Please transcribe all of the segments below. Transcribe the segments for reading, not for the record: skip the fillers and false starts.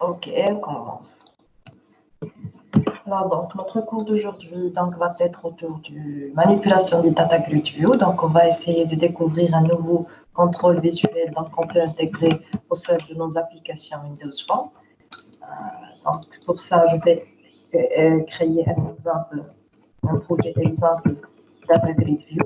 Ok, on commence. Alors, donc, notre cours d'aujourd'hui va être autour de manipulation des data grid view. Donc, on va essayer de découvrir un nouveau contrôle visuel qu'on peut intégrer au sein de nos applications Windows Phone. Donc, pour ça, je vais créer un projet exemple data grid view.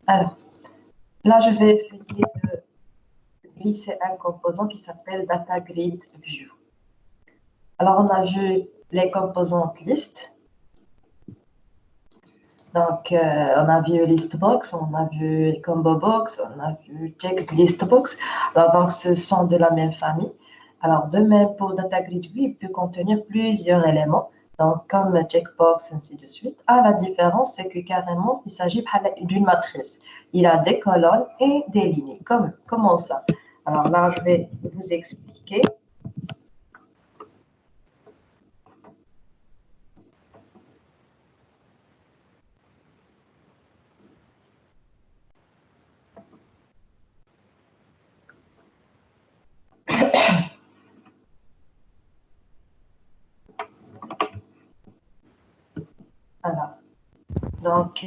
Alors, là, je vais essayer de glisser un composant qui s'appelle Data Grid View. Alors, on a vu les composantes list. Donc, on a vu listbox, on a vu combo box, on a vu checked listbox. Alors, donc, ce sont de la même famille. Alors, de même, pour Data Grid View, il peut contenir plusieurs éléments. Donc, comme checkbox, ainsi de suite. Ah, la différence, c'est que carrément, il s'agit d'une matrice. Il a des colonnes et des lignes. Comment ça? Alors là, je vais vous expliquer. Alors, donc,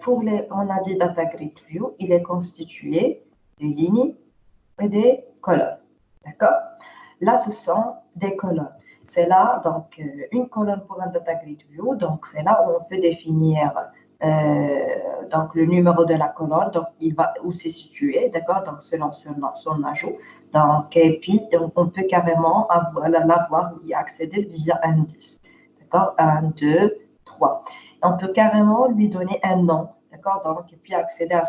on a dit Data Grid View, il est constitué de lignes et des colonnes. D'accord? Là, ce sont des colonnes. C'est là, donc, une colonne pour un Data Grid View. Donc, c'est là où on peut définir donc, le numéro de la colonne, donc, il va où c'est situé, d'accord? Donc, selon son ajout. Donc, et puis, on peut carrément l'avoir ou y accéder via indice. D'accord? 1, 2, 3. On peut carrément lui donner un nom. D'accord? Donc, et puis accéder à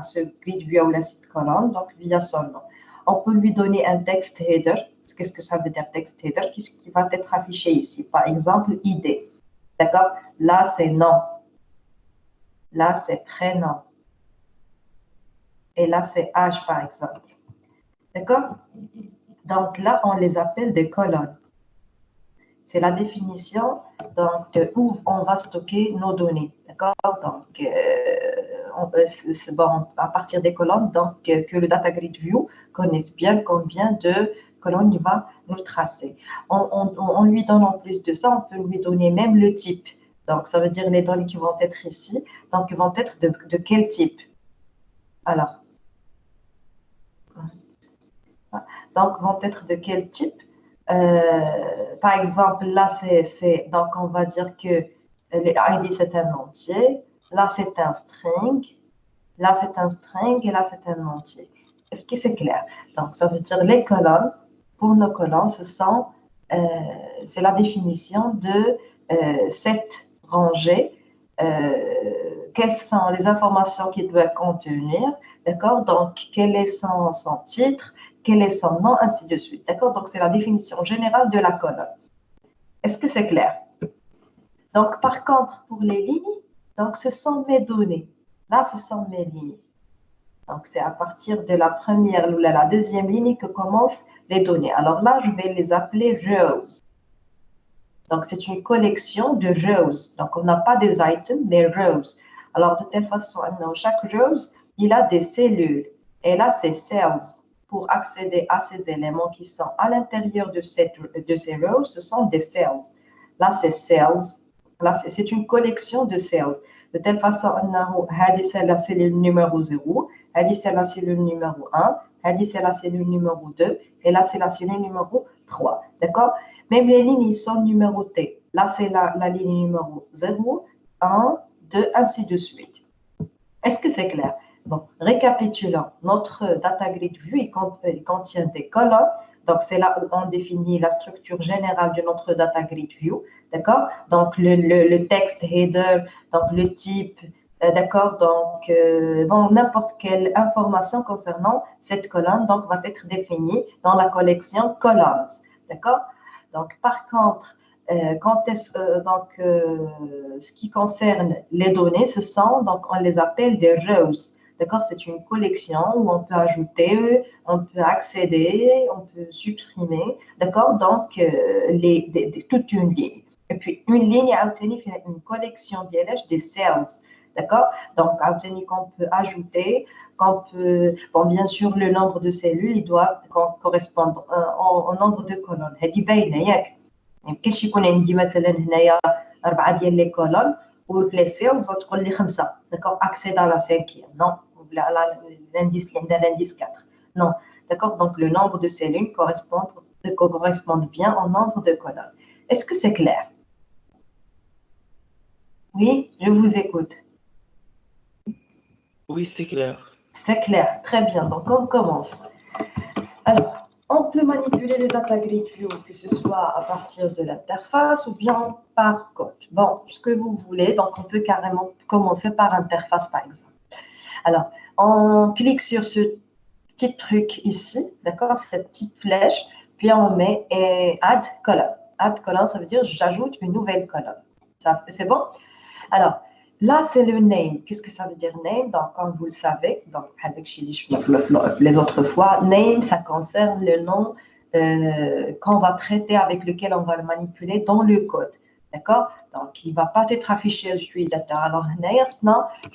ce grid view ou la site colonne, donc via son nom. On peut lui donner un text header. Qu'est-ce que ça veut dire text header? Qu'est-ce qui va être affiché ici? Par exemple, ID. D'accord? Là, c'est nom. Là, c'est prénom. Et là, c'est âge, par exemple. D'accord? Donc là, on les appelle des colonnes. C'est la définition donc, où on va stocker nos données. D'accord? Donc, bon, à partir des colonnes, donc, que le Data Grid View connaisse bien combien de colonnes il va nous tracer. On lui donne en plus de ça, on peut lui donner même le type. Donc, ça veut dire les données qui vont être ici, donc, vont être de quel type? Alors, donc, vont être de quel type? Par exemple, là, donc on va dire que l'ID, c'est un entier. Là, c'est un string. Là, c'est un string. Et là, c'est un entier. Est-ce que c'est clair? Donc, ça veut dire les colonnes. Pour nos colonnes, c'est la définition de cette rangée. Quelles sont les informations qu'il doit contenir, d'accord? Donc, quel est son titre, quel est son nom, ainsi de suite, d'accord? Donc, c'est la définition générale de la colonne. Est-ce que c'est clair? Donc, par contre, pour les lignes, donc, ce sont mes données. Là, ce sont mes lignes. Donc, c'est à partir de la première ou la deuxième ligne que commencent les données. Alors là, je vais les appeler rows. Donc, c'est une collection de rows. Donc, on n'a pas des items, mais rows. Alors, de telle façon, chaque rows, il a des cellules. Et là, c'est cells. Pour accéder à ces éléments qui sont à l'intérieur de ces rows, ce sont des cells. Là, c'est cells. Là, c'est une collection de cells. De telle façon, c'est la cellule numéro 0, c'est la cellule numéro 1, c'est la cellule numéro 2, et là, c'est la cellule numéro 3. D'accord? Même les lignes, ils sont numérotées. Là, c'est la ligne numéro 0, 1, 2, ainsi de suite. Est-ce que c'est clair? Bon, récapitulons. Notre Data Grid View, il contient des colonnes. Donc, c'est là où on définit la structure générale de notre Data Grid View. D'accord? Donc, le texte header, donc le type, d'accord? Donc, bon, n'importe quelle information concernant cette colonne donc, va être définie dans la collection columns. D'accord? Donc, par contre, ce qui concerne les données, donc, on les appelle des rows. D'accord? C'est une collection où on peut ajouter, on peut accéder, on peut supprimer. D'accord? Donc, toute une ligne. Et puis, une ligne, عاوتاني فيها une collection des cells. D'accord? Donc, عاوتاني qu'on peut ajouter, qu'on peut... Bon, bien sûr, le nombre de cellules, il doit correspondre au nombre de colonnes. هذه باينة ياك؟ ما يمكنش يكون عندي مثلا هنايا 4 ديال لي كولون وفي لي سيلز تقول لي 5. D'accord? Accède à la cinquième. Non. L'indice, l'indice 4. Non. D'accord? Donc, le nombre de cellules correspond bien au nombre de colonnes. Est-ce que c'est clair? Oui, je vous écoute. Oui, c'est clair. C'est clair. Très bien. Donc, on commence. Alors, on peut manipuler le data grid view, que ce soit à partir de l'interface ou bien par code. Bon, ce que vous voulez. Donc, on peut carrément commencer par interface, par exemple. Alors, on clique sur ce petit truc ici, d'accord, cette petite flèche, puis on met add column. Add column, ça veut dire j'ajoute une nouvelle colonne. C'est bon? Alors, là, c'est le name. Qu'est-ce que ça veut dire name? Donc, comme vous le savez, donc, les autres fois, name, ça concerne le nom qu'on va traiter, avec lequel on va le manipuler dans le code. D'accord? Donc, il ne va pas être affiché à l'utilisateur. Alors,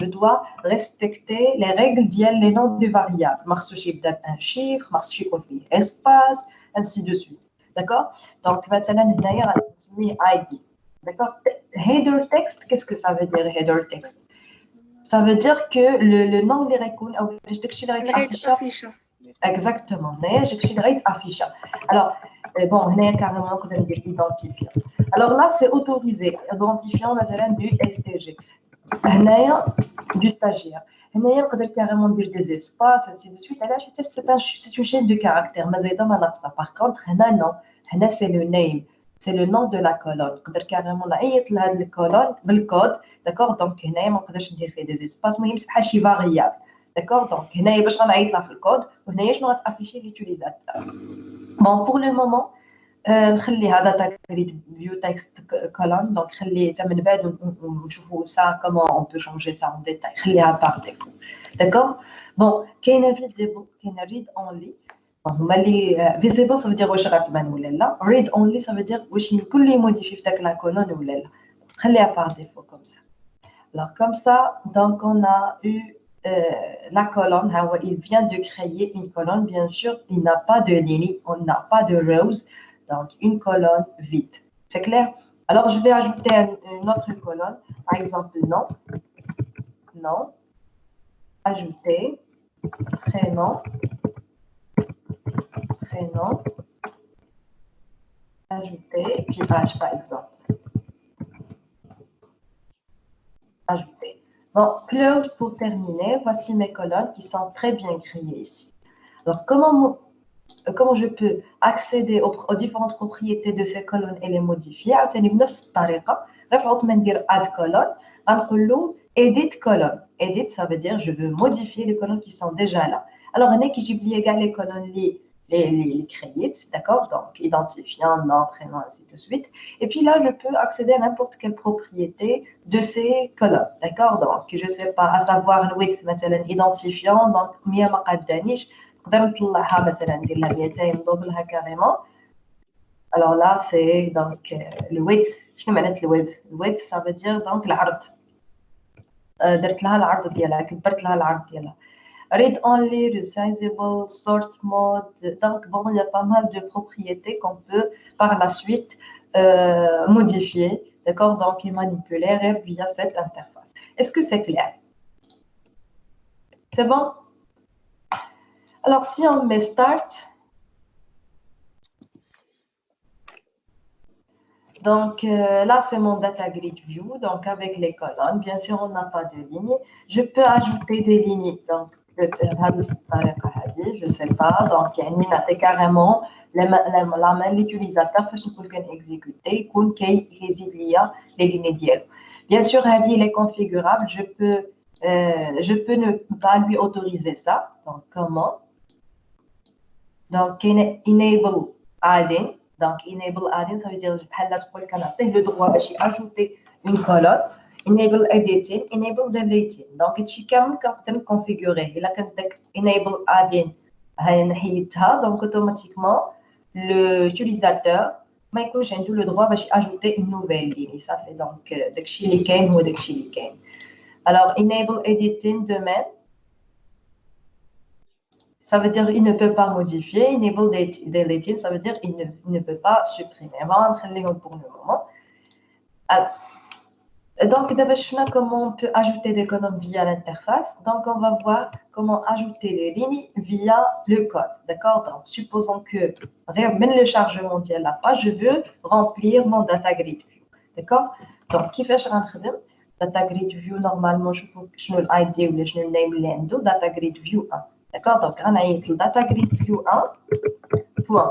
je dois respecter les règles les noms de variables. Un chiffre, espace, ainsi de suite. D'accord? Donc, maintenant, ID. D'accord? Header text, qu'est-ce que ça veut dire, header text? Ça veut dire que le nom de l'affichage. Exactement. Alors, bon, on est carrément identifiant. Alors là, c'est autorisé. Identifiant du STG. Du stagiaire. On peut carrément dire des espaces, ainsi de suite. C'est une chaîne de caractères. Par contre, non. C'est le name. C'est le nom de la colonne. On peut carrément la colonne, le code. D'accord? Donc, on peut dire des espaces, mais c'est pas si variable. D'accord? Donc, هنا باش غنعيط لها في الكود وهنايا شنو غتافيشي ليوتيليزاتور. بون بور لو مومون نخليها داتا جريد فيو تكست كولون. دونك خليه حتى من بعد ونشوفوا سا كومون اون بو شونجي سا اون ديتاي. خليها بار ديفو. داكور؟ بون كاينه فيزيبل كاينه ريد اونلي. هما اللي فيزيبل ça veut dire واش غتبان ولا لا. ريد اونلي ça veut dire واش يمكن لي موديفي في داك لا كولون ولا لا. خليها بار ديفو كوم سا. Alors comme ça, donc on a eu la colonne, il vient de créer une colonne, bien sûr, il n'a pas de ligne, on n'a pas de rows, donc une colonne vide. C'est clair? Alors, je vais ajouter une autre colonne, par exemple, nom, ajouter, prénom, ajouter, puis âge, par exemple. Ajouter. Bon, close pour terminer. Voici mes colonnes qui sont très bien créées ici. Alors, comment je peux accéder aux différentes propriétés de ces colonnes et les modifier? بنفس الطريقة. غير من ندير add colonne, غنقول له edit colonne. Edit, ça veut dire je veux modifier les colonnes qui sont déjà là. Alors, هنا كيجيب لي كاع les colonnes les créées, d'accord? Donc, identifiant, nom, prénom, ainsi de suite. Et puis là, je peux accéder à n'importe quelle propriété de ces colonnes, d'accord? Donc, je ne sais pas, à savoir le width, مثلا, identifiant, donc, 100 ما قدانيش. نقدر نطلعها مثلا ندير لها 200 نضربها كاريمون. alors là c'est donc le width. شنو معنات الويدث ça veut dire donc العرض. درت لها العرض ديالها كبرت لها العرض ديالها. read only, resizable, sort mode. Donc bon, il y a pas mal de propriétés qu'on peut par la suite modifier, d'accord, donc et manipuler via cette interface. Est-ce que c'est clair? C'est bon? Alors, si on met Start, donc là, c'est mon Data Grid View, donc avec les colonnes. Bien sûr, on n'a pas de ligne. Je peux ajouter des lignes. Donc, je ne sais pas. Donc, il y a carrément la main l'utilisateur fait ce qu'il peut exécuter, les lignes d'IL. Bien sûr, il est configurable. Je peux ne pas lui autoriser ça. Donc, comment? Donc, enable adding. Donc, enable adding, ça veut dire que je le droit d'ajouter une colonne. enable editing enable deleting دونك هادشي كامل كنقدر نكونفيغوريه الا كانت داك enable adding هاي نحيدتها دونك اوتوماتيكمون l'utilisateur ما يكونش عنده لو droit باش ajouter une nouvelle ligne صافي دونك داكشي اللي كاين هو داكشي اللي كاين alors enable editing de même ça veut dire il ne peut pas modifier enable deleting ça veut dire il ne peut pas supprimer on va نخليهم pour le moment alors, donc, d'abord, comment on peut ajouter des colonnes via l'interface. Donc, on va voir comment ajouter les lignes via le code. D'accord? Donc, supposons que, même le chargement de la page, je veux remplir mon data grid view. D'accord? Donc, qui fait je data grid view, normalement, je veux l'ID ou je le name l'endo, data grid view 1. D'accord? Donc, on a le data grid view 1. Point.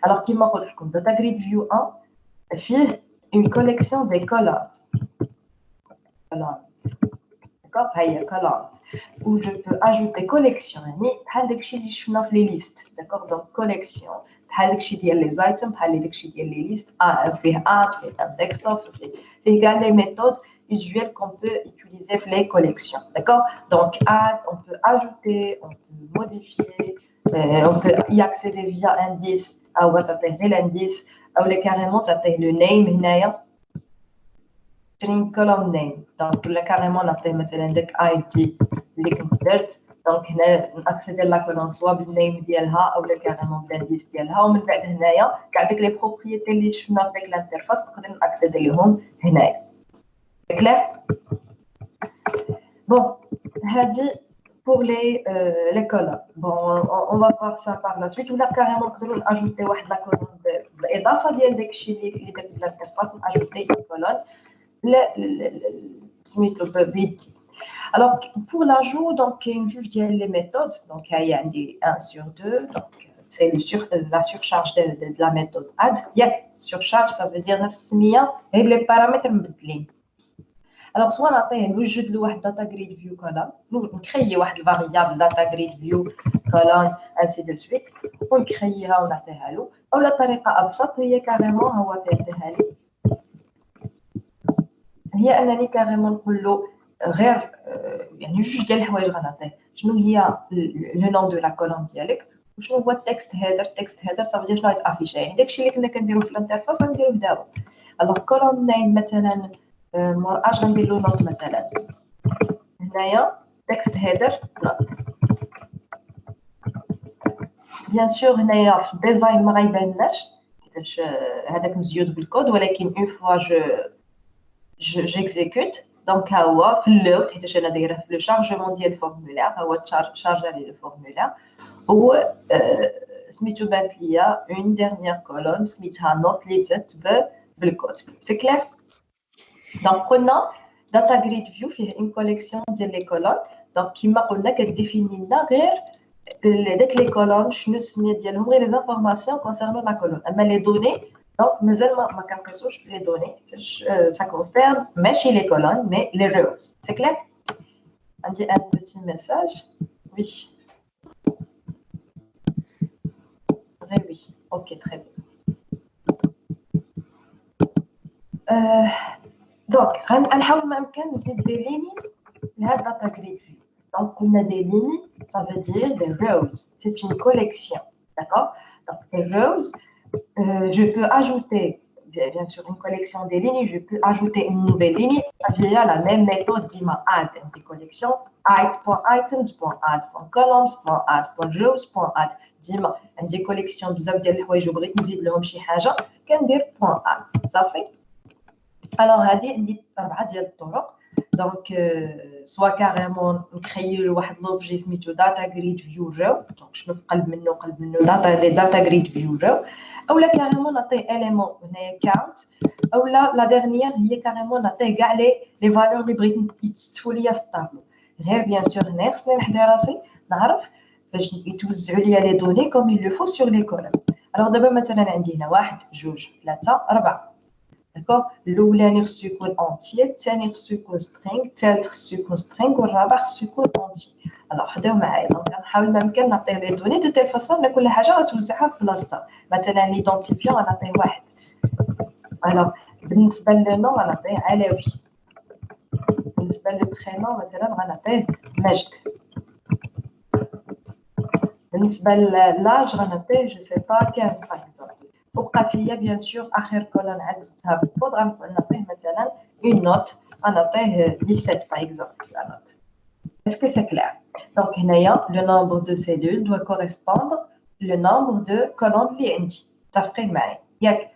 Alors, qui m'a dit que data grid view 1 fait une collection des colonnes. D'accord, il y a colonnes où je peux ajouter collection يعني بحال داكشي اللي شفنا في لي ليست d'accord donc collection بحال داكشي ديال لي زايتم بحال داكشي ديال لي ليست فيه add فيه index of فيه كاع لي méthodes usuelles qu'on peut utiliser في les collections d'accord donc add on peut ajouter on peut modifier on peut y accéder via indice او تعطيه غير l'indice او carrément تعطيه le name هنايا string column name donc ولا كاريمون نعطيه مثلا داك ID اللي كنت درت دونك هنا ناكسيدي لا كولون سوا بالنيم ديالها اولا كاريمون بالانديس ديالها ومن بعد هنايا كاع داك لي بروبريتي اللي شفنا في ديك الانترفاس نقدر ناكسيدي ليهم هنايا كلير بون هادي pour les colonnes bon on va voir ça par la suite ولا كاريمون نقدروا ناجوتي واحد لا كولون بالاضافه ديال داكشي اللي درت في الانترفاس ناجوتي كولون alors pour l'ajout donc il y a une juge les méthodes donc il y a 1 sur 2 donc c'est la surcharge de la méthode add surcharge ça veut dire 900 et les paramètres مبدلين alors soit نعطيه نوجد له واحد data grid view column نكريي واحد الفاريابل data grid view column ainsi de suite ونكرييها ونعطيها له او لا طريقه ابسط هي كاريمون هو تعطيها لي هي انني كاريمون نقول له غير يعني جوج ديال الحوايج غنعطيه شنو هي لو نون دو لا كولون ديالك وشنو هو التكست هيدر صافي شنو غيتافيشا يعني داكشي اللي كنا كنديرو في الانترفاس غنديروه دابا الوغ كولون نيم مثلا مور اش غندير له نوت مثلا هنايا تكست هيدر بيان سور هنايا في الديزاين ما غيبانناش حيت هذاك مزيود بالكود ولكن اون فوا j'exécute donc هو في اللود حيت انا دايره في لو شارجمون ديال الفورمولير هو تشارجا لي الفورمولير و سميتو بانت ليا اون ديرنيير كولون سميتها نوت اللي تزادت بالكود سي كلير دونك قلنا داتا جريد فيو فيه اون كوليكسيون ديال لي كولون دونك كيما قلنا كديفيني لنا غير داك لي كولون شنو السميه ديالهم غير لي انفورماسيون كونسيرنون لا كولون اما لي دوني donc مازال ما كنقيسوش في لي دوني ça concerne ماشي لي كولون مي لي روز c'est clair عندي un petit message oui oui ok très bien donc غنحاول ما امكن نزيد دي ليني لهاد داتا جريد فيو donc قلنا دي ليني ça veut dire des rows c'est une collection d'accord donc des rows je peux ajouter, bien sûr, une collection des lignes, je peux ajouter une nouvelle ligne via la même méthode d'IMA add, une collection items.items.columns.add.rows.add ديما عندي كوليكسيون بزاف ديال الحوايج وبغيت نزيد لهم شي حاجه كندير .add صافي alors هذه عندي 4 ديال الطرق دونك سوا كاريمون نكريو واحد لوبجي سميتو داتا جريد فيو رو دونك شنو في قلب منه داتا جريد فيو رو اولا كاريمون نعطيه اليمون هنايا كاونت اولا لا ديرنيير هي كاريمون نعطيه كاع لي فالور اللي بغيت يتستفوا ليا في الطابلو غير بيان سور هنا خصني نحدي راسي نعرف باش يتوزعوا ليا لي دوني كوم يل فو سور لي كولوم الوغ دابا مثلا عندي هنا 1 2 3 4 d'accord الاولاني خصو يكون اونتي الثاني خصو يكون سترينغ الثالث خصو يكون سترينغ والرابع خصو يكون اونتي الوغ خداو معايا دونك غنحاول ما يمكن نعطيه لي دوني دو تيل فاصون كل حاجه غتوزعها في بلاصتها مثلا ليدونتيفيون غنعطيه واحد الوغ بالنسبه للنوم غنعطيه علوي بالنسبه للبرينون مثلا غنعطيه مجد. بالنسبه لاج غنعطيه جو سي با 15 باغ اكزومبل. وبقات ليا بيان سور اخر كولون عكستها بالكود غنعطيه مثلا اون نوت غنعطيه 17 باغ اكزومبل لا نوت. Est-ce que c'est clair? Donc le nombre de cellules doit correspondre le nombre de colonnes اللي عندي. متفقين معايا ياك؟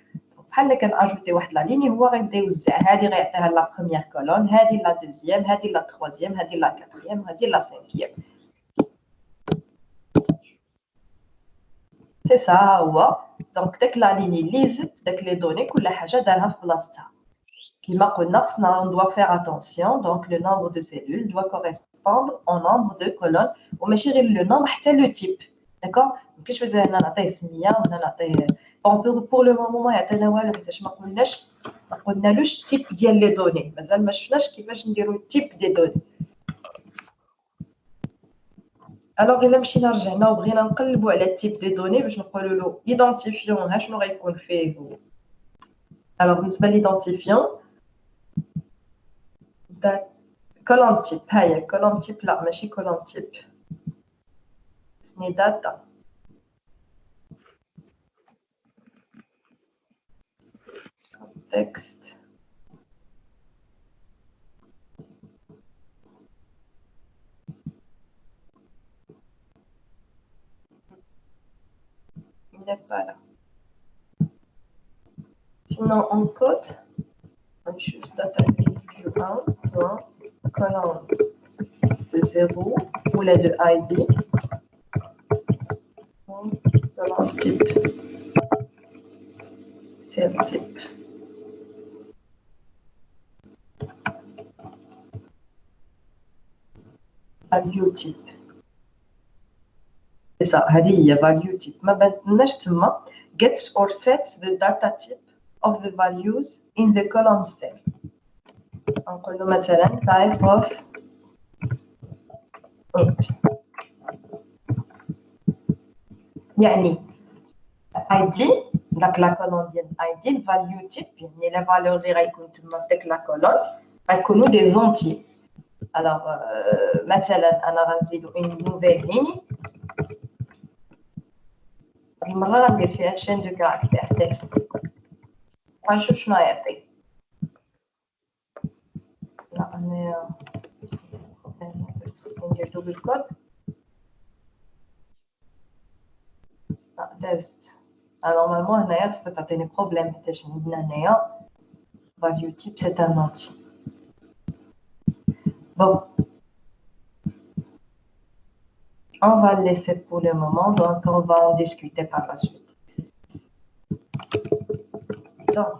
بحال كناجوتي واحد لا ليني هو غيبدا يوزع هذه غيعطيها لا بروميير كولون، هذه لا دوزيام، هذه لا تروازيام، هذه لا كاتريام، هذه لا سانكيام. سي سا هو. دونك داك لا ليني اللي زدت داك لي دوني كل حاجه دارها في بلاصتها. كما قلنا خصنا on doit faire attention. Donc le nombre de cellules doit correspondre au nombre de colonnes وماشي غير لو نومبر حتى لو تيب. داكوغ مكاينش مثلا هنا نعطيه سميه وهنا نعطيه بور لو مومون ما يعطينا والو حيتاش ما قلنالوش التيب ديال لي دوني. مازال ما شفناش كيفاش نديرو التيب دي دوني. الوغ الا مشينا رجعنا وبغينا نقلبوا على التيب دي دوني باش نقولوا له ايدونتيفيون ها شنو غيكون فيه. الوغ بالنسبه ليدونتيفيون colonne type. هاي colonne type لا ماشي colonne type. سني data. Context. Il n'est pas là. Sinon on code. On juste data view 1, colonne de 0 ou les de ID. Colonne type. Cell type. Value type. C'est ça, هذه هي value type. ما بانتناش تما gets or sets the data type of the values in the column cell. نقولوا مثلا type of int. يعني ID داك لا كولون ديال ID الفاليو تيب يعني لي فالور اللي غيكون تما في داك لا كولون غيكونوا دي زونتي. الوغ مثلا انا غنزيدو اون نوفيل ليني المره غندير فيها شين دو كاركتير تكست غنشوف شنو غيعطي. لا انا ندير دوبل كود. دازت نورمالمون هنايا خصها تعطيني بروبليم حيتاش عندنا هنايا value type c'est un entier. Bon, on va le laisser pour le moment, donc on va en discuter par la suite. Donc,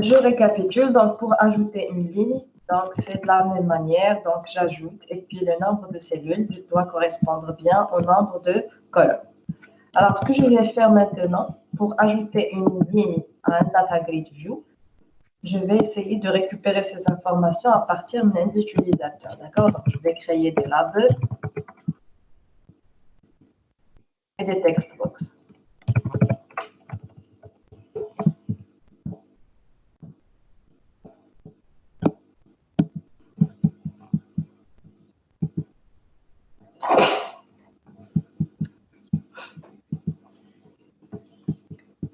je récapitule. Donc, pour ajouter une ligne, donc c'est de la même manière. Donc, j'ajoute et puis le nombre de cellules doit correspondre bien au nombre de colonnes. Alors, ce que je vais faire maintenant, pour ajouter une ligne à un data grid view, je vais essayer de récupérer ces informations à partir de l'utilisateur. D'accord? Donc, je vais créer des labels et des text box.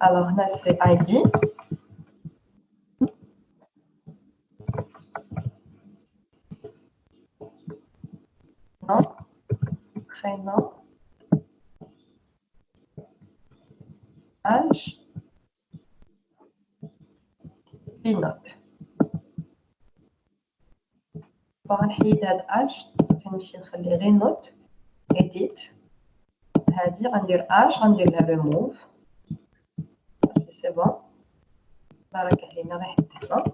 Alors là, c'est ID. Nom, prénom, âge, puis note. Pour نحيد هاد âge غنمشي نخلي غير note edit. هادي غندير âge غندير لها remove. C'est bon. بارك علينا غير حدنا.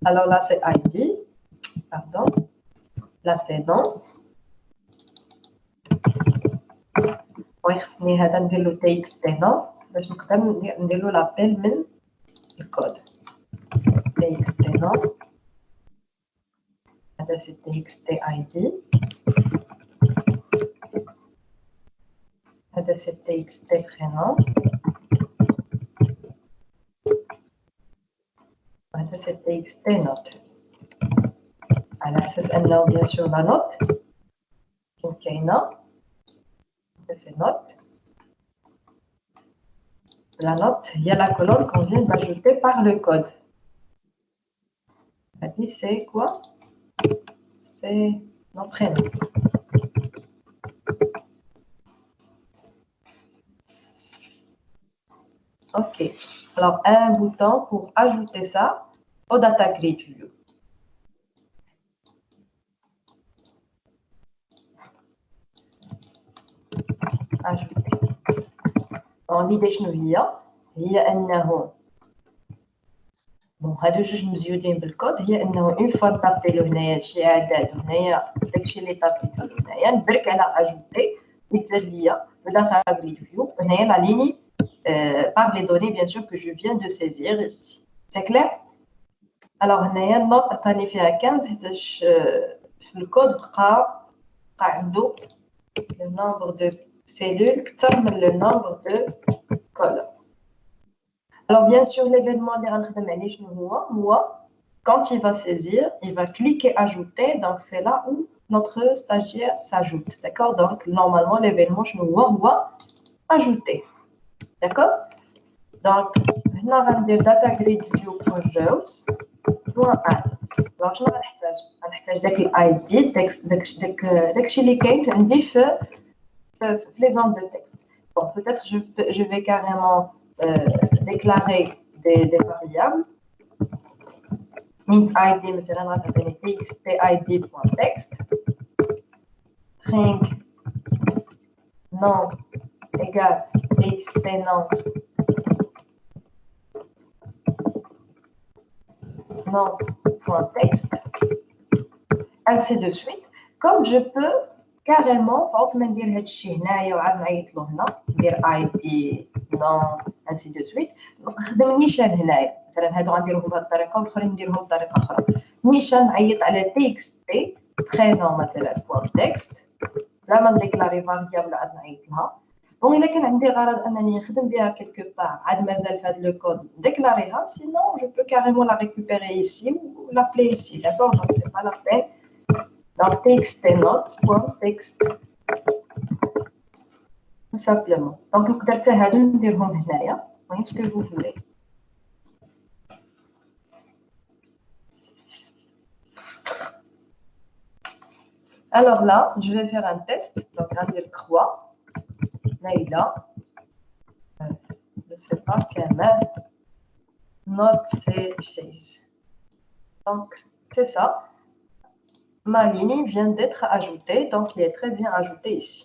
Alors là c'est ID. Pardon. Là c'est nom. ويخصني هذا ندير له txt nom باش نقدر ندير له لابيل من الكود. txt nom. هذا c'est txt ID. هذا c'est txt prénom. هذا c'est txt note. على اساس انه بيان سور لا نوت كاين كاينه سي نوت la note هي la colonne qu'on vient d'ajouter par le code. C'est quoi? C'est nos prénoms. Ok. Alors, un bouton pour ajouter ça au data grid view. Ajouter. l'idée شنو هي انه بون هادو جوج مزيودين بالكود هي انه اون فوا طابيلو هنايا شي اعداد هنايا داكشي اللي طابيلو هنايا نبرك على اجوتي يتزاد ليا بداتا grid view هنايا لا ليني par les données bien sûr que je viens de saisir ici. C'est clair? Alors هنايا النوت عطاني فيها 15 حيتاش في الكود بقى عنده le nombre de cellules كثر من le nombre de colonnes. Alors bien sûr l'événement اللي غنخدم عليه شنو هو quand il va saisir, il va cliquer ajouter, donc c'est là où notre stagiaire s'ajoute, d'accord? Donc normalement l'événement شنو هو ajouter. D'accord? Donc هنا غندير data grid view.rows .add. Alors شنو غنحتاج داك الاي دي داكشي اللي كاين عندي في les zones de texte. Bon, peut-être je vais carrément déclarer des variables. int id مثلا غتعطيني txt_id.text string nom égale txt nom nom.text ainsi de suite. Comme je peux carrément فوق ما ندير هاد الشيء هنايا وعاد نعيط له هنا ندير id nom ainsi de suite نخدم نيشان هنايا مثلا هادو غنديرهم بهاد الطريقه والاخرين نديرهم بطريقه اخرى نيشان نعيط على txt prénom مثلا .text لا ما نديكلاري فاريابل عاد نعيط لها بون الا كان عندي غرض انني نخدم بها كيلكو بار عاد مازال في هاد لو كود نديكلاريها sinon je peux carrément la récupérer ici ou l'appeler ici d'accord donc c'est pas la peine. Donc txt note.text tout simplement. Donc نقدر حتى هادو نديرهم هنايا المهم ce que vous voulez. Alors là, je vais faire un test. Donc on va dire croix. Leïla. Je ne sais pas Kamal. Note c'est 6. Donc c'est ça. Ma ligne vient d'être ajoutée, donc il est très bien ajouté ici.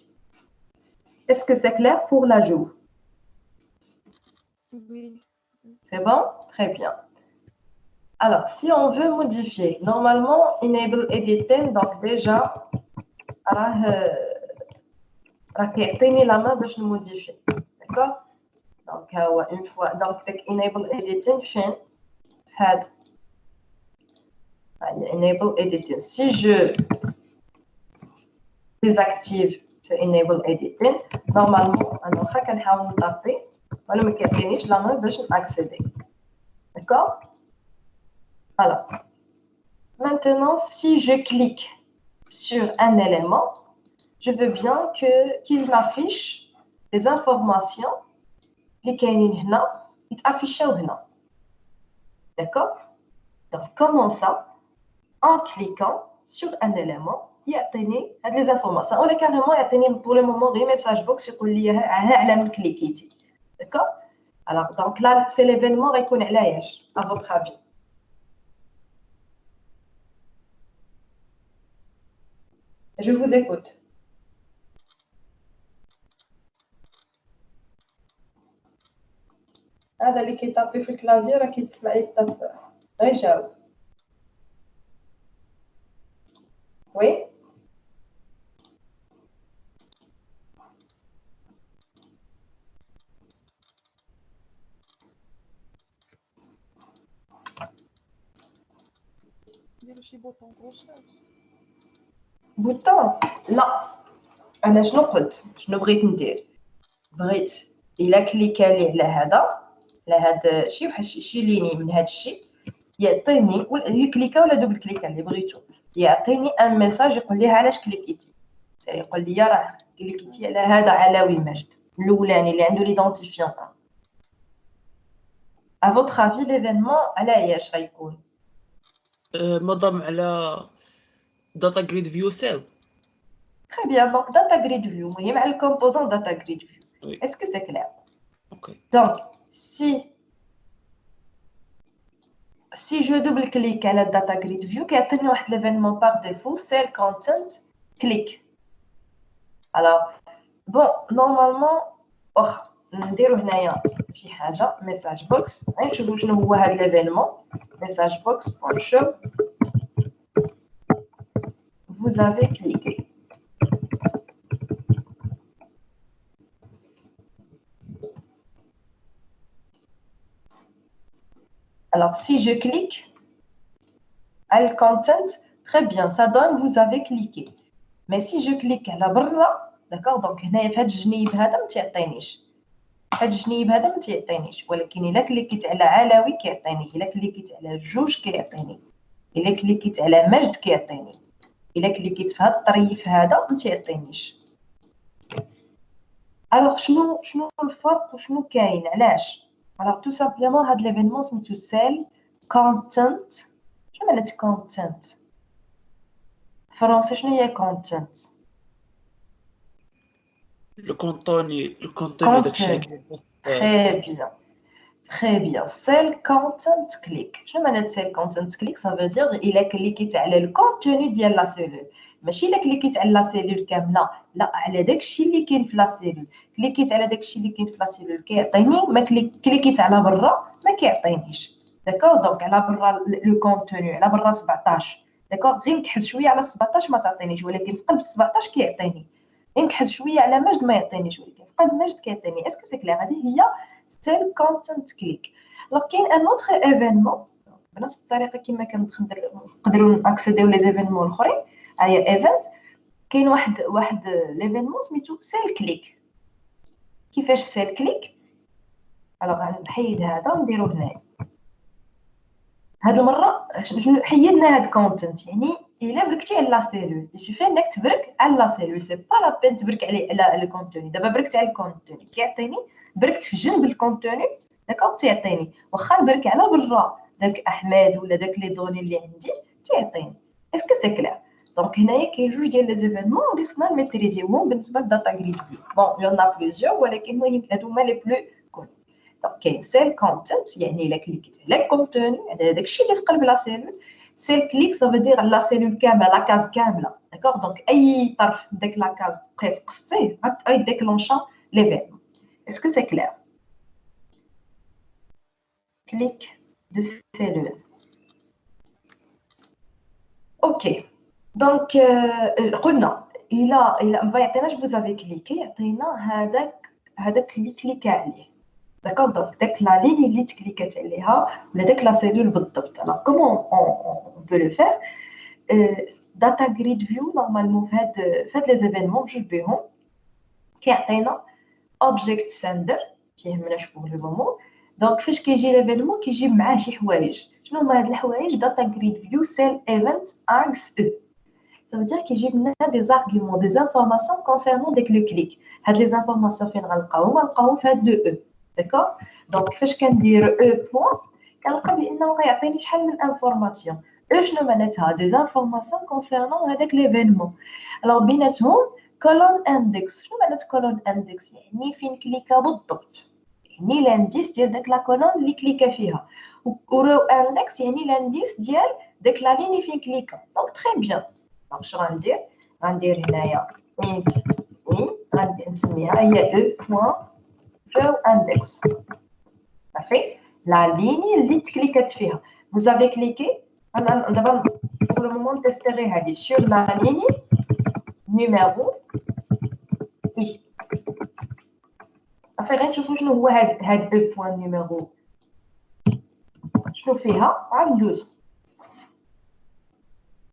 Est-ce que c'est clair pour l'ajout? Oui. C'est bon? Très bien. Alors, si on veut modifier, normalement, enable editing, donc déjà, يعطيني la main باش نموديفي. D'accord? Donc, une fois, donc, enable editing, fin, had. Enable editing. Si je désactive ce enable editing, normalement, انا واخا كنحاول نطابي ولا ما كيعطينيش لا main باش ناكسيدي. D'accord? Alors, maintenant, si je clique sur un élément, je veux bien qu'il m'affiche les informations qui sont là. D'accord? Donc, comment ça? En cliquant sur un élément, il y a des informations. On est carrément pour le moment des messages box sur le cliquer. D'accord? Alors, donc là, c'est l'événement à votre avis. Je vous écoute. هذا اللي كيطابي في الكلافير راه كيتسمع لي الطاب غير جاوب. وي نديرو شي بوطون كروشاج. بوطون لا انا شنو قلت شنو بغيت ندير بغيت الا كليكالي على هذا شي ليني من هذا الشيء يعطيني ولا كليكا ولا دوبل كليكا اللي بغيتو يعطيني ان ميساج يقول لي علاش كليكيتي، يقول لي راه كليكيتي على هذا علاوي مجد الاولاني اللي عنده ليدونتيفيون. ا فوتر افي ليفينمون على اياش غيكون؟ مضم على داتا جريد فيو سيل. Très bien, donc data grid view, مهم على le composant data grid view. Oui. Est-ce que c'est clair? Ok. Donc, si je double-clique à la data grid view, qui a tenu l'événement par défaut, c'est le content click. Alors, bon, normalement, نديرو هنايا شي حاجة message box. نشوفو شنو هو هذا l'événement. Message box show. Vous avez cliqué. Alors, si je clique à le content, très bien, ça donne vous avez cliqué. Mais si je clique à la barra, d'accord, donc هنايا في هاد الجنيب هذا ما تيعطينيش. هاد الجنيب هذا ما تيعطينيش، ولكن الا كليكيت على علاوي كيعطيني، الا كليكيت على جوج كيعطيني، الا كليكيت على مجد كيعطيني، الا كليكيت في هاد الطريف هذا ما تيعطينيش. الوغ شنو الفرق وشنو كاين علاش؟ الوغ تو سامبلومون هاد ليفينمون سميتو سيل كونتنت. شنو معنات كونتنت فرونسي؟ شنو هي كونتنت؟ Le contenu داكشي Très bien. Très bien. Cell content click. Je m'en cell content click, ça veut dire il a cliqué sur le contenu de la cellule. Mais si il a cliqué sur la cellule كاملة، لا على داكشي اللي كاين في لا cellule. كليكيت على داكشي اللي كاين في لا cellule كيعطيني، ما كليكيت على برا ما كيعطينيش. داكور، دونك على برا لو كونتوني على برا 17. داكور، غير نكحز شويه على 17 ما تعطينيش، ولكن في قلب 17 كيعطيني. نكحز شويه على مجد ما يعطينيش، ولكن في قلب مجد كيعطيني. اسكو سي كلير؟ هذه هي سيل كونتنت كليك. Alors كاين ان اوتر ايفينمون بنفس الطريقه كما نقدروا ناكسيديو لي زيفينمون الاخرين. هي ايفنت، كاين واحد ليفينمون سميتو سيل كليك. كيفاش سيل كليك؟ الوغ نحيد هذا ونديرو هنايا. هاد المره حيدنا هاد كونتنت، يعني الا بركتي على لا سيلول يشوفي انك تبرك على لا سيلول، سي با لا بين تبرك على الكونتوني. دابا بركت على الكونتوني كيعطيني، بركت في جنب الكونتوني داك تيعطيني، واخا نبرك على برا داك احمد ولا داك لي دوني اللي عندي تيعطيني. اسكو سي كلير؟ دونك هنايا كاين جوج ديال لي زيفينمون اللي خصنا نميتريزيوهم بالنسبه للداتا جريد فيو. بون يون بليزيور، ولكن المهم هادوما لي بلو كون. دونك كاين سيل كونتنت، يعني الا كليكيت على الكونتوني على داكشي اللي في قلب لا سيلول. سيل كليك سا فو دير لا سيلول كامله، لا كاز كامله. داكوغ، دونك اي طرف من داك لا كاز بقيت قصتيه غيديكلونشا ليفينمون. اسكو سي كلير؟ clic de cellule. Ok. Donc, قلنا إلا ما يعطيناش vous avez cliqué، يعطينا هذاك اللي كليكا عليه. داكور، دونك داك لا لين اللي تكليكات عليها ولا داك لا سيلول بالضبط. alors comment on peut le faire؟ data grid view normalement في هاد لي زيفينمون بجوج بيهم كيعطينا object sender تيهمنا شكون لو مومون. دونك فاش كيجي ليفينمون كيجيب معاه شي حوايج. شنو هما هاد الحوايج؟ داتا جريد فيو سيل ايفنت اركس او. Ça veut dire كيجيب لنا des arguments des informations concernant داك لو كليك. هاد لي زانفورماسيون فين غنلقاوهم؟ غنلقاوهم في هاد لو او. داكور، دونك فاش كندير او بوين كنلقى بانه غيعطيني شحال من انفورماسيون. او شنو معناتها؟ des informations concernant هذاك ليفينمون. alors بيناتهم كولون اندكس. شنو معنات كولون اندكس؟ يعني فين كليكا بالضبط، يعني لانديس ديال داك لا كولون اللي كليكا فيها. ورو اندكس يعني لانديس ديال داك لا لين فين كليكا. دونك تري بيان. دونك شنو غندير هنايا انت غادي نسميها هي او بوين رو اندكس. صافي، لا لين اللي تكليكات فيها. vous avez cliqué. انا دابا pour le moment تيستيري هذه sur la ligne numéro i. صافي، غنشوفوا شنو هو هاد او بوين نيميرو شنو فيها. غندوز.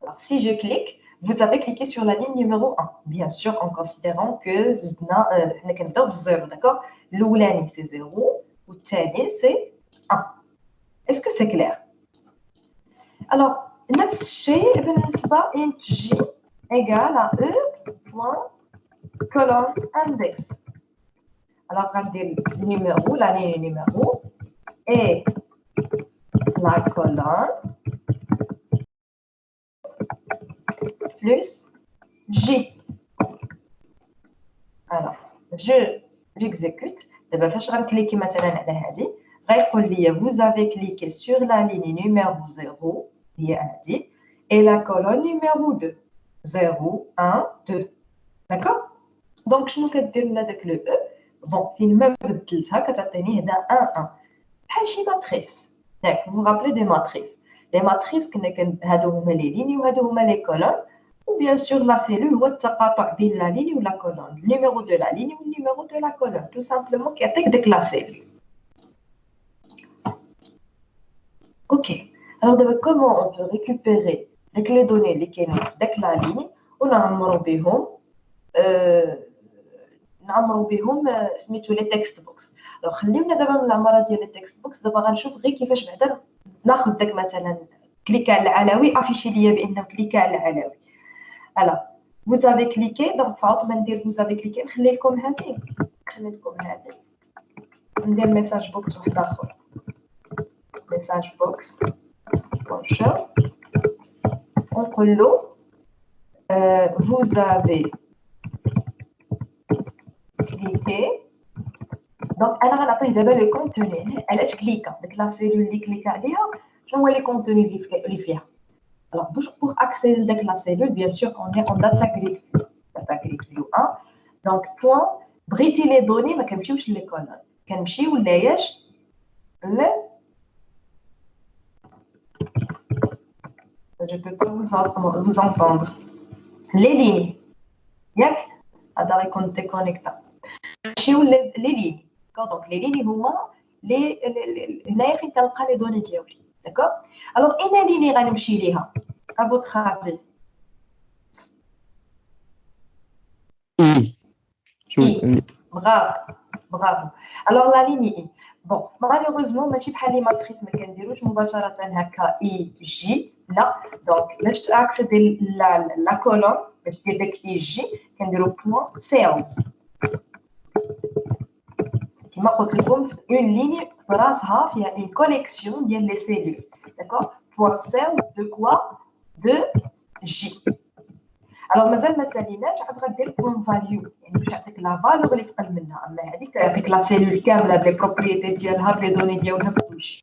Alors si je clique, vous avez cliqué sur la ligne numéro 1, bien sûr en considérant que حنا كنبداو بالزيرو. داكور، الاولاني سي 0 والثاني سي 1. Est-ce que c'est clair? Alors نفس الشيء بالنسبة int j égale à e point colonne index. Alors, غندير numéro, la ligne numéro et la colonne plus j. Alors, j'exécute. D'abord, je vais cliquer maintenant على هذه. غيقول لي vous avez cliqué sur la ligne numéro 0 هي هذه et la colonne numéro 2 0 1 2. D'accord? Donc, شنو كدير لنا داك لو او بون فين ما بدلتها كتعطيني هنا 1 1 بحال شي ماتريس. ياك vous vous rappelez des matrices. Les matrices كنا هادو هما لي ليني وهادو هما لي كولون. Ou bien sûr, la cellule هو التقاطع بين la ligne ou la colonne. Le numéro de la ligne ou le numéro de la colonne. Tout simplement, qui attaque de la cellule. Ok. Alors, comment on peut récupérer les données qui sont avec la ligne ou نعمروا بهم سميتو لي تكست بوكس. لو خليونا دابا من العماره ديال لي تكست بوكس دابا غنشوف غير كيفاش بعدا ناخذ داك مثلا كليكا على العلوي افيشي ليا بانه كليكا على العلوي. Alors, vous avez cliqué, donc vous avez cliqué, نخلي لكم هذه ندير ميساج بوكس واحد اخر ميساج بوكس ونشر ونقول له vous avez cliqué. Donc انا غنعطيه دابا لو كونتوني علاش كليكا ديك لا سيلول اللي كليكا عليها شنو هو لي كونتوني اللي فيها. Alors, pour accéder à la cellule, bien sûr, on est en data grid view 1. Donc, point, briter les données, mais comme je les colonnes. Comme je ou l'ayage, je ne peux pas vous entendre. Les lignes. Yak, adare compte connecta. Je ou les lignes. Donc, les lignes, les données diables. D'accord? Alors, il y a une ligne à votre avis. I. Bravo. Alors, la ligne I. Bon, malheureusement, je ne peux pas les matrices, mais je vais I, J. Là, donc, là, je vais accéder à la colonne, je vais dire I, J, je vais point sales. Qui m'a une ligne, il y a une collection de les cellules. D'accord? Point sales de quoi? De J. Alors, مازال ما ساليناش عاد غدير point value يعني باش يعطيك لا فالور اللي ثقل منها اما هذيك يعطيك لا سيلول كامله بلي بروبريتي ديالها بلي دوني ديالها بكلشي.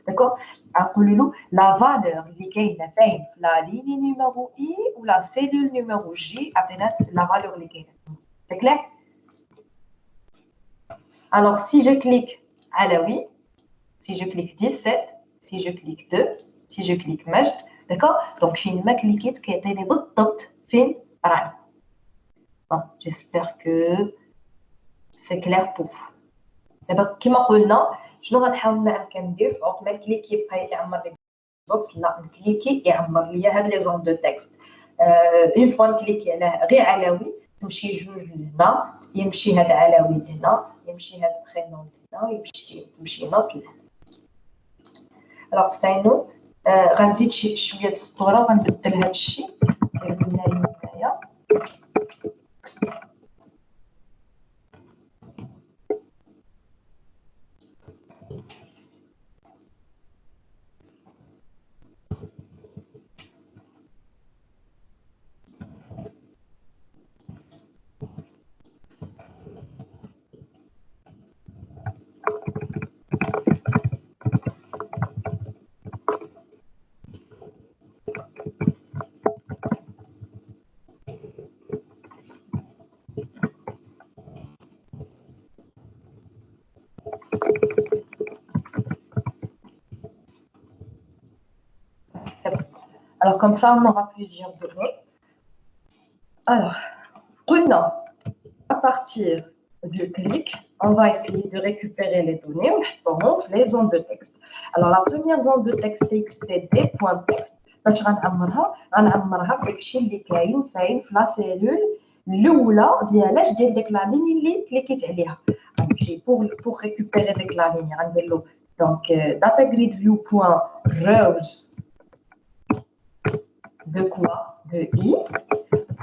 داكوغ نقولوا له لا فالور اللي كاينه فين في لا ليني نيميرو اي ولا سيلول نيميرو جي عطينات لا فالور اللي كاينه. كلير. Alors, si je clique à la oui, si je clique 17, si je clique 2, si je clique Majd, d'accord? Donc, je vais cliquer qui a été les بالضبط فين راه. Bon, j'espère que c'est clair pour vous. دابا كما قلنا شنو غنحاول معاك ندير فوق ما كليكي يبقى يعمر لي بوكس لا نكليكي يعمر لي هاد لي زون دو تكست. اون فوا نكليكي على غير علوي تمشي جوج لهنا يمشي هاد علوي لهنا يمشي هاد برينون لهنا يمشي تمشي نوت لهنا. الوغ ساينو غنزيد شويه د السطوره وغنبدل هاد الشيء اللي قلنا هنايا. Alors, comme ça, on aura plusieurs données. Alors, prenons à partir du clic, on va essayer de récupérer les données. On montre les zones de texte. Alors, la première zone de texte txt.text. باش غنعمرها بداكشي اللي كاين فين في لا سيلول الاولى ديالاش ديال ديك لا لين اللي كليكيت عليها. غنمشي pour récupérer ديك لا لين غندير له دونك data grid view.rows de quoi? De I.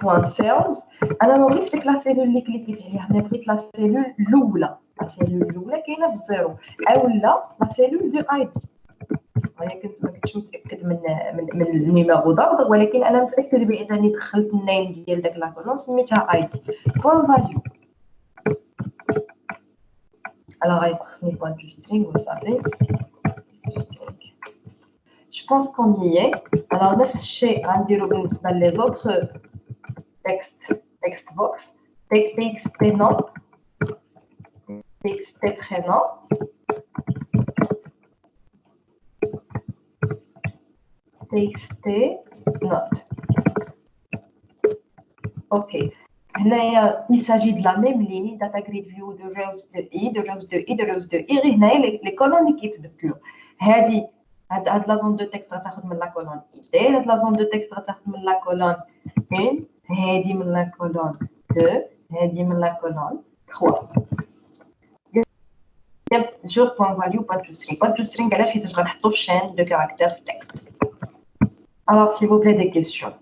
Point cells. أنا ما بغيتش ديك لا سيلول اللي كليكيتي عليها، أنا بغيت لا سيلول الأولى. لا سيلول الأولى كاينة في الزيرو، أولا لا سيلول دو أي دي. ولكن ما كنتش متأكد من النيميرو دورد، ولكن أنا متأكد بأنني دخلت النيم ديال داك لا كولون سميتها أي دي. بوان فاليو. Alors, il faut point du string, vous savez. Du string. Je pense qu'on y est. Alors, نفس الشيء غنديرو بالنسبة les autres text box. TXT nom, TXT prénom. TXT note. OK. Il s'agit de la même ligne, data grid view de rows de I, de rows de I, de rows de I. Les colonnes qui se déplacent. هاد la zone de texte غتاخد من la colonne ID. هاد la zone de texte غتاخد من la colonne 1. هادي من la colonne 2. هادي من la colonne 3. Toujours point value, point to string. Point to string, علاش حيت غنحطو في chaîne de caractères في texte. Alors, s'il vous plaît, des questions.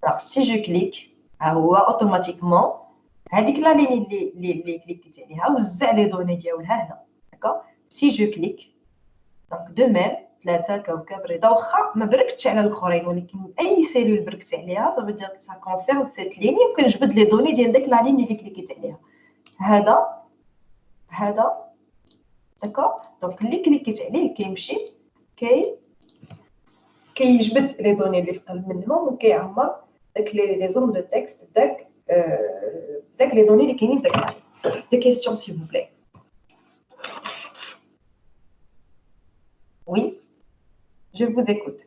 Alors, si je clique, automatiquement, هذيك لا لين اللي كليكيت عليها وزع لي دوني ديالها هنا. D'accord? Si je clique, donc de même, 3 كوكب رضا واخا ما بركتش على الاخرين، ولكن اي سيلول بركت عليها ça veut dire que ça concerne cette ligne وكنجبد لي دوني ديال داك لا لين اللي كليكيت عليها. هذا داكور. دونك اللي كليكيت عليه كيمشي كيجبد لي دوني اللي في قلب منهم وكيعمر داك لي زون دو تكست داك لي دوني اللي كاينين في داك. دي كيسيون s'il vous plaît. Oui, je vous écoute.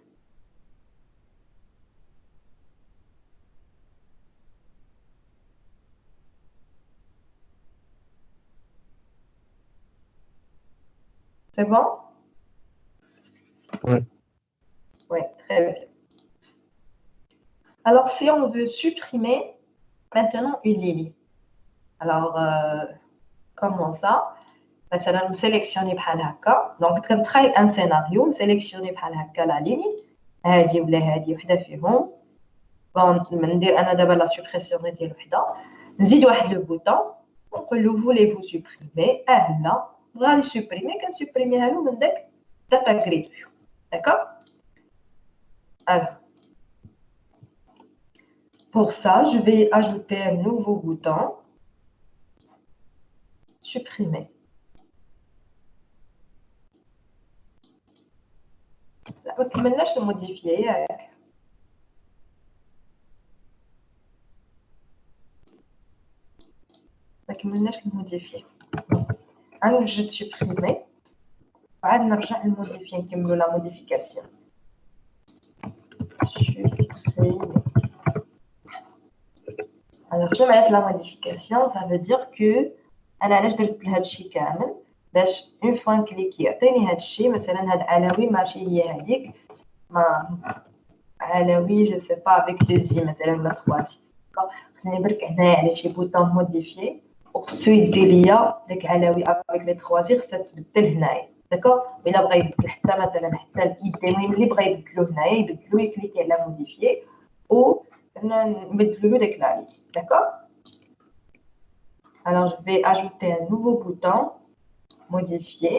C'est bon? Oui. Oui, très bien. Alors, si on veut supprimer maintenant une ligne, alors, comment ça? Maintenant, sélectionner بحال هكا. Donc, كنتخيل un scénario, نسيليكسيوني بحال هكا لا ليني هادي ولا هادي وحده فيهم. بون ندير انا دابا لا سوبريسيون ديال وحده، نزيد واحد لو بوطون ونقول له فوليفو سوبريمي. لا غادي سوبريمي، كنسوبريميها له من داك داتا جريد فيو. داكور. Alors, pour ça, je vais ajouter un nouveau bouton supprimer. لا ما كملناش الموديفيي ياك. ما كملناش الموديفيي. غنوجد supprimer وعاد نرجع للموديفيي نكملوا لا موديفيكاسيون. supprimer. Alors, جمعت la modification, ça veut dire que انا علاش درت هذا الشيء كامل باش اون فوا نكليكي يعطيني هذا الشيء. مثلا هاد علوي ماشي هي هذيك، ما علوي جو سي با افيك دو زي مثلا ولا 3 زي. خصني برك هنايا على شي بوطون موديفيي وخصو يدي ليا داك علوي افيك لي 3 زي خصها تبدل هنايا. داكوغ. الا بغا يبدل حتى مثلا حتى الايد، المهم اللي بغا يبدلو هنايا يبدلو، يكليكي على موديفيي و نبدلو له داك لا لين. داكوغ. Alors, je vais ajouter un nouveau bouton, modifier.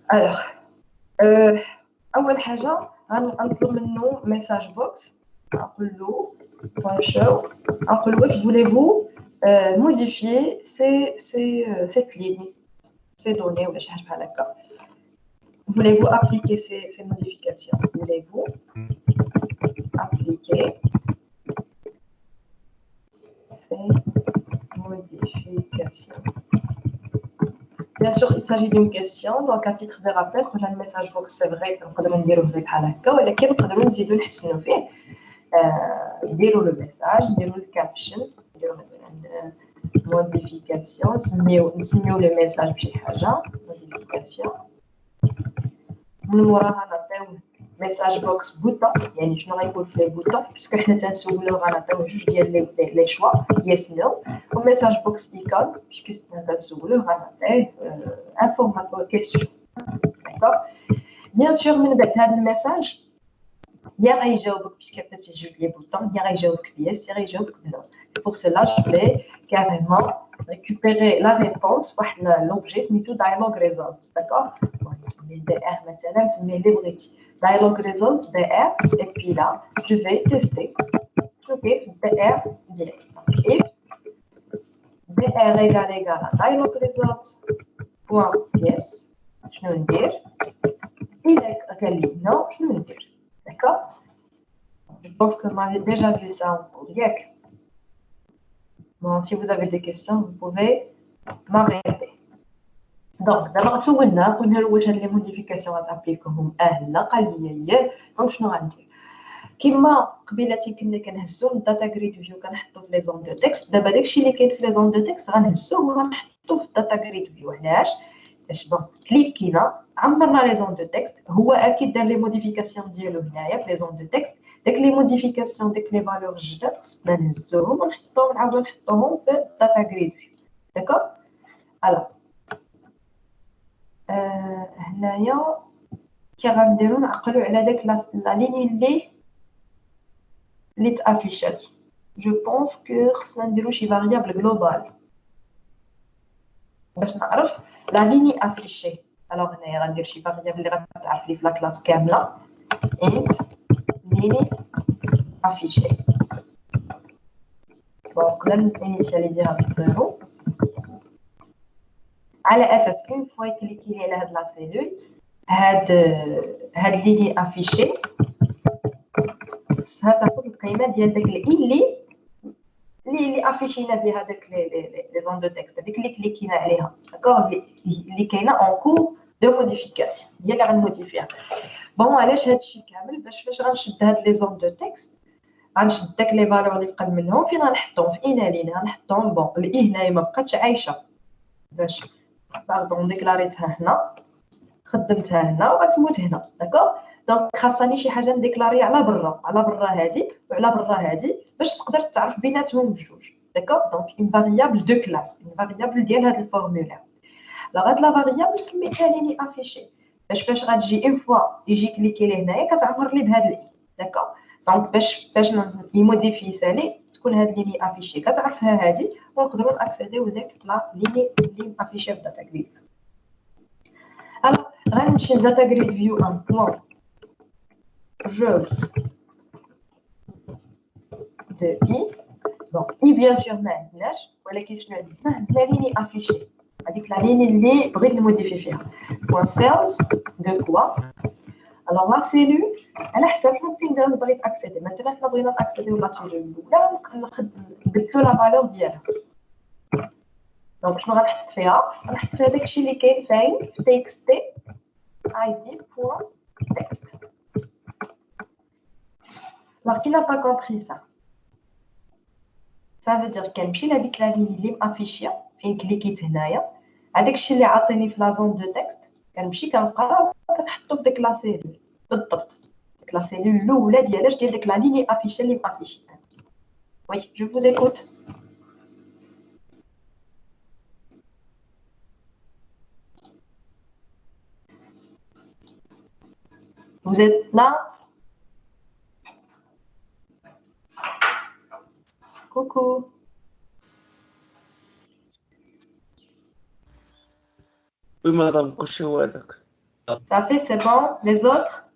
Alors, أول حاجة غنطلب منه message box. نقول له show. نقول له واش voulez-vous modifier cette ligne, ces données ولا شي حاجة بحال هكا. Voulez-vous appliquer ces modifications? Voulez-vous appliquer ces modifications? Bien sûr, il s'agit d'une question. Donc, à titre de rappel, quand le message box, c'est vrai qu'on peut dire que c'est هكا، ولكن نقدروا نزيدوا نحسنوا فيه. نديروا le message, نديروا le caption, نديروا مثلا modification، نسميو le message بشي حاجة modification. من وراها نعطيو message box bouton يعني شنو غيكون في لي بوطون باسكو حنا تنسولو غنعطيو جوج ديال لي شوا يس نو وميساج بوكس ايكون باسكو تنسولو غنعطيه انفورماسيون كيسيون داكوغ بيان سور من بعد هذا الميساج يا غيجاوبك باسكو عطيتي جوج لي بوطون يا غيجاوبك بيس يا غيجاوبك بنو pour cela je vais carrément récupérer la réponse واحد l'objet سميتو dialogue result d'accord نسميه DR مثلا نسميه libretti dialogue result DR et puis là je vais tester ok DR direct donc if DR égale dialogue result point yes شنو ندير إلا قال لي non شنو ندير d'accord je pense que vous avez déjà vu ça en cours ياك. Bon, si vous avez des questions, vous pouvez m'arrêter. Donc, d'abord, سولنا قلنا له واش هاد لي موديفيكاسيون غتابليكوهم لا قال لي ياه دونك شنو غندير كما قبيلاتي كنا كنهزو الداتا جريد فيو كنحطو في لي زون دو تكست دابا داكشي اللي كاين في لي زون دو تكست غنهزوه وغنحطو في الداتا جريد فيو علاش باش كليكينا عمرنا لي زون دو تكست هو اكيد دار لي موديفيكاسيون ديالو هنايا في لي زون دو تكست داك لي موديفيكاسيون داك لي فالور جداد خصنا نهزوهم ونحطوهم نعاودو نحطوهم في الداتا جريد فيو داكوغ الوغ هنايا كي غنديرو نعقلو على داك لا ليني اللي تافيشات جو بونس كو خصنا نديرو شي فاريابل جلوبال باش نعرف لا ليني افيشي الوغ هنايا غندير شي فاريابل اللي غتعرف لي في لا كلاس كامله int ليني افيشي دونك نانيسياليزيها بالزيرو على اساس اون فوا كليكي على هاد لا سيلول هاد ليني افيشي هتاخد القيمه ديال داك اللي افيشينا بها داك لي زون دو تكست هذيك اللي كليكينا عليها داكوغ اللي كاينه اون كور دو موديفيكاسيون هي اللي غنموديفيها بون علاش هادشي كامل باش فاش غنشد هاد لي زون دو تكست غنشد داك لي فالور اللي بقى منهم فين غنحطهم في اينالين غنحطهم بون الاي هنايا ما بقاتش عايشه باش باردون ديكلاريتها هنا خدمتها هنا وغتموت هنا داكوغ دونك خاصني شي حاجه نديكلاري على برا هادي وعلى برا هادي باش تقدر تعرف بيناتهم بجوج داكوغ دونك اون فاريابل دو كلاس اون فاريابل ديال هاد الفورمولير لا هاد لا فاريابل سميتها ليني افيشي باش فاش غتجي اون فوا يجي كليكي ليه هنايا كتعمر لي بهاد الاي داكوغ دونك فاش يموديفي سالي تكون هاد ليني افيشي كتعرفها هادي ونقدروا ناكسيديو لداك لا ليني اللي افيشي في داتا جريد الوغ غنمشي لداتا جريد فيو ان بلان jeux de i bon i bien sûr ما عندناش ولكن شنو عندنا لا ليني افيشي هذيك لا ليني اللي بغيت نموديفي فيها بوين سيلز دو كوا الوغ لا سيلول على حسب شنو فين بغيت اكسيدي مثلا حنا بغينا ناكسيديو لا سيلول الاولى نبدلو لا فالور ديالها دونك شنو غنحط فيها داكشي اللي كاين فين في تكست id بوين تكست Alors, qui n'a pas compris ça? Ça veut dire كنمشي لهاديك لا لين اللي مافيشيه فين كليكيت هنايا هذاك الشيء اللي عاطيني في لا زون دو تكست كنمشي كنقرا كنحطو في ديك لا سيلول بالضبط ديك لا سيلول الاولى ديال ديك لا لين افيشيه اللي مافيشيه وي جو فوز ايكوت Vous êtes là? Coucou. Oui, madame, كلشي هو هذاك. Ça fait, c'est bon. Les autres?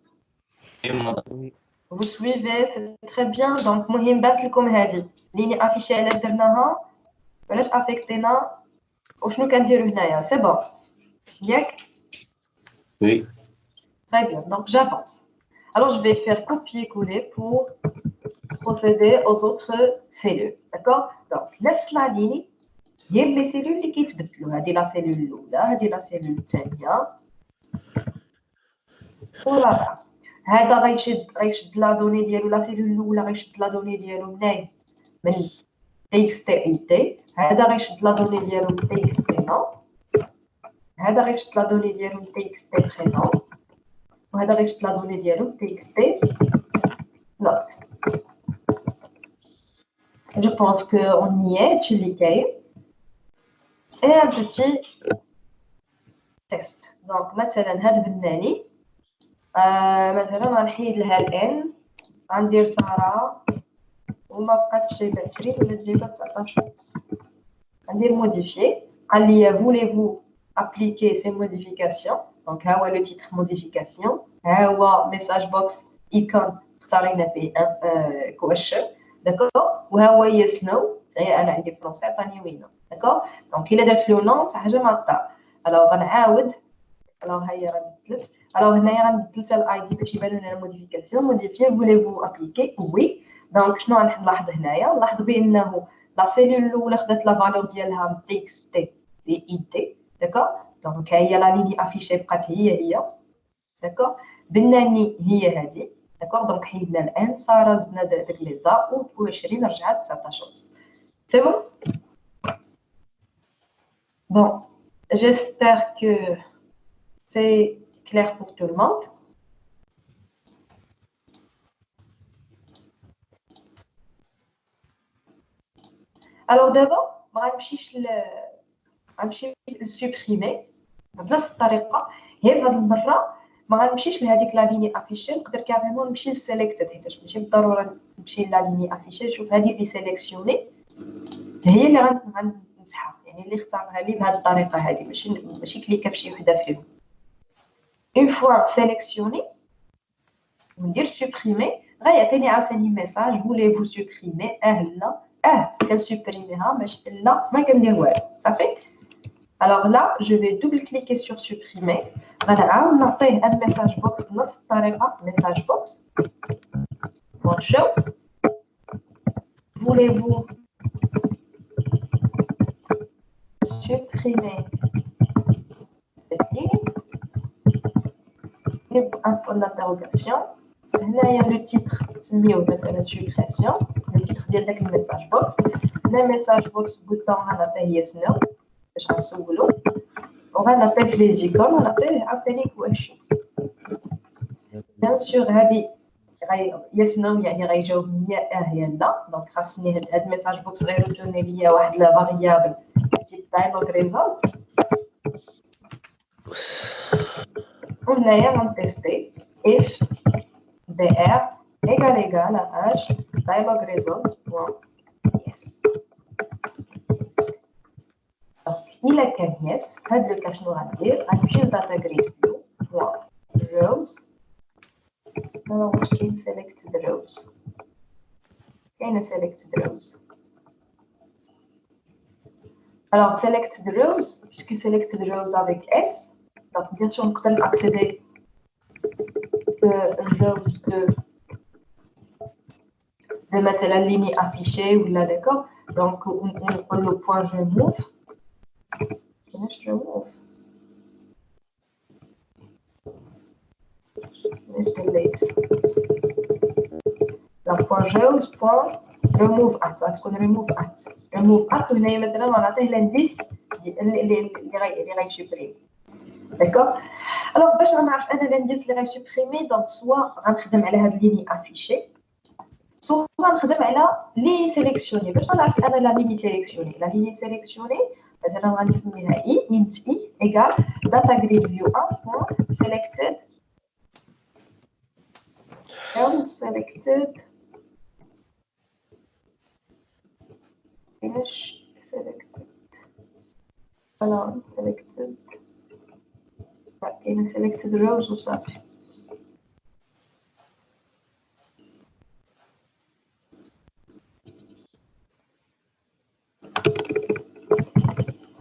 Oui, madame. Vous suivez, c'est très bien. Donc, مهم بات لكم هذه ليني افيشي علاش درناها وعلاش افيكتينا وشنو كنديرو هنايا سي بون ياك Oui. Très bien, donc j'avance. Alors, je vais faire copier-coller pour procéder aux autres cellules. D'accord? Donc, نفس لا ليني ديال لي سيلول اللي كيتبدلوا هذه لا سيلول الاولى هذه لا سيلول الثانيه والرابعه هذا غيشد لا دوني ديالو لا سيلول الاولى غيشد لا دوني ديالو منين من تكست اي تي هذا غيشد لا دوني ديالو من تكست نو هذا غيشد لا دوني ديالو من تكست برينون وهذا غيشد لا دوني ديالو txt note. Je pense qu'on y est, tu l'y cailles. Et un petit texte. Donc, مثلا هذا بناني مثلا غنحيد لها الان غندير ساره وما بقاتش جايبه 20 ولا جايبه 19 ونص. غندير موديفيي قال لي voulez-vous appliquer ces modifications. Donc ها هو لو تيتر موديفيكاسيون ها هو ميساج بوكس ايكون اختارينا فيه كويشن داكور وها هو يس نو انا عندي فرونسي عطاني وينو داكور. دونك الا درت له نو حتى حاجه ما طا. الوغ غنعاود الوغ ها هي غنبدلت الوغ هنايا غنبدل حتى الاي دي باش يبان لنا الموديفيكاسيون موديفيي voulez-vous appliquer وي. دونك شنو غنلاحظ هنايا نلاحظ بانه لا سيلول الاولى خدات لا فالور ديالها تي تي اي تي داكور. دونك ها هي لا ليني افيشي بقات هي داكور. بناني هي هذه داكور. دونك حيدنا الان ساره زدنا داك لي زا و 20 رجعت 19 ونص. سي بون. بون j'espère que c'est clair pour tout le monde. Alors d'abord ما غنمشيش غنمشي لسوبريمي بنفس الطريقه غير هاد المره ما غنمشيش لهذيك لا ليني افيشي نقدر كاريمون نمشي للسيليكتد حيت ماشي بالضروره نمشي لا ليني افيشي. نشوف هذه اللي سيليكسيوني هي اللي غنمسحها يعني اللي اختارها لي بهذه الطريقه هذه ماشي كليكه في شي وحده فيهم. اون فوا سيليكسيوني وندير سوبريمي غيعطيني عاوتاني ميساج voulez-vous سوبريمي لا كنسوبريميها باش لا ما كندير والو صافي. Alors là, je vais double-cliquer sur supprimer. غنعاود نعطيه un message box بنفس الطريقة message box. ونشوف voulez-vous supprimer cette ligne. Un point d'interrogation. هنايا لو تيتر سميوه مثلا suppression. لو تيتر ديال داك الميساج بوكس. هنا ميساج بوكس بوطون غنعطيه يس نو باش غنسولو وغنعطيه في لي زيكون ونعطيه عاوتاني كويشن. بيان سور هادي يس نو يعني غيجاوبني يا هي لا. دونك خاصني هاد الميساج بوكس غيرتورني ليا واحد لا فاريابل تيب دايلوغ ريزولت. وهنايا غنتيستي if dr égal à h dialog result yes. إلا كان يس هاد لو كا شنو غندير غنمشي لداتا جريد فيو روز دابا واش كاين سيليكتد روز كاينه سيليكتد روز. الوغ سيليكتد روز باسكو سيليكتد روز افيك اس دونك بيان سور نقدر ناكسيدي الروز دو مثلا ليني افيشي ولا داكور. دونك نقول له بوين ريموف كايناش ريموف delete لا بوين جوز بوين ريموف ات غتكون ريموف ات وهنايا مثلا غنعطيه لانديس اللي غيسوبريمي داكوغ. الوغ باش غنعرف انا لانديس اللي غيسوبريمي دونك سوا غنخدم على هاد ليني افيشي سوا غنخدم على لي سيليكسيوني. باش غنعرف انا لا ليني سيليكسيوني مثلا غنسميها int i egal data grid view 1 selected finish selected voilà selected كاين selected rows وصافي.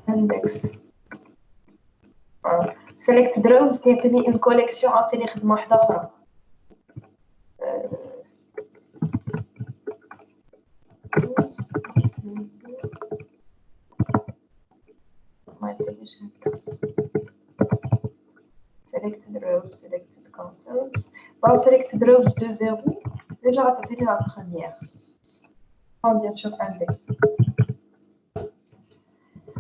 index selected rows كيعطيني une collection عاوتاني خدمة واحدة أخرى. ما يعطينيش هكا selected rows selected contents bon selected rows 2 déjà غتعطيني la première bon bien sûr index.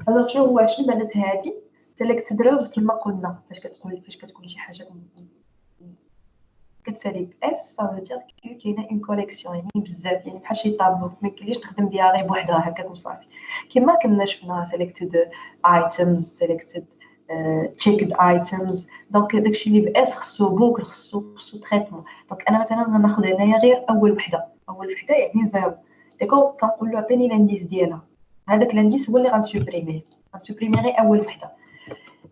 alors شنو هو شنو معنات هادي selected rows كما قلنا فاش كتكون شي حاجه كتسالي باس ça veut dire que كاينه اون كوليكسيون يعني بزاف يعني بحال شي طابلو ما كاينش تخدم بها غير بوحدها هكاك وصافي كما كنا شفنا selected items selected checked items دونك داكشي اللي باس خصو بوك خصو تريتمون دونك انا مثلا غناخذ هنايا غير اول وحده يعني زيرو داكو كنقول له عطيني الانديس ديالها هذاك الانديس هو اللي غنسوبريميه غير اول وحده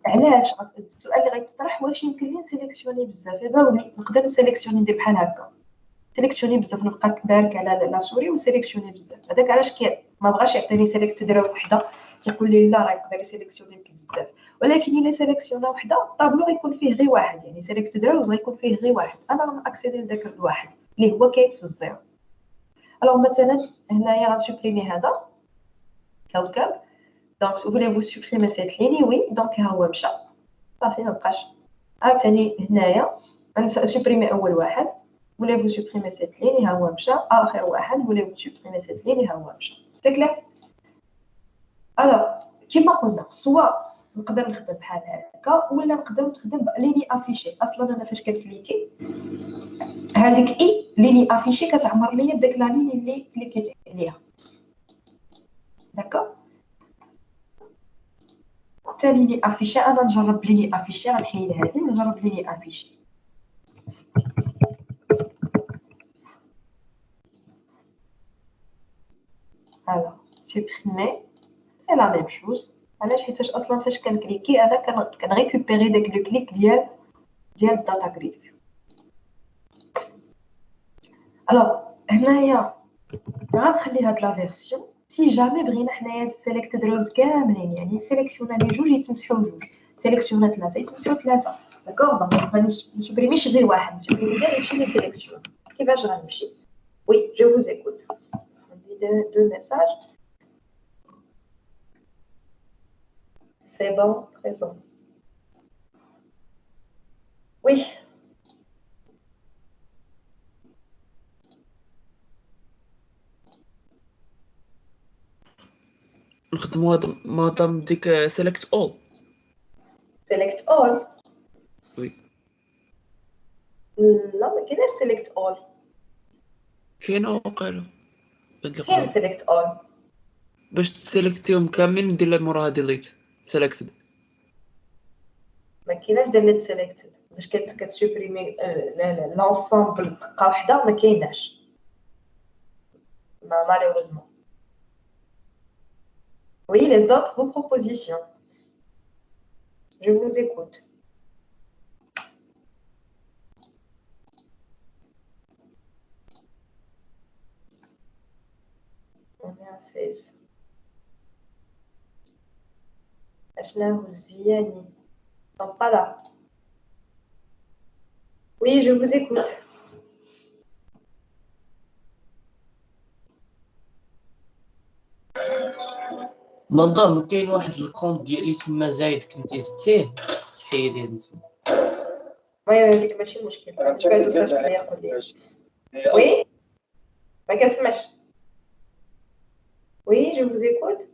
علاش السؤال اللي غيتطرح واش يمكن لي نسيليكسيوني بزاف دابا ولي نقدر نسيليكسيوني ندير بحال هكا سيليكسيوني بزاف نبقى بارك على لا سوري وسيليكسيوني بزاف هذاك علاش ما بغاش يعطيني سيليكت درا وحده تيقول لي لا راه يقدر يسيليكسيوني لك بزاف ولكن الا سيليكسيونا وحده الطابلو غيكون فيه غير واحد يعني سيليكت درا غيكون فيه غير واحد انا غنأكسيدي لذاك الواحد اللي هو كاين في الزيرو الوغ مثلا هنايا غنسوبريمي هذا كوكب دونك voulez-vous supprimer cette ligne oui دونك ها هو مشى صافي مابقاش عاوتاني هنايا غنسوبريمي اول واحد voulez-vous supprimer cette ligne ها هو مشى اخر واحد voulez-vous supprimer cette ligne ها هو مشى تكلا الوغ كيما قلنا سواء نقدر نخدم بحال هكا ولا نقدر نخدم ليني افيشي اصلا انا فاش كنكليكي هذيك اي ليني افيشي كتعمر ليا بداك لا لين اللي كليكيت عليها داكا حتى ليني افيشي انا نجرب ليني افيشي غنحيد هذه نجرب ليني افيشي alors supprimer c'est la même chose علاش حيتاش اصلا فاش كنكليكي انا كنريكوبيري داك لو كليك ديال الداتا جريد alors هنايا غنخلي هاد لا فيرسيون سي جامي بغينا حنايا سيليكت روز كاملين يعني سيليكسيونا لي جوج يتمسحوا جوج سيليكسيونا ثلاثه يتمسحوا ثلاثه داكوغ دونك ما نسوبريميش غير واحد نسوبريمي غير داكشي اللي سيليكسيون كيفاش غنمشي وي جو فوز ايكوت عندي دو ميساج c'est bon présent oui نخدموا هاد مادام ديك سيلكت اول select all وي لا ما كاينش select all كاين وقالوا كاين select all باش تسيلكتيهم كاملين ندير لها موراها ديليت سيلكتد ما كايناش ديليت selected باش كتسوبريمي لونسومبل دقه وحده ما كايناش malheureusement oui les autres vos propositions je vous écoute on est à 16 Ashna Houziani sont pas là oui je vous écoute نظام كاين واحد الكونت ديالي تما زايد كنتي زدتيه تحيديه انت وي ديك ماشي مشكل باش بعد وصلت ليا قول لي وي ما كنسمعش وي جو فوز ايكوت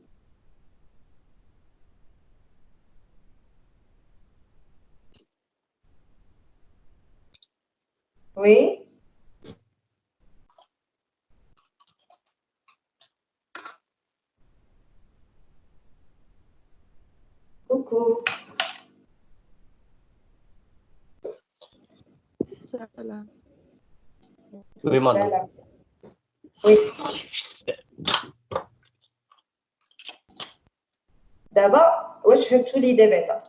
وي كوكو سلام. وي مدام سلام وي دابا واش فهمتوا لي دابا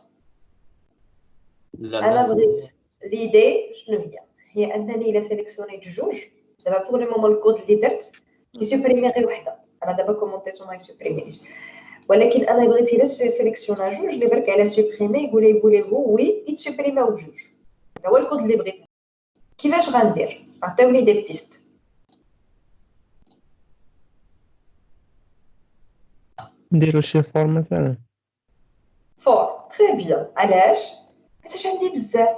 لا انا ما بغيت ليدي شنو هي انني الا سيليكسيونيت جوج دابا بور لو مومون الكود اللي درت كيسوبريمي غير وحده انا دابا كومونطيت وما يسوبريميش ولكن انا بغيت الا سيليكسيونا جوج اللي برك على سوبريمي يقول لي هو وي يتسوبريماو جوج هذا هو الكود اللي بغيت كيفاش غندير عطيوني دي بيست نديرو شي فور مثلا فور تري بيان علاش حيتاش عندي بزاف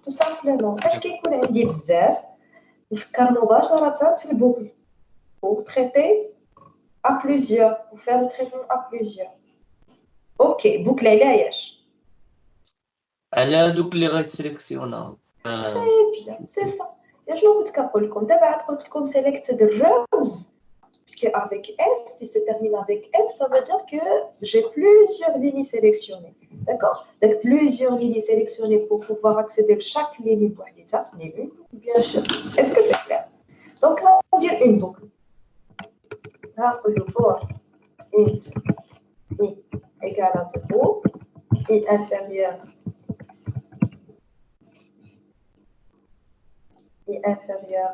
تو سامبلومون فاش كيكون عندي بزاف نفكر مباشره في البوكل pour traiter à plusieurs pour faire le traitement à plusieurs ok boucle علاش على هادوك اللي غيتسيليكسيوناو Très bien, c'est ça. Et je vais vous dire, select the rows. Parce qu'avec S, si ça termine avec S, ça veut dire que j'ai plusieurs lignes sélectionnées. D'accord? Donc, plusieurs lignes sélectionnées pour pouvoir accéder à chaque ligne pour l'état, ce n'est une, bien sûr. Est-ce que c'est clair? Donc, on va dire une boucle. Là, on va voir int i égale à 0, i inférieur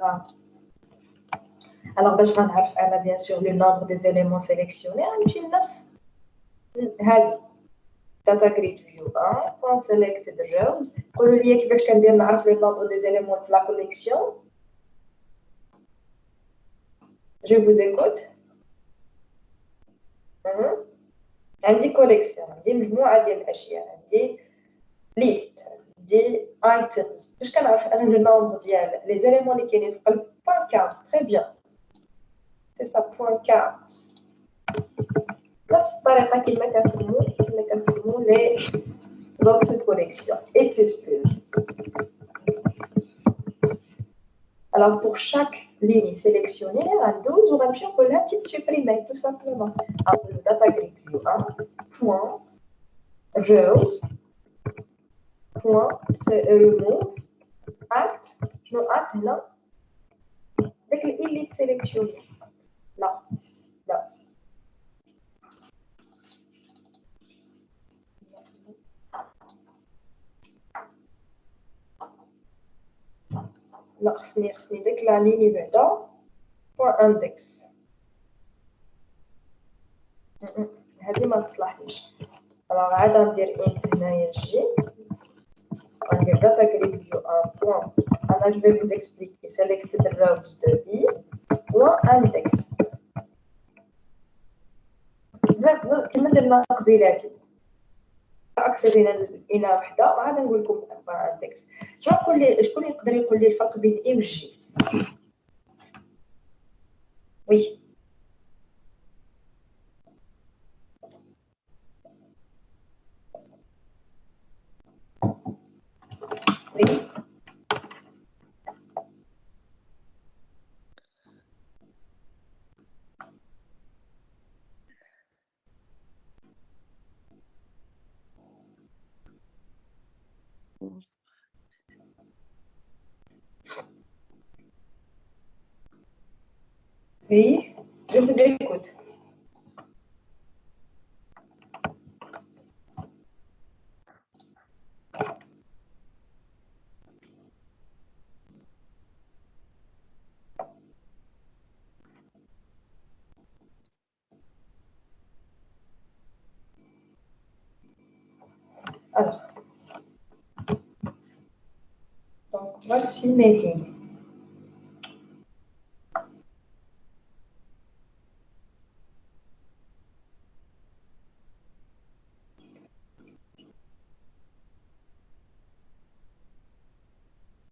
à. Alors, je vais bien sûr le nombre des éléments sélectionnés. Je vais data grid view 1, select the rows. Pour le lien qui veut que le nombre des éléments de la collection. Je vous écoute. عندي collection, عندي مجموعة ديال الأشياء, عندي list, عندي items. باش كنعرف أنا le nombre ديال les éléments اللي كاينين في قلب point count. Très bien. C'est ça, point count. نفس الطريقة كما كنخدمو les autres collections et plus. Alors, pour chaque ligne sélectionnée, à 12, on va chercher pour la type supprimée, tout simplement. Alors, le data grid view 1, point, rows, point, c'est remove, act, là, avec l'élite sélectionnée. Là. لا خصني ديك لا ليني بعدا بوان اندكس هادي ما تصلحليش. الوغ عاد غندير انت هنايا جي غندير داتا جريد فيو ان بوان انا جو في vous expliquer select the rows de i بوان اندكس كما درنا قبيلاتي اكسبنا الى وحده وعاد نقول لكم بوان اندكس. شكون يقدر يقول لي الفرق بين اي وجي؟ وي Oui, je vous écoute. Alors, donc voici mes lignes.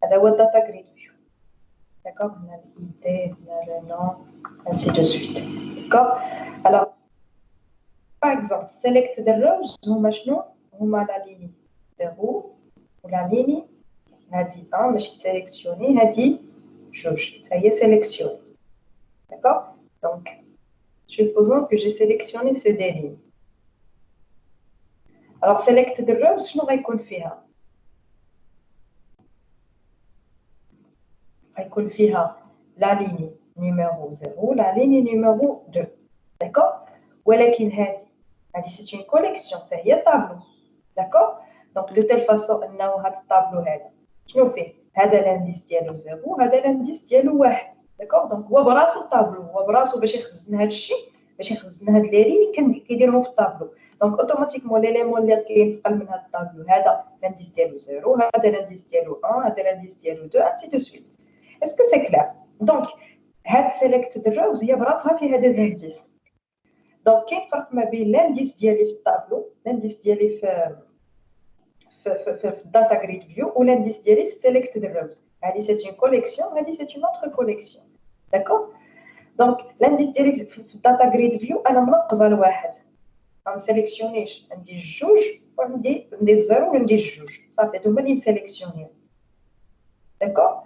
هذا هو الداتا جريد فيو. D'accord, on a l'idée, on a le nom, ainsi de suite. D'accord. Alors, par exemple, select the rows, هما شنو؟ هما la ligne 0 ou la ligne هادي 1 ماشي sélectionné, هادي جوج ça y est sélectionné. D'accord. Donc, supposons que j'ai sélectionné ces deux lignes. Alors, select the rows, شنو غيكون فيها؟ غيكون فيها la ligne numéro 0 la ligne numéro 2. D'accord. ولكن هذه c'est une collection حتى هي طابلو. D'accord. Donc de telle façon انه هذا الطابلو هذا شنو فيه؟ هذا الانديس ديالو 0 هذا الانديس ديالو 1. D'accord. Donc هو براسو طابلو هو براسو باش يخزن هذا الشيء باش يخزن هاد لي لين كيديرهم في الطابلو. دونك اوتوماتيكمون ليليمون اللي كاين في قلب من هذا الطابلو هذا الانديس ديالو 0 هذا الانديس ديالو 1 هذا الانديس ديالو 2 ainsi de suite. Est-ce que c'est clair? Donc, هاد select the rows هي براسها فيها des indices. Donc, كاين فرق ما بين l'indice ديالي في الطابلو l'indice ديالي في data grid view ou l'indice ديالي في select the rows. هذه c'est une collection, هذه c'est une autre collection. D'accord? Donc, l'indice ديالي في data grid view انا منقزه لواحد. ما مسيليكسيونيش عندي جوج وعندي الزيرو وعندي الجوج. صافي هما اللي مسيليكسيونيو. داكوغ.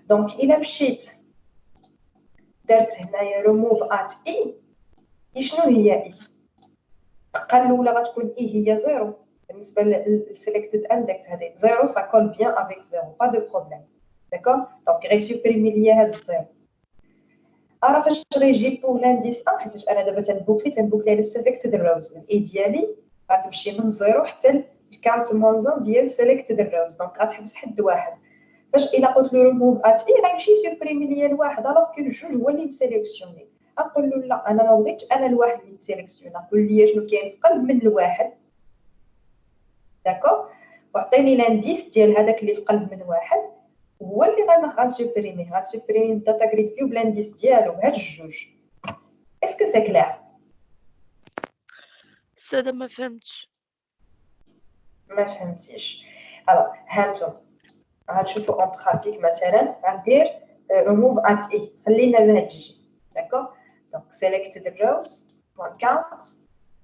دونك الا مشيت درت هنايا remove at e شنو هي e؟ الدقه الاولى غتكون e هي زيرو بالنسبه للسيليكتد اندكس هذه زيرو سا كول بيان افيك زيرو با دو بروبليم داكوغ. دونك غيسوبريمي ليا هاد الزيرو. راه فاش غيجي بور لانديس 1 حيتاش انا دابا تنبوكلي على السيليكتد روز الاي ديالي غتمشي من زيرو حتى الكارت موانزون ديال سيليكتد روز. دونك غتحبس حد واحد. فاش الا قلت له ريموف ات اي غيمشي سوبريمي ليا الواحد الوغ كو الجوج هو اللي مسيليكسيوني. نقول له لا انا ما بغيتش انا الواحد اللي تسيليكسيونا. قول لي شنو كاين في قلب من الواحد داكوغ وعطيني لانديس ديال هذاك اللي في قلب من واحد هو اللي غنسوبريمي الداتا جريد فيو بلانديس ديالو بهاد الجوج. اسكو سي كلير؟ السادة ما فهمتش. ما فهمتيش؟ الوغ هانتوما غنشوفوا اون براتيك. مثلا غندير ريموف ات اي خلينا لهاد الجي داكوغ. دونك سيليكتد الروز بوان كاونت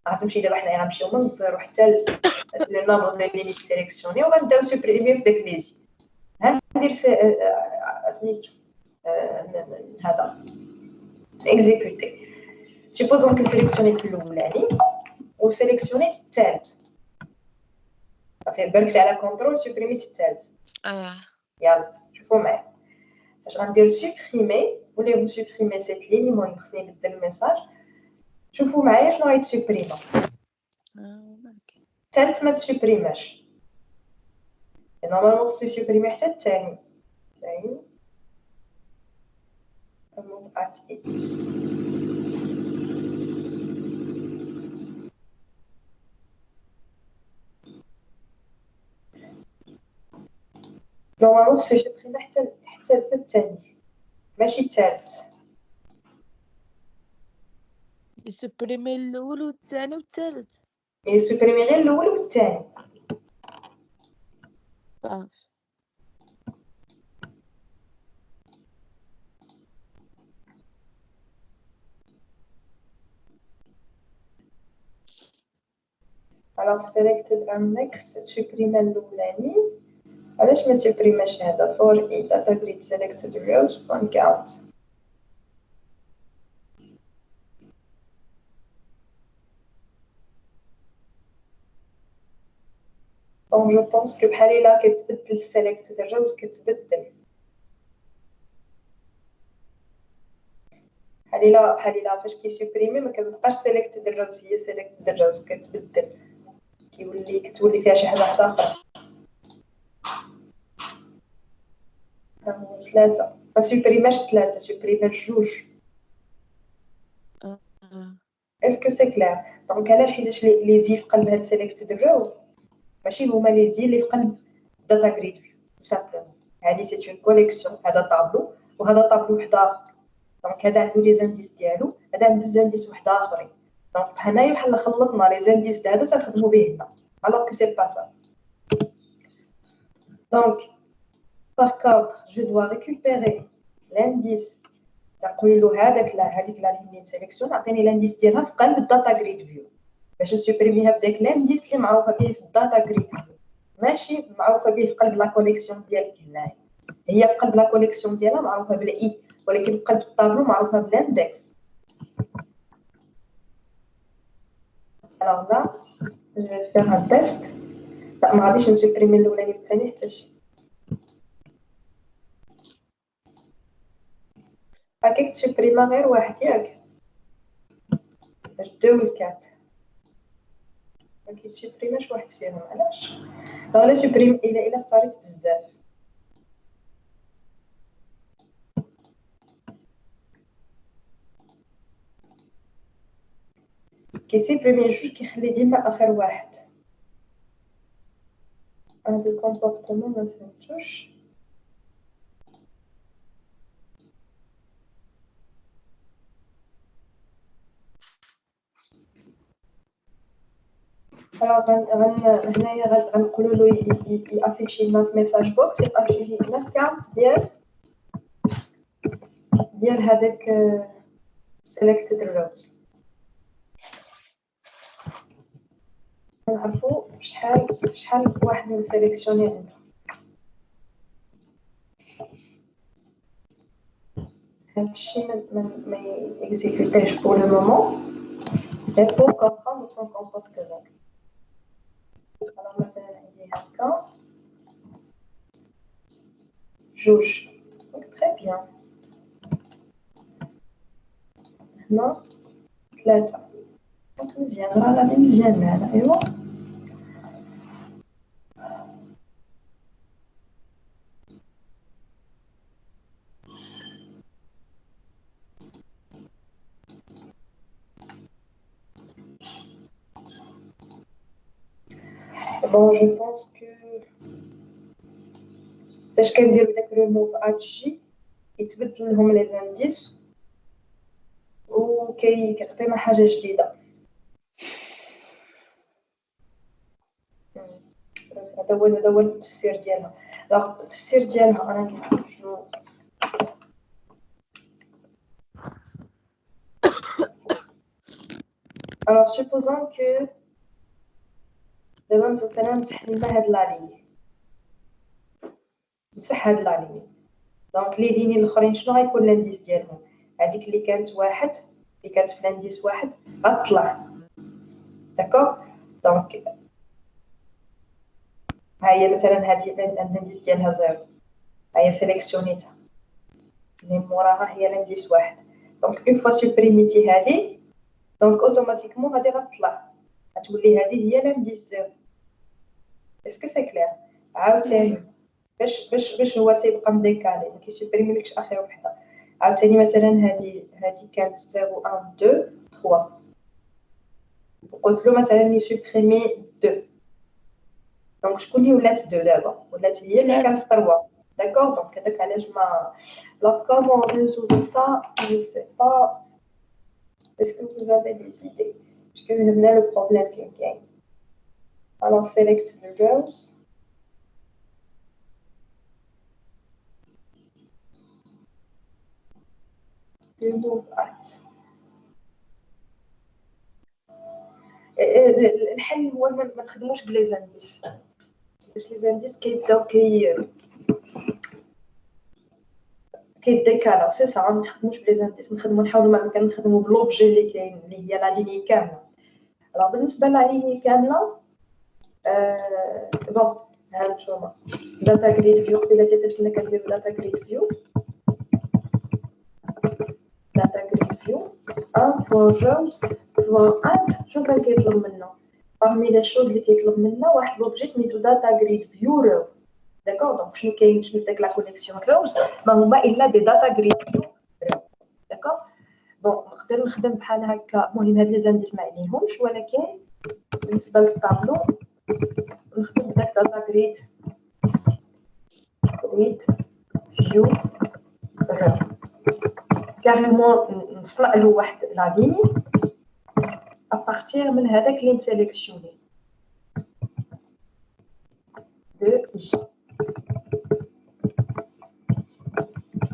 غتمشي دابا حنايا غنمشيو من الزيرو حتى لو نومبر ديال لي سيليكسيوني وغنبداو سوبريمي في داك ليزي. غندير سميتو هذا اكزيكوتي. سيبوزون كو سيليكسيونيت الاولاني وسيليكسيونيت الثالث صافي بركت على كونترول سوبريميت الثالث. يلا شوفوا معايا فاش غندير سوبريمي ولا فو سوبريمي سيت لين المهم خصني نبدل الميساج. شوفوا معايا شنو غيتسوبريما. الثالث ما تسوبريماش نورمالمون خصو يسوبريمي حتى الثاني. remove at it. نورمالمون خصو يسوبريمي حتى الثاني ماشي الثالث. يسوبريمي الاول والثاني والثالث. يسوبريمي غير الاول والثاني صافي. alors selected index تسوبريما الاولاني. علاش ما تسوبريماش هذا for a data grid selected rows on count. donc je pense que بحال الا كتبدل selected rows كتبدل بحال الا فاش كيسوبريمي ما كتبقاش selected rows هي selected rows كتبدل كتولي فيها شي حاجه اخرى. ثلاثة ما سوبريماش ثلاثة سوبريما جوج. اسكو سي كلير؟ دونك علاش حيتاش لي زي في قلب هاد سيليكتد رو ماشي هما لي زي اللي في قلب داتا جريد فيو سامبلومون. هادي سي اون كوليكسيون هذا طابلو وهذا طابلو واحد اخر. دونك هذا عنده لي زانديس ديالو هذا عنده زانديس واحد اخرين. دونك هنايا بحال خلطنا لي زانديس هذا تنخدمو به هنا alors que c'est pas ça. donc par contre je dois récupérer l'indice تنقول له هذيك لا لين سيليكسيون عطيني لانديس ديالها في قلب الداتا جريد فيو باش نسوبريميها بداك لانديس اللي معروفه به في الداتا جريد فيو ماشي معروفه به في قلب لا كوليكسيون ديالك هنايا. هي في قلب لا كوليكسيون ديالها معروفه بالاي ولكن في قلب الطابلو معروفه بالاندكس. alors là je vais faire un test. لا ما غاديش نسوبريمي الاولاني والثاني حتى هكاك تسوبريما غير واحد ياك الدو والكات ما كيتسوبريماش واحد فيهم. علاش؟ غالا سوبريم الا اختاريت بزاف كيسوبريمي جوج كيخلي ديما اخر واحد. هذا الكومبورتمون ما فهمتوش. هنايا غنقولوا له يافيشي لنا في ميساج بوكس يافيشي لنا الكارت ديال هذاك selected rows. نعرفوا شحال واحد من سيليكسيوني عنده. هادشي ما يكزيكوتيش pour le moment et pour comprendre son comportement. Alors مثلا عندي هكا جوج دونك très bien. هنا ثلاثة دونك مزيان راه غادي مزيان معنا ايوا. Bon, je pense que فاش كنديرو داك remove at يتبدل لهم لي زانديس و كيعطينا حاجه جديده. هذا هو التفسير ديالها. التفسير ديالها انا كنقول شنو alors supposons que دابا مثلا نمسح لنا هاد لا ليني نمسح هاد لا ليني دونك لي ليني الاخرين شنو غيكون الانديس ديالهم هذيك اللي كانت واحد اللي كانت في الانديس واحد غتطلع داكوغ دونك ها هي مثلا هذه الانديس ديالها زيرو ها هي سيليكسيونيتها اللي موراها هي الانديس واحد دونك اون فوا سوبريميتي هذه دونك اوتوماتيكمون غادي غتطلع غتولي هذه هي الانديس زيرو. اسكو سي كلير؟ عاوتاني باش هو تيبقى مديكالي ما كيسوبريميلكش اخر وحده. عاوتاني مثلا هذه كانت 0 1 2 3 وقلت له مثلا يسوبريمي 2 دونك شكون اللي ولات 2 دابا ولات هي اللي كانت 3 داكوغ دونك هذاك علاش ما لا كومون ريزولف سا جو سي با. Est-ce que vous avez des idées? Parce que هنا le problème فين كاين. Alors select the rows. Remove at. الحل هو ما نخدموش بلي زانديس باش لي زانديس كيبداو كيديكالاو سي صا ما نخدموش بلي زانديس نحاولوا ما امكن نخدموا بلوبجي اللي كاين اللي هي لا ليني كامله. alors بالنسبه لا ليني كامله بون ها نتوما داتا جريد فيو قبيله تيتفنا كنديروا داتا جريد فيو ان فور جوبز فور اد شوف اللي كيطلب منا parmi les choses اللي كيطلب منا واحد لوبجي سميتو داتا جريد فيو رو داكوغ دونك شنو كاين شنو في داك لا كونيكسيون روز ما هما الا دي داتا جريد فيو رو داكوغ بون نقدر نخدم بحال هكا. المهم هاد لي زانديس ما عليهمش ولكن بالنسبه للطابلو نخدم بداك داتا جريد فيو رو كاريمون نصنع له واحد لا ليني ابارتير من هذاك اللي نسيليكسيوني دو جي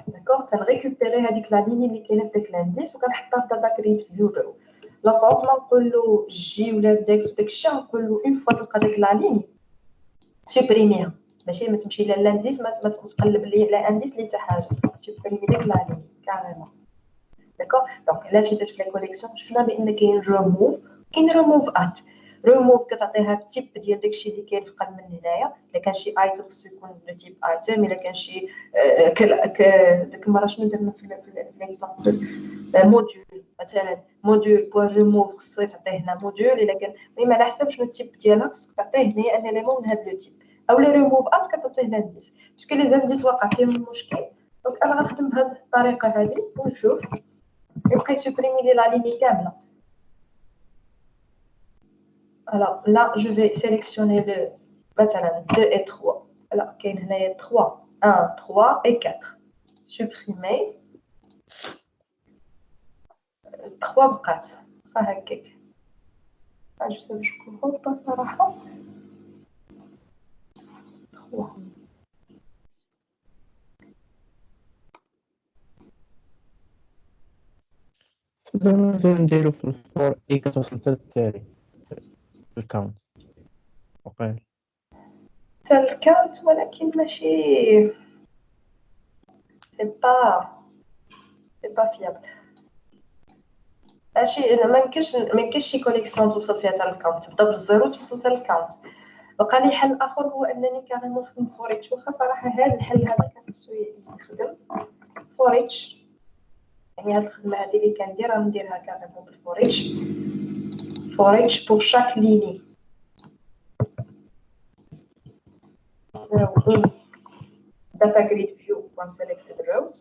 داكوغ تنريكوبيري هذيك لا ليني اللي كاينه في داك الانديس وكنحطها في داتا جريد فيو رو. لا فوت ما نقول له جي ولا داكس وداك الشيء نقول له اون فوا تلقى داك لا ليني سوبريميها ماشي ما تمشي لانديس ما تقلب لي على انديس اللي حتى حاجه سوبريمي داك لا ليني كاريمون داكوغ. دونك الا مشيت في لا كوليكسيون شفنا بان كاين ريموف كاين ريموف ات. ريموف كتعطيها التيب ديال داكشي اللي كاين في القلب من هنايا الا كان شي ايتم خصو يكون لو تيب ايتم الا كان شي ديك المره شنو درنا في ليكزامبل موديول مثلا موديول بوان ريموف خصو تعطيه هنا موديول الا كان المهم على حسب شنو التيب ديالها خصك تعطيه هنايا ان ليمون من هذا لو تيب او لي ريموف ات كتعطيه لانديس باسكو لي زانديس واقع فيهم المشكل. دونك انا غنخدم بهذه الطريقه هذه ونشوف يبقى يسوبريمي لي لا ليني كامله. alors là je vais sélectionner le مثلا 2 et 3 là كاين هنايا 3 1 3 et 4 supprimer 3 بقات هكاك جو سي باش نكون صراحه 3 دابا نديرو في الفور اي كتوصل حتى التالي الكاونت وقيل حتى الكاونت ولكن ماشي سي با سي با فيابل. ماشي ما يمكنش شي كوليكسيون توصل فيها حتى للكاونت، تبدا بالزيرو توصل حتى للكاونت. بقى لي حل اخر هو انني كاريمون نخدم فوريتش، واخا صراحه هذا الحل هذا كان خصو يخدم فوريتش، يعني هاد الخدمه هذه اللي كندير غنديرها كاريمون بالفوريتش. فوريتش بور شاك ليني in data grid view one selected rows.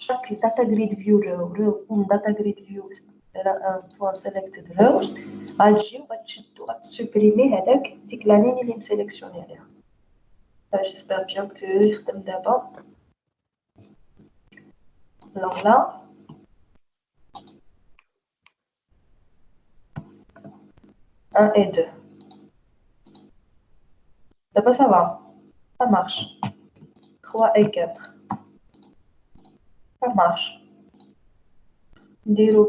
Chaque data grid view row in data grid view for selected rows غتجي وغتشدو غتسوبريمي هذاك ديك لا لين اللي مسيليكسيوني عليها. جيسبر بيان كو يخدم دابا. Alors là, un et deux. D'abord, ça marche. 3 et 4. Ça marche. Ndiro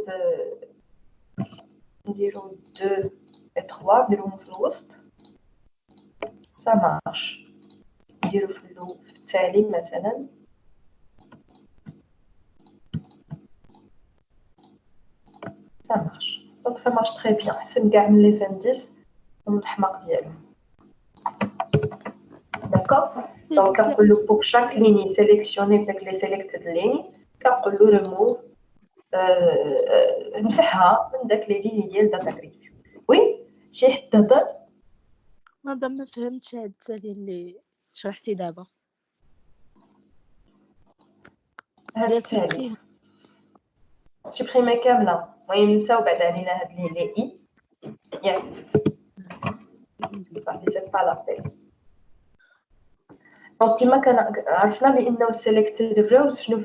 2 et 3, ndiro في الوسط. Ça marche. نديرو في التالي مثلا ça marche. Donc ça marche très bien. حسن كاع من les indices ومن الحماق ديالهم. D'accord. Donc كنقول له pour chaque ligne sélectionner داك les selected lignes كنقول له remove نمسحها من داك les lignes ديال data grid. وي شي حد هضر ما فهمتش هاد التالي اللي شرحتي دابا. هذا التالي سوبريمي كامله. المهم نساو بعد علينا هاد لي اي ياك صافي سي با لا بين. دونك كيما كان عرفنا بانه سيليكتد روز شنو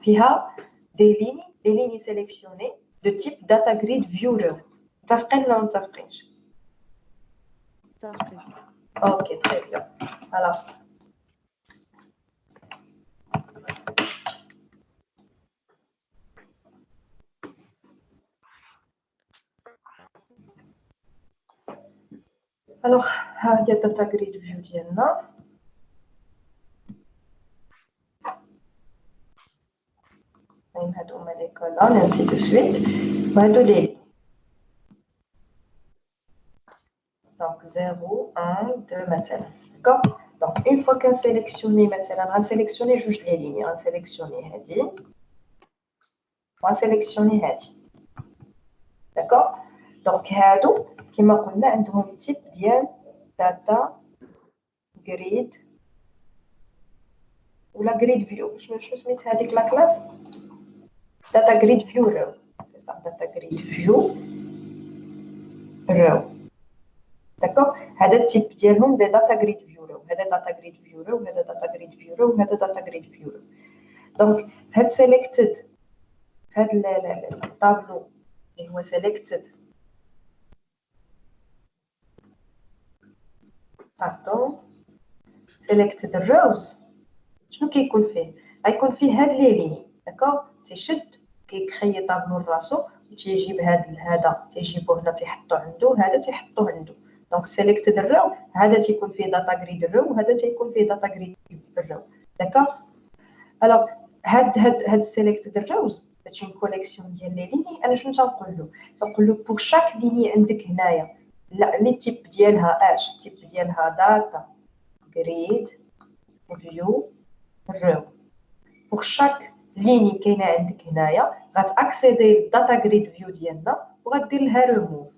فيها دي ليني سيليكسيوني دو تيب داتا جريد فيو رو. متفقين ولا متفقينش؟ صافي اوكي تري بيان. فوالا الوغ ها هي الداتا جريد فيو ديالنا. المهم هادو هما لي كولون انسي دو سويت وهادو لي دونك 0 1 2 مثلا. داكوغ. دونك اون فوا كنسيليكسيوني مثلا غنسيليكسيوني جوج لي ليني، غنسيليكسيوني هادي وغنسيليكسيوني هادي. داكوغ. دونك هادو كما قلنا عندهم تيب ديال داتا جريد ولا جريد فيو. شنو سميت هذيك لا كلاس؟ داتا جريد فيو رو. سي صح داتا جريد فيو رو. داكوغ. هذا التيب ديالهم دي داتا جريد فيو رو. هذا داتا جريد فيو رو وهذا داتا جريد فيو رو وهذا داتا جريد فيو رو. دونك في هاد سيليكتد هاد الطابلو اللي هو سيليكتد باردون سيليكتد الروز شنو كيكون فيه؟ غيكون فيه هاد لي لين. داكوغ. تيشد كيكريي طابلو لراسو وتيجيب هذا تيجيبو هنا تيحطو عنده هذا تيحطو عنده. دونك سيليكتد الرو هذا تيكون فيه داتا جريد الرو وهذا تيكون فيه داتا جريد الرو. داكوغ. الوغ هاد سيليكتد الروز سي اون كوليكسيون ديال لي ليني. انا شنو تنقول له بور شاك ليني عندك هنايا لا لي تيب ديالها اش تيب ديالها داتا جريد فيو رو. بور شاك ليني كاينه عندك هنايا غتاكسيدي للداتا جريد فيو ديالنا وغدير لها ريموف.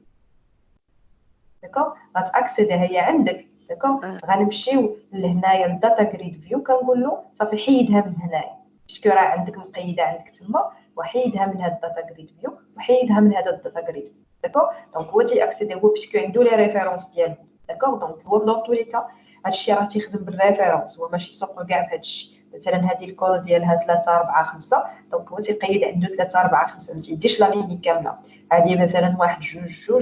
داكوغ. غتاكسيديها هي عندك. داكوغ. غنمشيو لهنايا للداتا جريد فيو كنقول له صافي حيدها من هنايا باسكو راه عندك مقيده عندك تما وحيدها من هاد الداتا جريد فيو وحيدها من هذا الداتا جريد. داكوغ. دونك هو تيأكسيدي هو باسكو عنده لي ريفيرونس ديالو. داكوغ. دونك هو دون طولي كا هادشي راه تيخدم بالريفيرونس هو ماشي سوق كاع في هادشي. مثلا هذه الكود ديالها 3 4 5 دونك هو تيقيد عنده 3 4 5 ما تيديش لا ليني كامله. هذه مثلا 1 2 2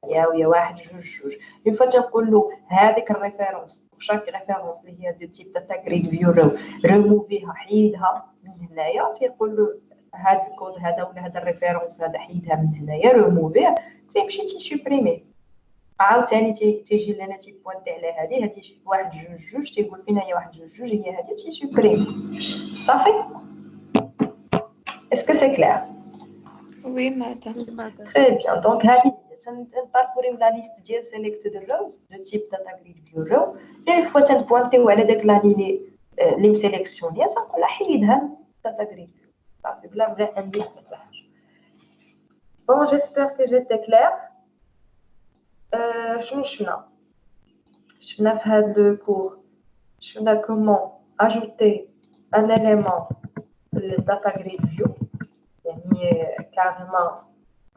هي 1 2 2 اون فوا تنقول له هذيك الريفيرونس وشاك ريفيرونس اللي هي دو تيب داتا جريد فيو رو ريموفيها حيدها من هنايا. تيقول له هذا الكود هذا ولا هذا الريفيرونس هذا حيدها من هنايا ريموفيه تيمشي تيسوبريميه. عاوتاني تيجي لنا تيبوانتي على هذه واحد جوج تيقول فينا هي واحد جوج هي هذه تيسوبريمي صافي. اسكو سي كلير؟ وي مادام. تري بيان. دونك هذه تنباركوريو لا ليست ديال سيليكت دو روز دو تيب داتا غريد فيو رو. اي فوا تنبوانتيو على داك لا لي مسيليكسيونيا تنقول لها حيدها داتا غريد صافي بلا انديس حتى حاجه. بون جيسبر كو جيتي كلير. شنو شفنا في هذا لو كور؟ شفنا كومون اجوتي ان اليمون للداتا غريد فيو، يعني كاريمون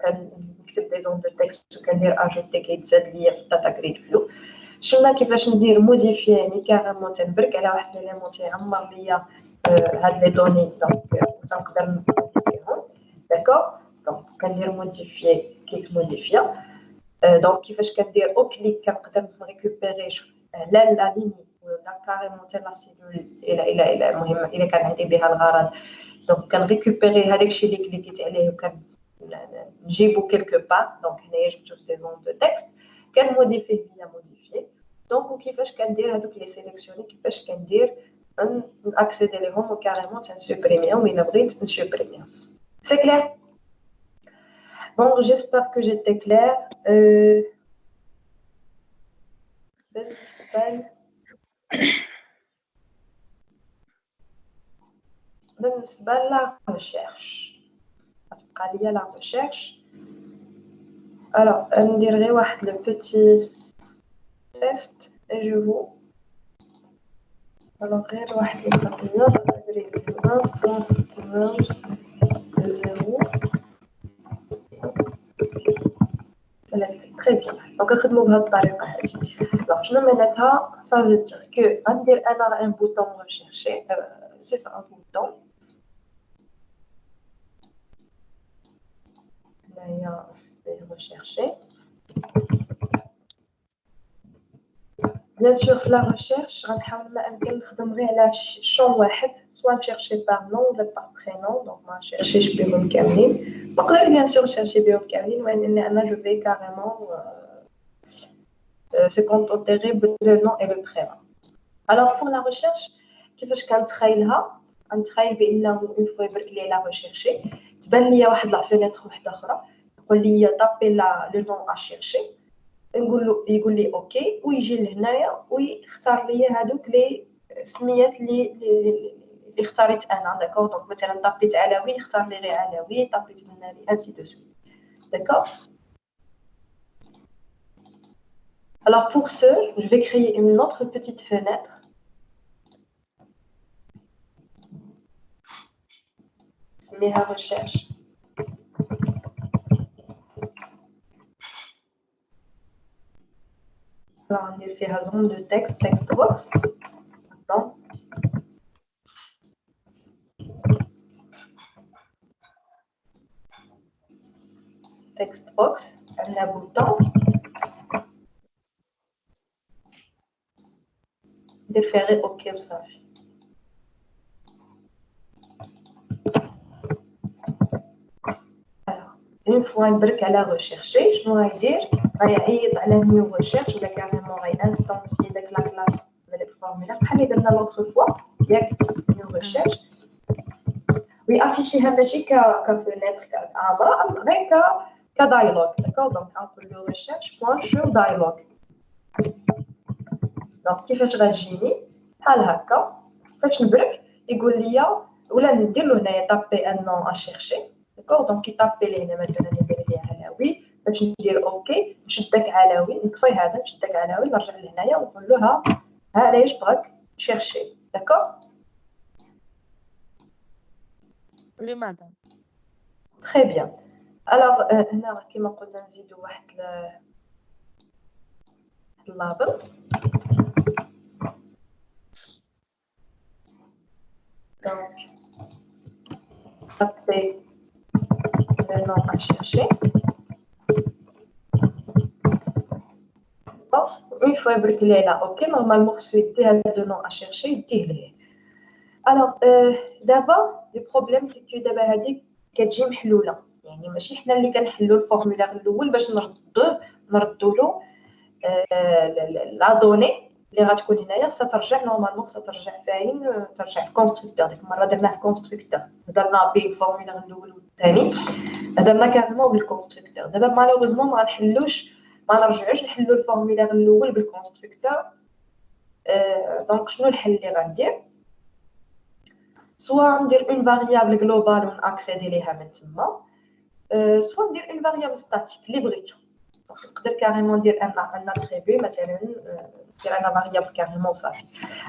كنكتب دي زون دو تكست وكندير اجوتي كيتزاد ليا في الداتا غريد فيو. شفنا كيفاش ندير موديفي، يعني كاريمون تنبرك على واحد الاليمون تيعمر ليا هاد لي دوني دونك تنقدر نموديفيهم. داكور دونك كندير موديفي كليك موديفيا. دونك كيفاش كندير او كليك كنقدر نريكوبيري لا ليني ولا كاريمون تاع لا سيلول الى المهم الا كان عندي بها الغرض. دونك كنريكوبيري هذاك الشيء اللي كليكيت عليه وكنجيبو كيلكو بار. دونك هنايا جبتو في زون دو تكست كنموديفيه فيا موديفي. دونك وكيفاش كندير هذوك لي سيليكسيوني كيفاش كندير ناكسيدي ليهم وكاريمون تنسوبريميهم الا بغيت نسوبريميهم. سي كلير؟ Bon, j'espère que j'étais claire. بالنسبة لا recherche. غتبقى ليا لا recherche. Alors, ندير غير واحد le petit test et je vous. Alors, غير واحد الخطية. غير 1.0 très bien. Donc نخدموا بهذه الطريقه هذه. دونك شنو معناتها؟ ça veut dire que ندير انا un bouton rechercher c'est ça un bouton هنايا rechercher. Bien sûr في la recherche غنحاول ما امكن نخدم غير على شون واحد سواء نشيرشي بار نون ولا بار برينون. دونك ما نشيرشيش بهم كاملين. نقدر بيان سور نشيرشي بهم كاملين ولكن انا جو في كاريمون se contenter le nom et le prénom. Alors pour la recherche كيفاش كنتخيلها؟ نتخيل بانه اون فوا يبرك لي لا ريشيرشي تبان ليا واحد لا فينيتر وحده اخرى يقول لي طابي لو نون ا شيرشي نقول له يقول لي اوكي ويجي لهنايا ويختار لي هذوك لي سميات اللي اختاريت انا. داكور دونك مثلا طابيت علوي يختار لي غير علوي، طابيت منالي انسي دو سويت. داكور. Alors pour ce, je vais créer une autre petite fenêtre. سميها recherche. Alors ندير فيها zone de texte, text box. Attends. Text box, عندنا bouton. ندير فيها غير اوكي وصافي. اون فوا نبرك على ريشيرشي شنو غيدير؟ غيعيط على نيو ريشيرش ولا كاريمون غيانستونسي داك لا كلاس من الفورمولا بحال اللي درنا لوطخ فوا ياك نيو ريشيرش ويافيشيها ماشي كفونيتر كعامره غير كدايلوغ. داكور دونك نقول له ريشيرش بوان شو دايلوغ. دونك كيفاش غتجيني بحال هكا فاش نبرك يقول لي ولا ندير له هنايا طابي ان نون ا شيرشي. داكور دونك كيطابي لي هنا مثلا يدير لي علوي باش ندير اوكي نشد داك علوي نطفي هذا نشد داك علوي نرجع لهنايا ونقول له ها علاش بغاك شيرشي. داكور وي مادام. تري بيان. الوغ هنا كيما قلنا نزيدو واحد اللابل. دونك طابي le nom à chercher. Une fois que il est là, ok, normalement, il y a le nom à chercher, il dit. Alors, d'abord, le problème, c'est que d'abord, il dit qu'il y a يعني ماشي حنا اللي كنحلوا الفورمولير الاول باش نردوه نردوا له لا دوني اللي غتكون هنايا سترجع نورمالمون سترجع فين ترجع في كونستركتور. ديك المره درناه في كونستركتور درنا به الفورمولا الاول والثاني درنا كارمون بالكونستركتور. دابا مالوغوزمون ما غنحلوش ما نرجعوش نحلو الفورمولا الاول بالكونستركتور. دونك شنو الحل اللي غندير؟ سوا ندير اون فاريابل جلوبال وناكسيدي ليها من تما، سوا ندير اون فاريابل ستاتيك اللي بغيتو. دونك نقدر كاريمون ندير ان اتريبي مثلا ندير انا فاريابل كاريمون صافي.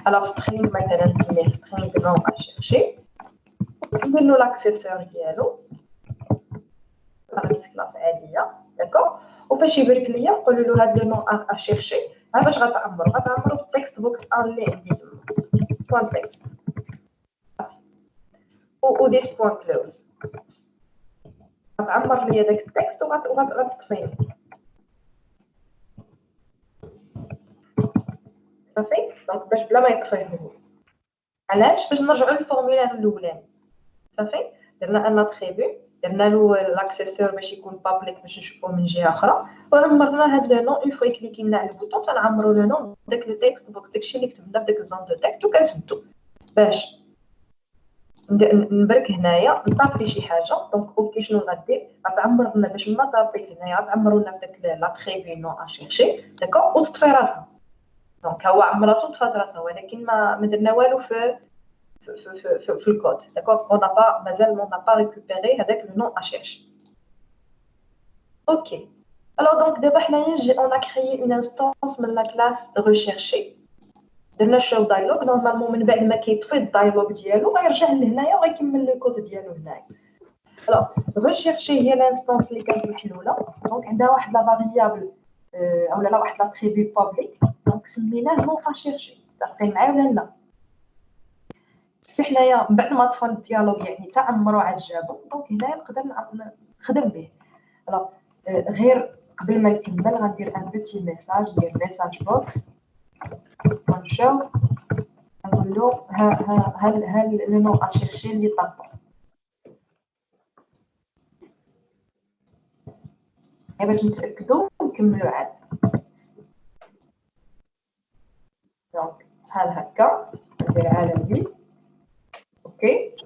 الوغ سترينغ مثلا نسميه سترينغ نون اشيرشي، ندير له لاكسيسور ديالو في كلاس عاديه داكوغ. وفاش يبرك ليا نقول له هذا لو نون اشيرشي ها باش غتعمرو في التكست بوكس اللي عندي تما بوان تكست و ديس بوان كلوز. غتعمر ليا داك التكست وغتطفيه صافي. دونك باش بلا ما يطفيه هو. علاش؟ باش نرجعوا للفورمولا الاولاني صافي. درنا ان اتريبي درنا له لاكسيسور باش يكون بابليك باش نشوفوه من جهه اخرى، وعمرنا هاد لو نون. اون فوا كليكينا على البوطون تنعمروا لو نون داك لو تكست بوكس داكشي اللي كتبنا في داك الزون دو تكست وكنسدو باش نبرك هنايا نطابي شي حاجه. دونك اوكي شنو غدير؟ غتعمر لنا باش ما طابيت هنايا غتعمروا لنا في داك لاتريبي نون اشيرشي داكوغ وتطفي راسها. دونك هو عمراتو طفات راسها ولكن ما درنا والو في الكود داكوغ. اون با مازال ما با ريكوبيري هذاك لو نون اشيرشي. اوكي الوغ دونك دابا حنايا اون ا كريي اون انستانس من لا كلاس ريشيرشي. درنا شو دايلوغ نورمالمون من بعد ما كيطفي الدايلوغ ديالو غيرجع لهنايا وغيكمل لو كود ديالو هنايا. الوغ ريشيرشي هي لانستانس اللي كانت محلوله. دونك عندها واحد لا فاريابل اولا لا واحد لا تريبي بابليك دونك سميناه نون اشيرشي. باقي معايا ولا لا؟ بس حنايا من بعد ما طفى الديالوغ يعني تعمرو عاد جابو دونك هنايا نقدر نخدم به. الوغ غير قبل ما نكمل غندير ان بيتي ميساج ندير ميساج بوكس ونمشيو نقول له ها لو نون اشيرشي اللي طابا. باش نتاكدوا نكملوا عاد. دونك بحال هكا ندير عالمي. اوكي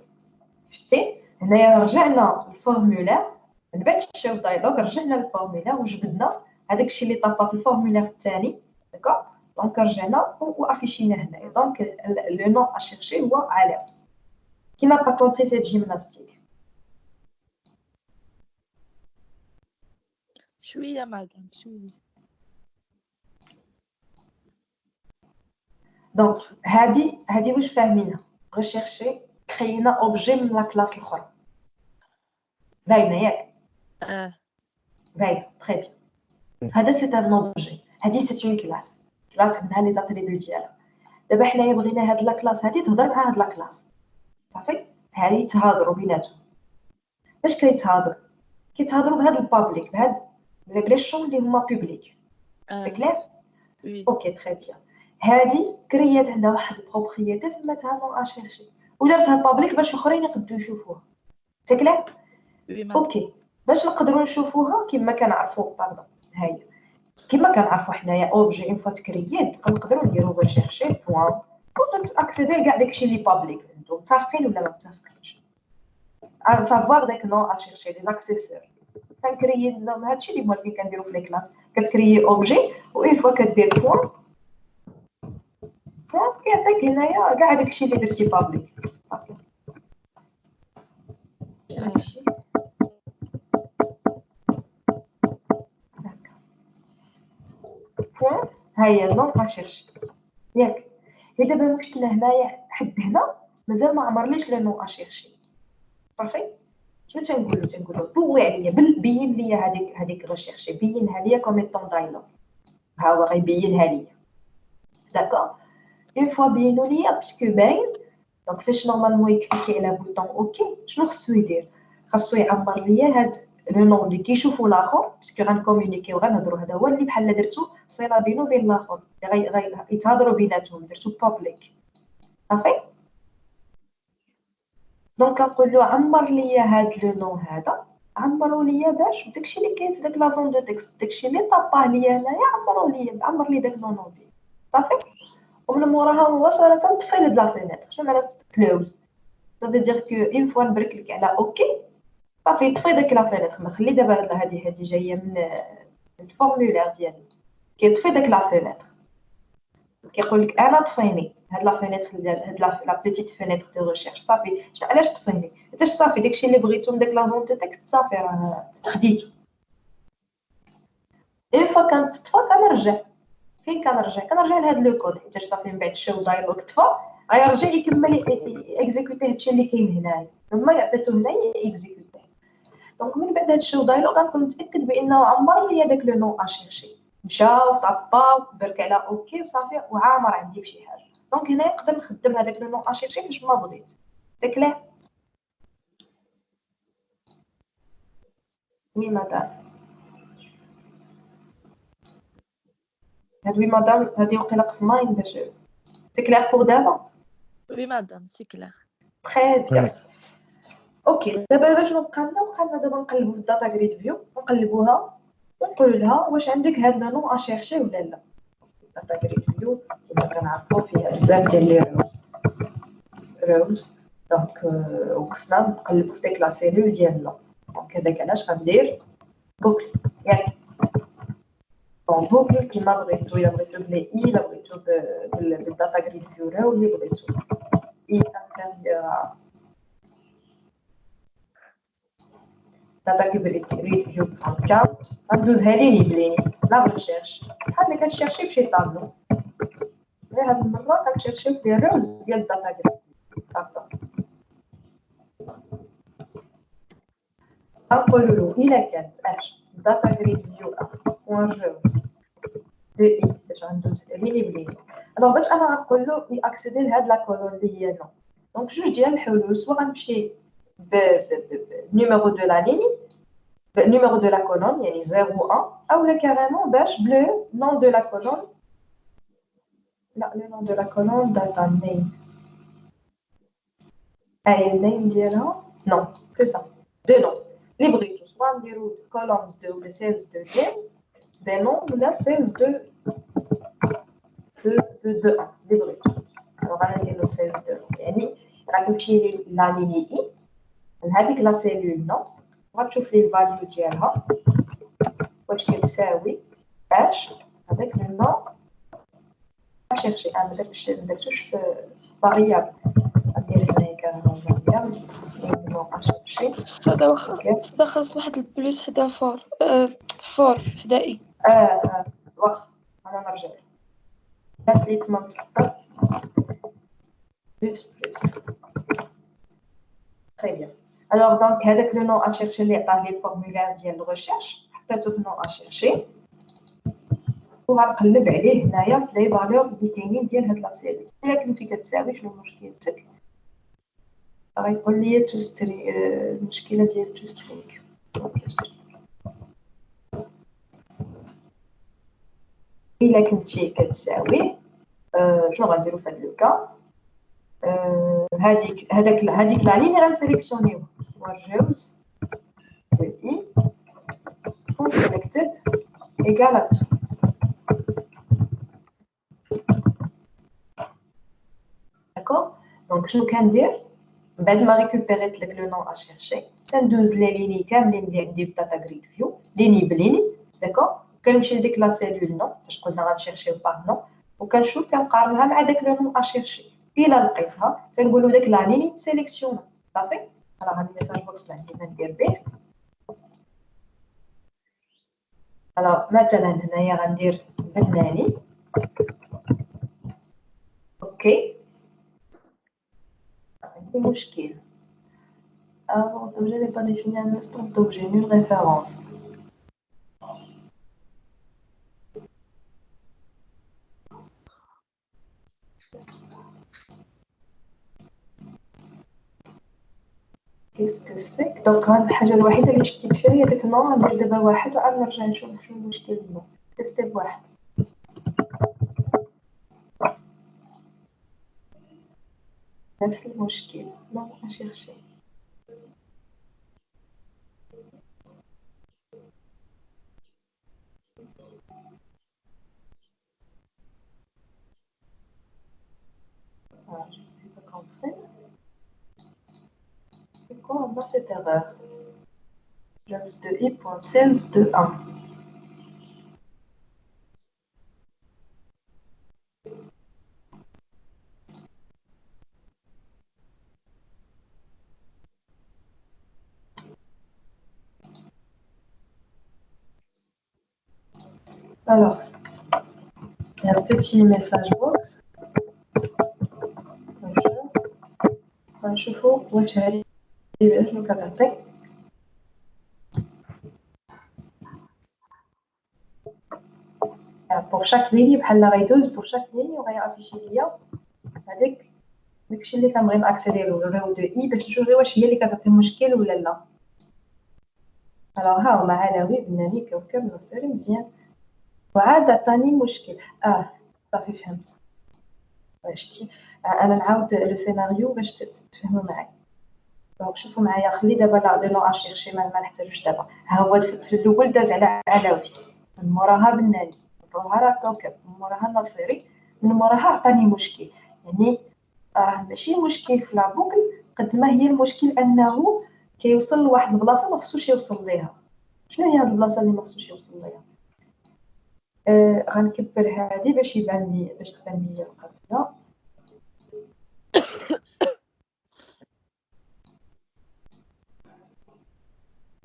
شتي هنايا رجعنا للفورمولا من بعد شاو دايلوغ رجعنا للفورمولا وجبدنا هذاك الشيء اللي طابا في الفورمولا الثاني داكوغ. دونك رجعنا وافيشينا هنايا. دونك لو نون اشيرشي هو علم. كي n'a pas compris cette gymnastique. شوية مادام شوية. دونك هادي واش فاهمينها؟ ريشيرشي كرينا اوبجي من لا كلاس الاخرى باينه ياك؟ باينه تري بيان. هذا سي ان اوبجي هادي سي اون كلاس عندها لي زاتريبيو ديالها. دابا حنايا بغينا هاد لا كلاس هادي تهضر مع هاد لا كلاس صافي. هادي يتهضروا بيناتهم. باش كيتهضروا بهاد البابليك بهاد لي شون اللي هما بوبليك سي كلير. اوكي تري بيان. هادي كريات عندها واحد البروبريتي سماتها نون اشيرشي ودرتها بابليك باش الاخرين يقدروا يشوفوها سي كلير. اوكي باش نقدروا نشوفوها كما كنعرفوا باردون هاهي كما كنعرفوا حنايا اوبجي اون فوا تكريات كنقدروا نديروا ريشيرشي بوين وتاكسيدي لكاع داكشي اللي بابليك. انتم متفقين ولا ما متفقينش؟ على سافوار داك نون اشيرشي لي زاكسيسور كنكريي هادشي اللي موالفين كنديروا في لي كلاس. كتكريي اوبجي واون فوا كدير بوين كيعطيك هنايا كاع داكشي اللي درتي بابليك صافي. ماشي هكا بوين هاهي نون اشيرشي ياك. هي دابا المشكله هنايا حد هنا مازال ما عمرليش لو نون اشيرشي صافي. شنو تنقولوا ضوي عليا بين ليا هذيك ريشيرشي بينها ليا كوميطون دايلوغ. ها هو غيبينها ليا داكوغ. اون فوا بينوا ليا باسكو باين دونك فاش نورمالمون يكليكي على بوطون اوكي شنو خصو يدير؟ خاصو يعمر ليا هاد لو نون اللي كيشوفوا الاخر باسكو غنكومونيكيو غنهضروا. هذا هو اللي بحال درتو صيله بينو وبين الاخر يتهضروا بيناتهم درتو بابليك صافي. دونك كنقول له عمر ليا هاد لو نون هذا عمروا ليا باش داكشي اللي كاين في داك لا زون دو تكست، داكشي اللي طاباه ليا انايا عمروا ليا، عمر لي داك زونوبي صافي. ومن موراها مباشره طفيت لا فينيتر. شنو معنات كلوز؟ صافي دير كو اون فوا نبركلك على اوكي صافي طفي داك لا فينيتر. ما خلي دابا هادي جايه من الفورمولير ديالي، كيطفي داك لا فينيتر كيقول لك انا طفيني هاد لا فينيتر ديال هاد لا بيتيت فينيتر دو ريشيرش. صافي علاش طفيني؟ حيت صافي داكشي اللي بغيتو من داك لا زون دو تكست صافي راه خديتو. اون فوا كانت طفا كنرجع فين كنرجع لهاد لو كود، حيت صافي من بعد شو دايلوغ طفا غيرجع يكمل اكزيكوتي هادشي اللي كاين هنايا لما عطيتو هنايا اكزيكوتي. دونك من بعد هادشي دايلوغ غنكون متاكد بانه عمر ليا داك لو نو اشيرشي مشى وطابا برك على اوكي وصافي وعامر عندي بشي حاجه. دونك هنا نقدر نخدم هذاك لو نو اشيرشي فاش ما بغيت. سي كلير؟ وي مدام. وي مدام هادي وقيلا قسماين باش سي كلير بور دابا. Oui, madame, c'est clair. تري بيان. اوكي دابا باش نبقى لنا دابا نقلبوا في الداتا جريد فيو ونقلبوها ونقول لها واش عندك هاد لو نو اشيرشي ولا لا. داتا جريد فيو كما كنعرفوا فيها بزاف ديال لي روز دونك وخصنا نقلبوا في ديك لا سيلول ديالنا. دونك هذاك علاش غندير بوكل ياك دونك بوكل كيما بغيتو، الا بغيتو بلي اي الا بغيتو بالداتا جريد فيو راو اللي بغيتو اي انتريور داتا جريد فيو كاونت غندوزها ليني بليني لا ريشيرش بحال ملي كتشيرشي فشي طابلو. غير هاد المره كنشيرشيو في لي روز ديال الداتا جريد هكا. نقولوا له الا كانت داتا جريد فيو بوان روز دو اي باش غندوز ليني بليني. الوغ باش انا غنقول له ياكسيدي لهاد لا كولون اللي هي نو. دونك جوج ديال الحلول، سوا غنمشي بنيميرو دو لا ليني numéro de la colonne يعني 0 1 ou carrément باش bleu nom de la colonne. لا le nom de la colonne data name اي name ديالها non c'est ça deux noms اللي بغيتو سواء نديرو columns de ولا cells de des noms ولا cells de 1 اللي بغيتو. alors غندير له cells de يعني غتمشي لي لا ليني اي لهاديك لا سيلول نو غتشوف لي الفاليو ديالها واش كتساوي اش هذاك النوع اشيرشي. انا ما درتش في فاريابل غندير هنايا كارون فاريابل نوع اشيرشي. هذا واخا خاص واحد البلوس حدا فور حدا اي. واخا انا نرجع هاد لي تما مسطر بلوس تري بيان. الوغ دونك هذاك لو نو اشيرشي اللي عطاه لي الفورمولير ديال الريشيرش حطيتو في نو اشيرشي وغنقلب عليه هنايا في لي فالور اللي كاينين ديال هاد لا سيري. الا كنتي كتساوي شنو مشكلتك غيقول لي توستري المشكله ديال توسترينغ. الا كنتي كتساوي شنو غنديرو في هاد لوكا هذيك لا لين غنسيليكسيونيو ونرجعوز دو اي فون سيليكتد ايكال داكور. دونك شنو كندير بعد ما ريكوبيريت لك لو نو اشيرشي كندوز لي ليني كاملين اللي عندي في داتا جريد فيو ليني بليني داكور. كنمشي لديك لا سيلول نو باش قلنا غنشيرشيو باغ نو وكنشوف كنقارنها مع داك لو نو اشيرشي. الا لقيتها تنقولوا داك لا ليني سيليكسيون صافي. راه هاد الميساج بوكس اللي عندي ندير به مثلا هنايا غندير بناني اوكي. عندي مشكل l'objet n'est pas défini en instance d'objet nulle référence. Qu'est-ce que c'est donc هاد الحاجه الوحيده اللي شكيت فيها هي داك النوع. ندير دابا واحد وعاد نرجع نشوف شنو المشكل منه. ستيب واحد نفس المشكل نو اشيرشي j'ai pas compris. C'est quoi dans cette erreur? Close de i.cells de 1. Alors, il y a un petit message box. نشوفوا واش هذه شنو كتعطي. pour chaque ligne بحال غيدوز pour chaque ligne وغيافيشي ليا هذاك داكشي اللي كنبغي ناكسيدي له رو دو اي باش نشوف غير واش هي اللي كتعطي مشكل ولا لا. الوغ ها هما علوي بناني كوكب نصيري مزيان وعاد عطاني مشكل. صافي فهمت. شتي انا نعاود لو سيناريو باش تفهموا معايا. دونك شوفوا معايا خلي دابا لو لون اشيرشي ما نحتاجوش دابا. ها هو في الاول داز على علوي من موراها بناني من موراها راه كوكب من موراها نصيري من موراها عطاني مشكل. يعني راه ماشي مشكل في لابوكل قد ما هي المشكل انه كيوصل لواحد البلاصه ما خصوش يوصل ليها. شنو هي هاد البلاصه اللي ما خصوش يوصل ليها؟ غنكبر هادي باش يبان لي باش تبان لي القضيه.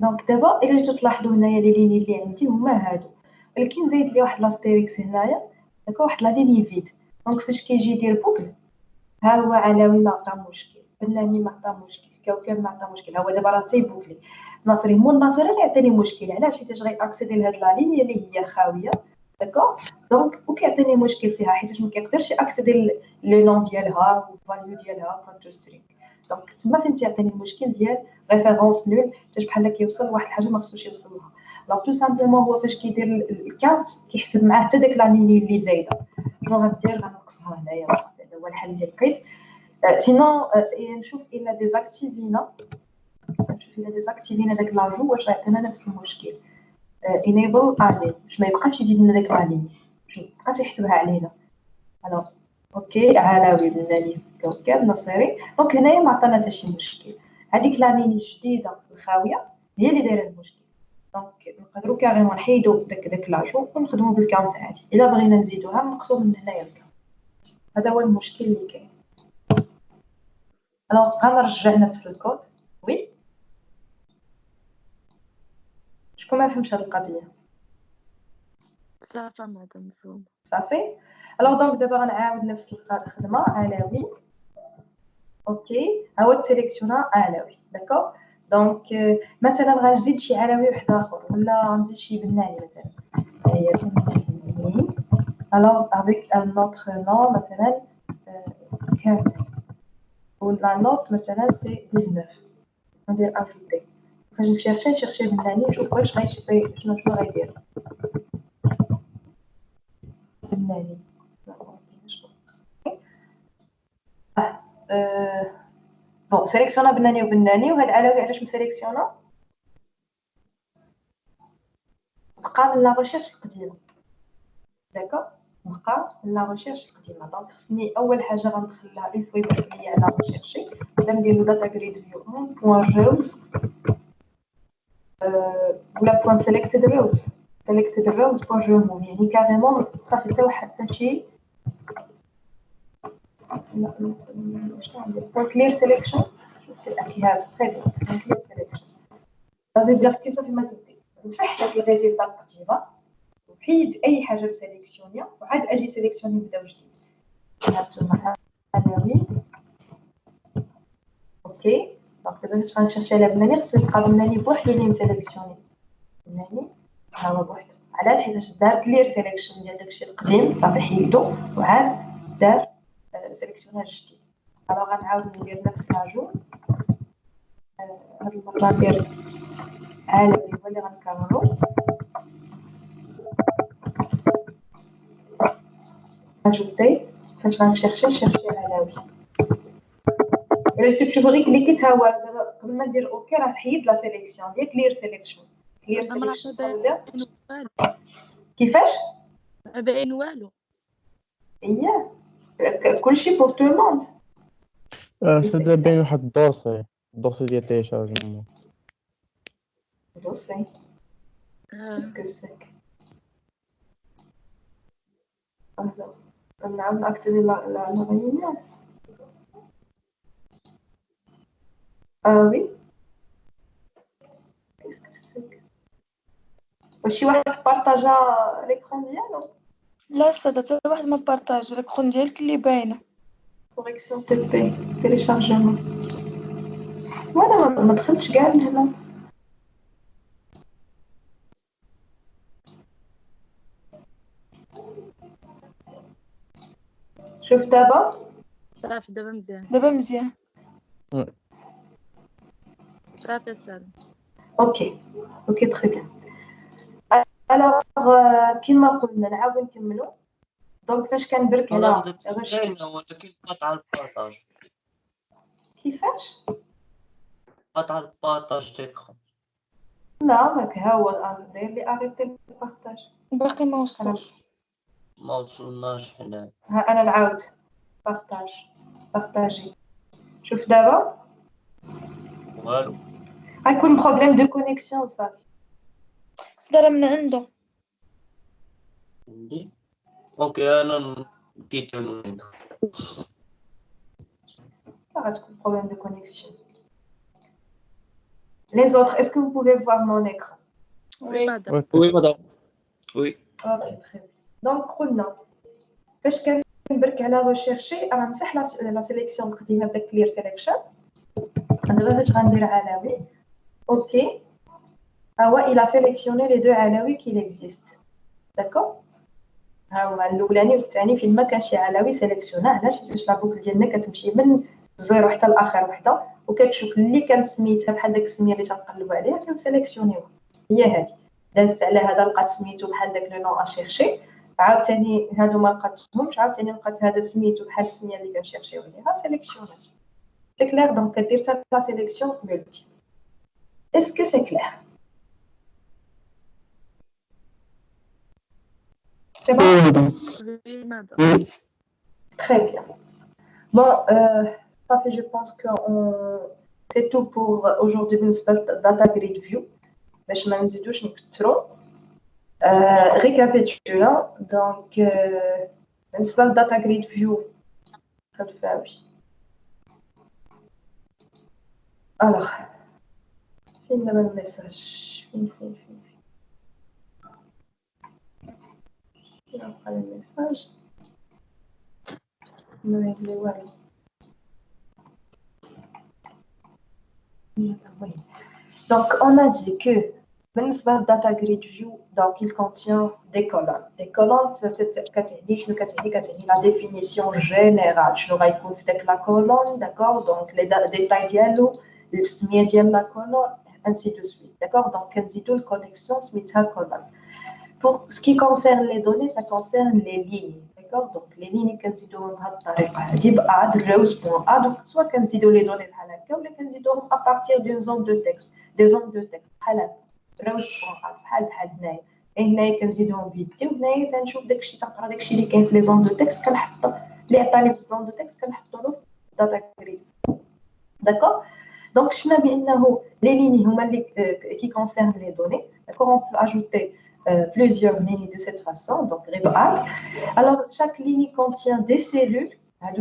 دونك دابا الا جيتو تلاحظوا هنايا لي ليني اللي عندي هما هادو ولكن زايد لي واحد لاستيريكس هنايا داك واحد لا ليني فيد. دونك فاش كيجي يدير بوكل ها هو علوي ما عطا مشكل بناني ما عطا مشكل كوكب ما عطا مشكل. هو دابا راه تيبوكلي ناصري مو الناصري اللي يعطيني مشكل. علاش؟ حيت غير اكسيدي لهاد لا ليني اللي هي خاويه داكو. دونك وكيعطيني مشكل فيها حيت ما كيقدرش اكسيدي لو نون ديالها والفاليو ديالها كونتر سترينغ. دونك تما فين تيعطيني المشكل ديال ريفيرونس نول حتى بحال كيوصل لواحد الحاجه ما خصوش يوصل لها. دونك تو سامبلومون هو فاش كيدير الكاونت كيحسب معاه حتى داك لا ليني اللي زايده. شنو غندير؟ غنقصها هنايا. هذا هو الحل اللي لقيت. سينون نشوف الا ديزاكتيفينا داك لاجو واش غيعطينا نفس المشكل. انيبل عليه باش ما يبقاش يزيد لنا داك لا ليني بقى تيحسبها علينا. الو اوكي علوي بناني كوكب نصيري. دونك هنايا ما عطانا حتى شي مشكل. هذيك لا ليني الجديده الخاويه هي اللي دايره المشكل. دونك نقدروا كاريمون نحيدوا داك لاجو ونخدموا بالكاونت عادي. الا بغينا نزيدوها نقصوا من هنايا الكاونت. هذا هو المشكل اللي كاين. الو غنرجع نفس الكود. وي شكون ما فهمش هاد القضيه؟ صافا مادام مفهوم. صافي. الو دونك دابا غنعاود نفس الخدمه علوي. اوكي ها هو السيليكسيونا علوي داكور. دونك مثلا غنزيد شي علوي واحد اخر ولا غنزيد شي بناني مثلا. هي بناني الو افيك ان اوتر نون مثلا كامل ولا نوت مثلا سي 19 ندير اجوتي. فاش نشيرشي بناني نشوف واش غيشري شنو غيدير بناني. بون سيليكسيونا بناني وبناني وهاد علوي علاش مسيليكسيونا بقى من لا ريشيرش القديمه داكوغ. بقى من لا ريشيرش القديمه. دونك خصني اول حاجه غندخل لها اون فوا يبان لي على ريشيرشي غندير له داتا جريد فيو 1.rows ولا بوان سيليكتد روز بور ريموف. يعني كاريمون صافي حتى واحد حتى شي لا شنو عندي بوان كلير سيليكشن. شوف الاكياس تري بيان كلير سيليكشن. صافي دير كي صافي ما تدي نمسح داك الريزلت القديمه وحيد اي حاجه مسيليكسيونيا وعاد اجي سيليكسيوني نبداو جديد. هانتوما علوي اوكي. دونك دابا فاش غنشرشي على بناني خصو يبقى بناني بوحدو اللي مسيليكسيوني بناني ها هو بوحدو. علاش؟ حيت دار كلير سيليكشن ديال داكشي القديم صافي حيدو وعاد دار سيليكسيوناج جديد. الوغ غنعاود ندير نفس لاجو. هاد المره ندير علوي هو اللي غنكررو. اجوتي فاش غنشيرشي علوي. الا جيت تشوف غير كليكيت ها هو دابا قبل ما ندير اوكي راه تحيد لا سيليكسيون ديال كلير سيليكشن. كلير سيليكشن كيفاش ما باين والو. اييه كلشي بور تو الموند. سدا باين واحد الدوسي ديال تيليشارجمون. دوسي اسكو سيك نعاود ناكسيدي لا réunion. وي اسكو سيك واش شي واحد بارطاجا ليكرون ديالو لا سادة حتى واحد ما بارطاج الكرون ديالك اللي باينه. كوريكسيون تي بي تيليشارجمون. وانا ما دخلتش كاع لهنا. شوف دابا صافي دابا مزيان. دابا مزيان. صافي سالم. اوكي تري بيان. الوغ كيما قلنا نعاود نكملوا. دونك فاش كنبرك على كاينه ولكن قطع البارطاج. كيفاش قطع البارطاج تيكرون. لا ماك ها هو داير لي اريتي البارطاج. باقي ما وصلوش. ما وصلناش حنا. ها انا نعاود بارطاجي. شوف دابا والو غيكون بروبليم دو كونيكسيون صافي. صدر من عنده. عندي اوكي انا بديت ندخل. غتكون بروبليم دو كونيكسيون. Les autres, est-ce que vous pouvez voir mon écran? وي مدام. وي مدام وي. اوكي تري بيان. دونك قلنا فاش كنبرك على ريشيرشي راه نمسح لا سيليكسيون قديمه بداك كلير سيليكشن. دابا فاش غندير علامي اوكي ها هو il a sélectionné les deux علاوي qui existent. داكور ها هو الاولاني والثاني فين ما كان شي علاوي سيليكسيونا. علاش؟ حيت لا بوكل ديالنا كتمشي من الزيرو حتى لاخر وحده وكتشوف اللي كان سميتها بحال داك السميه اللي تنقلبوا عليها كنسيليكسيونيوها. هي هذه دازت على هذا لقات سميتو بحال داك لو نون اشيرشي. عاوتاني هادو ما لقاتهمش. عاوتاني لقات هذا سميتو بحال السميه اللي كنشيرشيو عليها سيليكسيونات. سي كلير. دونك كدير حتى لا سيليكسيون ملتي. اسكو سي كلير؟ سي بون. وي مدام. Très bien. Bon, ça fait, je pense que c'est tout pour aujourd'hui بالنسبة Data Grid View. باش ما نزيدوش نكثروا. Récapitulons. Donc, بالنسبة Data Grid View. Alors, فين دابا الميساج؟ فين بقى الميساج؟ Donc, on a dit que بالنسبة Data Grid View, donc il contient des colonnes. Des colonnes, كتعني la définition générale. شنو غيكون في داك la colonne, d'accord? Donc les détails ديالو, السمية ديال la colonne, ainsi de suite, d'accord? Donc كنزيدو الكونيكسيون سميتها colonne. Pour ce qui concerne les données, ça concerne les lignes, d'accord? Donc les lignes كنزيدوهم بهذه الطريقة هذه باد rows.add. Donc soit كنزيدو les données بحال هكا ولا كنزيدوهم à partir d'une zone de texte, des zones de texte بحال هكا rows.add بحال هنايا. هنايا كنزيدوهم بيدي وهنايا تنشوف داكشي تنقرا داكشي اللي كاين في لي زون دو تكست كنحط اللي عطاني في زون دو تكست كنحطو له في داتا جريد. داكور. دونك شفنا بانه لي ليني هما اللي qui concernent les données. D'accord, on peut ajouter plusieurs lignes de cette façon, donc RibAd. Alors, chaque ligne contient des cellules.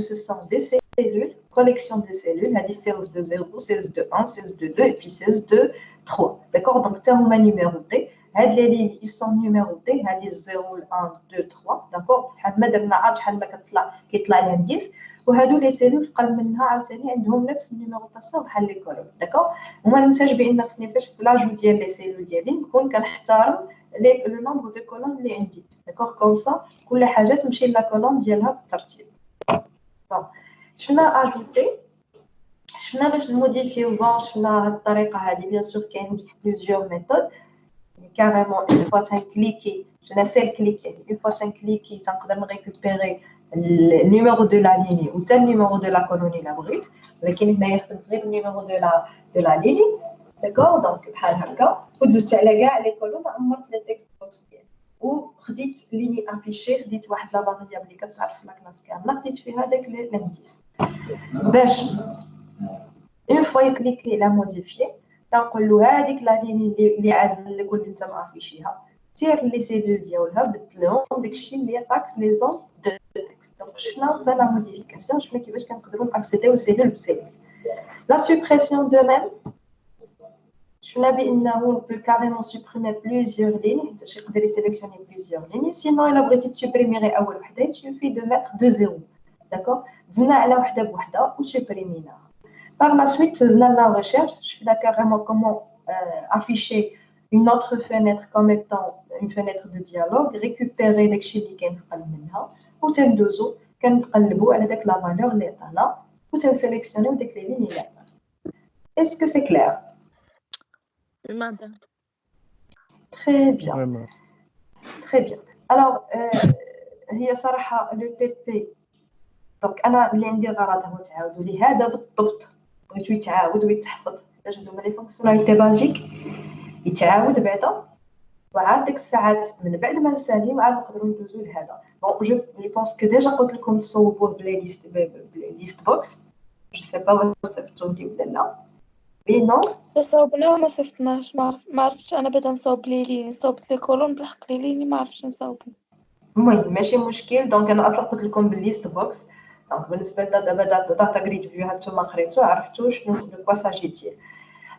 Ce sont des cellules, collection de cellules. Il y a des cells de 0, cells de 1, cells de 2 et puis cells de 3. D'accord, donc c'est un numéroté. Les lignes ils sont numérotées. Il y a des 0, 1, 2, 3. D'accord, l'indice. وهادو لي سيلول في قلب منها عاوتاني عندهم نفس النيميروطاسيون بحال لي كولوم. داكور. وما ننساش بان خصني فاش في لاجو ديال لي سيلول ديالي نكون كنحترم لو نومبر دو كولوم اللي عندي. داكور كوم سا كل حاجه تمشي لا كولوم ديالها بالترتيب. بون شفنا اجوتي شفنا باش نموديفيو بون شفنا هاد الطريقه هذه بيان سور كاين بليزيور ميثود كاريمون اون فوا تنكليكي شفنا سيل كليك يعني اون فوا تنكليكي تنقدر نريكوبيري النيميرو دو لا ليني و حتى النيميرو دو لا كولوني لا بغيت ولكن هنايا خدمت غير النيميرو دو لا ليني. داكور دونك بحال هكا ودزت على كاع لي كولون عمرت لي تكست بوكس ديالي وخديت ليني افيشي خديت واحد لا فاريابل اللي كتعرف لا كلاس كامله خديت فيها داك لانديس. باش اون فوا يكليكي على موديفي تنقول له هذيك لا لين اللي عازل لك واللي انت مافيشيها سير لي سيلول ديالها بدلهم داكشي اللي عطاك لي زون دو تكست. دونك شفنا حتى لا موديفيكاسيون، شفنا كيفاش كنقدروا ناكسيديو سيلول بسيلول. لا سوبريسيون دو ميم شفنا بانه peut carrément supprimer plusieurs lignes، حتى يقدر يسيليكسيوني plusieurs lignes. sinon الا بغيتي تسوبريمي غير اول وحده il suffit de mettre de zéro. داكور، دزنا على وحده بوحده وسوبريميناها. Par la suite, dans la recherche, je suis d'accord carrément comment afficher une autre fenêtre comme étant une fenêtre de dialogue, récupérer les chiffres qui sont dans ou تندوزو كنقلبوا على داك la valeur اللي عطانا وتنسيليكسيونيو داك les lignes اللي عطانا. Est-ce que c'est clair? madame. Très bien. Vraiment. Très bien. Alors, هي صراحة le TP. دونك أنا اللي عندي غرض هو تعاودوا لي هذا بالضبط. بغيتو يتعاود ويتحفظ حيت هادو لي فونكسيوناليتي بازيك يتعاود بعدا، وعاد ديك الساعات من بعد ما نساليو عاد نقدروا ندوزو لهذا. بون جو بونس كو ديجا قلت لكم تصوبوه بلاي ليست بوكس، جو سي با واش صيفطوا لي ولا لا مي نو صوبنا وما صيفطناش. ما عرفتش انا بدا نصوب لي ليني، صوبت لي كولون بلحق لي ليني ما عرفتش نصوبهم. المهم ماشي مشكل. دونك انا اصلا قلت لكم بالليست بوكس. دونك بالنسبه دابا داتا جريد فيو هانتوما قريتو عرفتوا شنو لو كوا ساجي دير.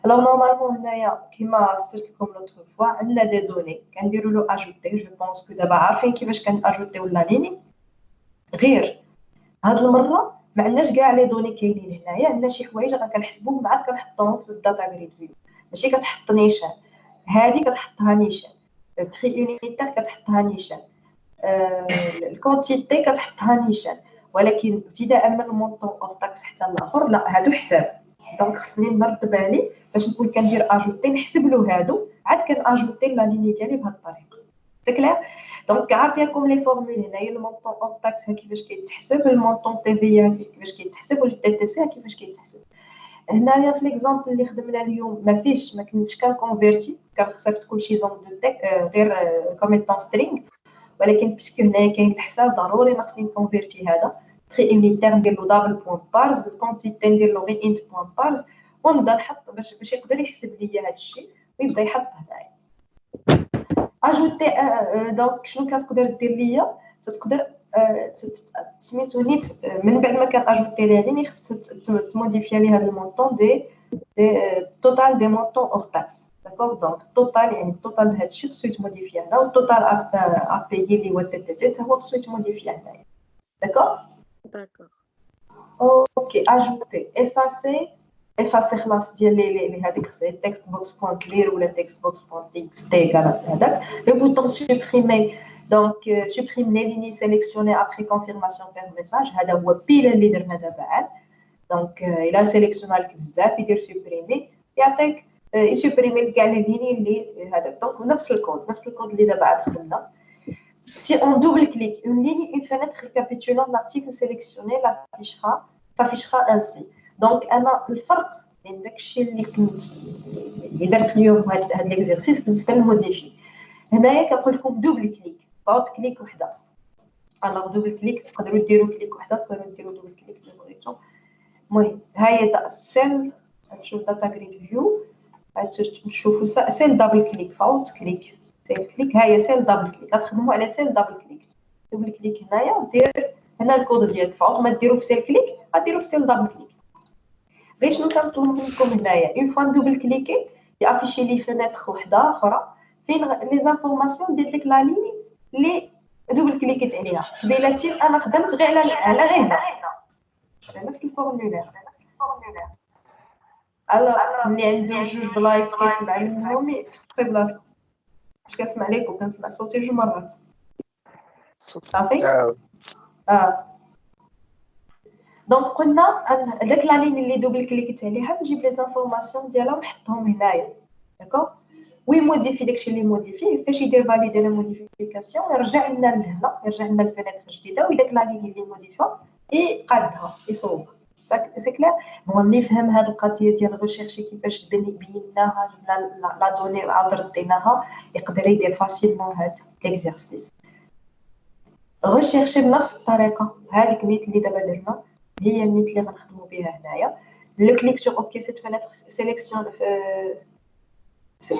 الوغ نورمالمون هنايا كيما صرت لكم لوطخ فوا عندنا دي دوني كنديروا له اجوتي. جو بونس كو دابا عارفين كيفاش كناجوتيو لا ليني، غير هاد المره ما عندناش كاع لي دوني كاينين هنايا. عندنا شي حوايج راه كنحسبوهم عاد كنحطوهم في الداتا جريد فيو. ماشي كتحط نيشان، هادي كتحطها نيشان، البري يونيتير كتحطها نيشان، الكونتيتي كتحطها نيشان، ولكن ابتداء من المونطون اوف تاكس حتى الاخر لا هادو حساب. دونك خصني نرد بالي باش نكون كندير اجوتي نحسب له هادو عاد كناجوتي لا ليني ديالي بهاد الطريقه. سي كلير. دونك عطيكم لي فورمول هنايا المونطون اوف تاكس كيفاش كيتحسب، المونطون تي في كيفاش كيتحسب، والتي تي سي كيفاش كيتحسب. هنايا في ليكزامبل اللي خدمنا اليوم ما كنتش كنكونفيرتي، كان صيفط كلشي زون دو تك غير كوميتون سترينغ، ولكن باسكو هنايا كاين الحساب ضروري خصني نكونفيرتي هذا بري يونيتير ندير له دابل بوين بارز، الكونتيتي ندير له غير انت بوين بارز، ونبدا نحط باش يقدر يحسب لي هذا الشيء ويبدا يحط هنايا اجوتي. دونك شنو كتقدر دير ليا؟ تقدر سميتو نيت من بعد ما كان اجوتي لي ليني خصك تموديفيا لي هذا المونطون دي توتال دي مونطون اور تاكس. داكوغ. دونك التوتال يعني التوتال د هذا الشيء خصو يتموديفي هنا، والتوتال ابيي اللي هو التي تي سي حتى هو خصو يتموديفي هنايا. داكوغ. اوكي. اجوتي افاسي خلاص ديال لي هذيك خصها تكست بوكس بوين كلير ولا تكست بوكس بوين تكست تي كانت هذاك لو بوطون سوبريمي. دونك سوبريم لي ليني سيليكسيوني ابري كونفيرماسيون بير ميساج. هذا هو بيل اللي درنا دابا عاد. دونك الا سيليكسيونا لك بزاف يدير سوبريمي يعطيك يسوبريمي كاع لي ليني اللي هذاك. دونك نفس الكود اللي دابا عاد خدمنا. Si on double clique une ligne, une fenêtre récapitulant l'article sélectionné s'affichera ainsi. Donc, le فرق بين داكشي اللي درت اليوم هاد ليكزيرسيس بالنسبه للموديفي. هنايا كنقول لكم دوبل كليك فوت كليك وحده. الوغ دوبل كليك تقدروا ديروا كليك وحده، تقدروا ديروا دوبل كليك اللي بغيتو. المهم ها هي السيل تشوف داتا جريد فيو تشوفوا سيل دبل كليك فوت كليك سيل كليك. ها هي سيل دبل كليك غتخدموا على سيل دبل كليك. دوبل كليك هنايا دير هنا الكود ديالك فوت ما ديروا في سيل كليك غديروا في سيل دبل كليك. غير شنو كنطلب منكم هنايا اون فوا دوبل كليكي يافيشي لي فينيتر وحده اخرى فين لي زانفورماسيون ديال ديك لا ليني اللي دوبل كليكيت عليها. بلاتي انا خدمت غير على غير هنا على نفس الفورمولير. الوغ اللي عنده جوج بلايص كيسمع منهم في بلاصه. اش كنسمع لكم؟ كنسمع صوتي جوج مرات صافي. دونك قلنا داك لا لين اللي دوبل كليكيت عليها نجيب لي زانفورماسيون ديالها ونحطهم هنايا. داكوغ. وي موديفي داكشي اللي موديفيه فاش يدير فاليدي لا موديفيكاسيون يرجع لنا لهنا، يرجع لنا الفينيتر جديده وداك لا لين اللي موديفا يقادها يصوبها. سي كلير. بون اللي فهم هاد القضيه ديال الريشيرشي كيفاش بيناها جبنا لا دوني وعاود رديناها يقدر يدير فاسيلمون هاد ليكزيرسيس. ريشيرشي بنفس الطريقه هذيك نيت اللي دابا درنا هي النيت اللي غنخدموا بها هنايا. لو كليك sur OK cette fenêtre sélectionne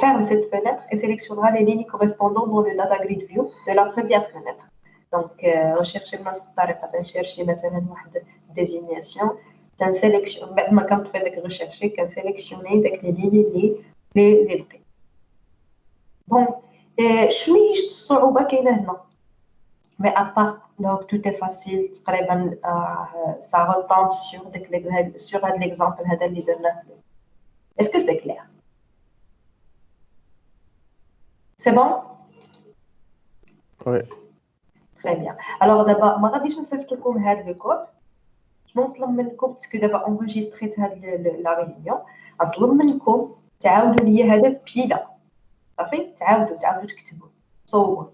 ferme cette fenêtre et sélectionnera les lignes correspondant dans le data grid view de la première fenêtre. Donc rechercher بنفس الطريقه تنشيرشي مثلا واحد désignation تنسيليكسيون بعد ما كنطفي داك ريشيرشي كنسيليكسيوني داك لي ليني اللي لقيت. بون شويه الصعوبه كاينه هنا مي ابار دونك تو تي فاسيل تقريبا سا روتومب سور داك سور هاد ليكزامبل هذا اللي درناه. اسكو سي كلير؟ سي بون؟ وي تري بيان. الوغ دابا ما غاديش نصيفط لكم هاد لو كود. شنو نطلب منكم باسكو دابا اونغيستريت هاد لا ريونيون نطلب منكم تعاودوا لي هذا بيلا صافي تعاودوا تكتبوا تصوبوا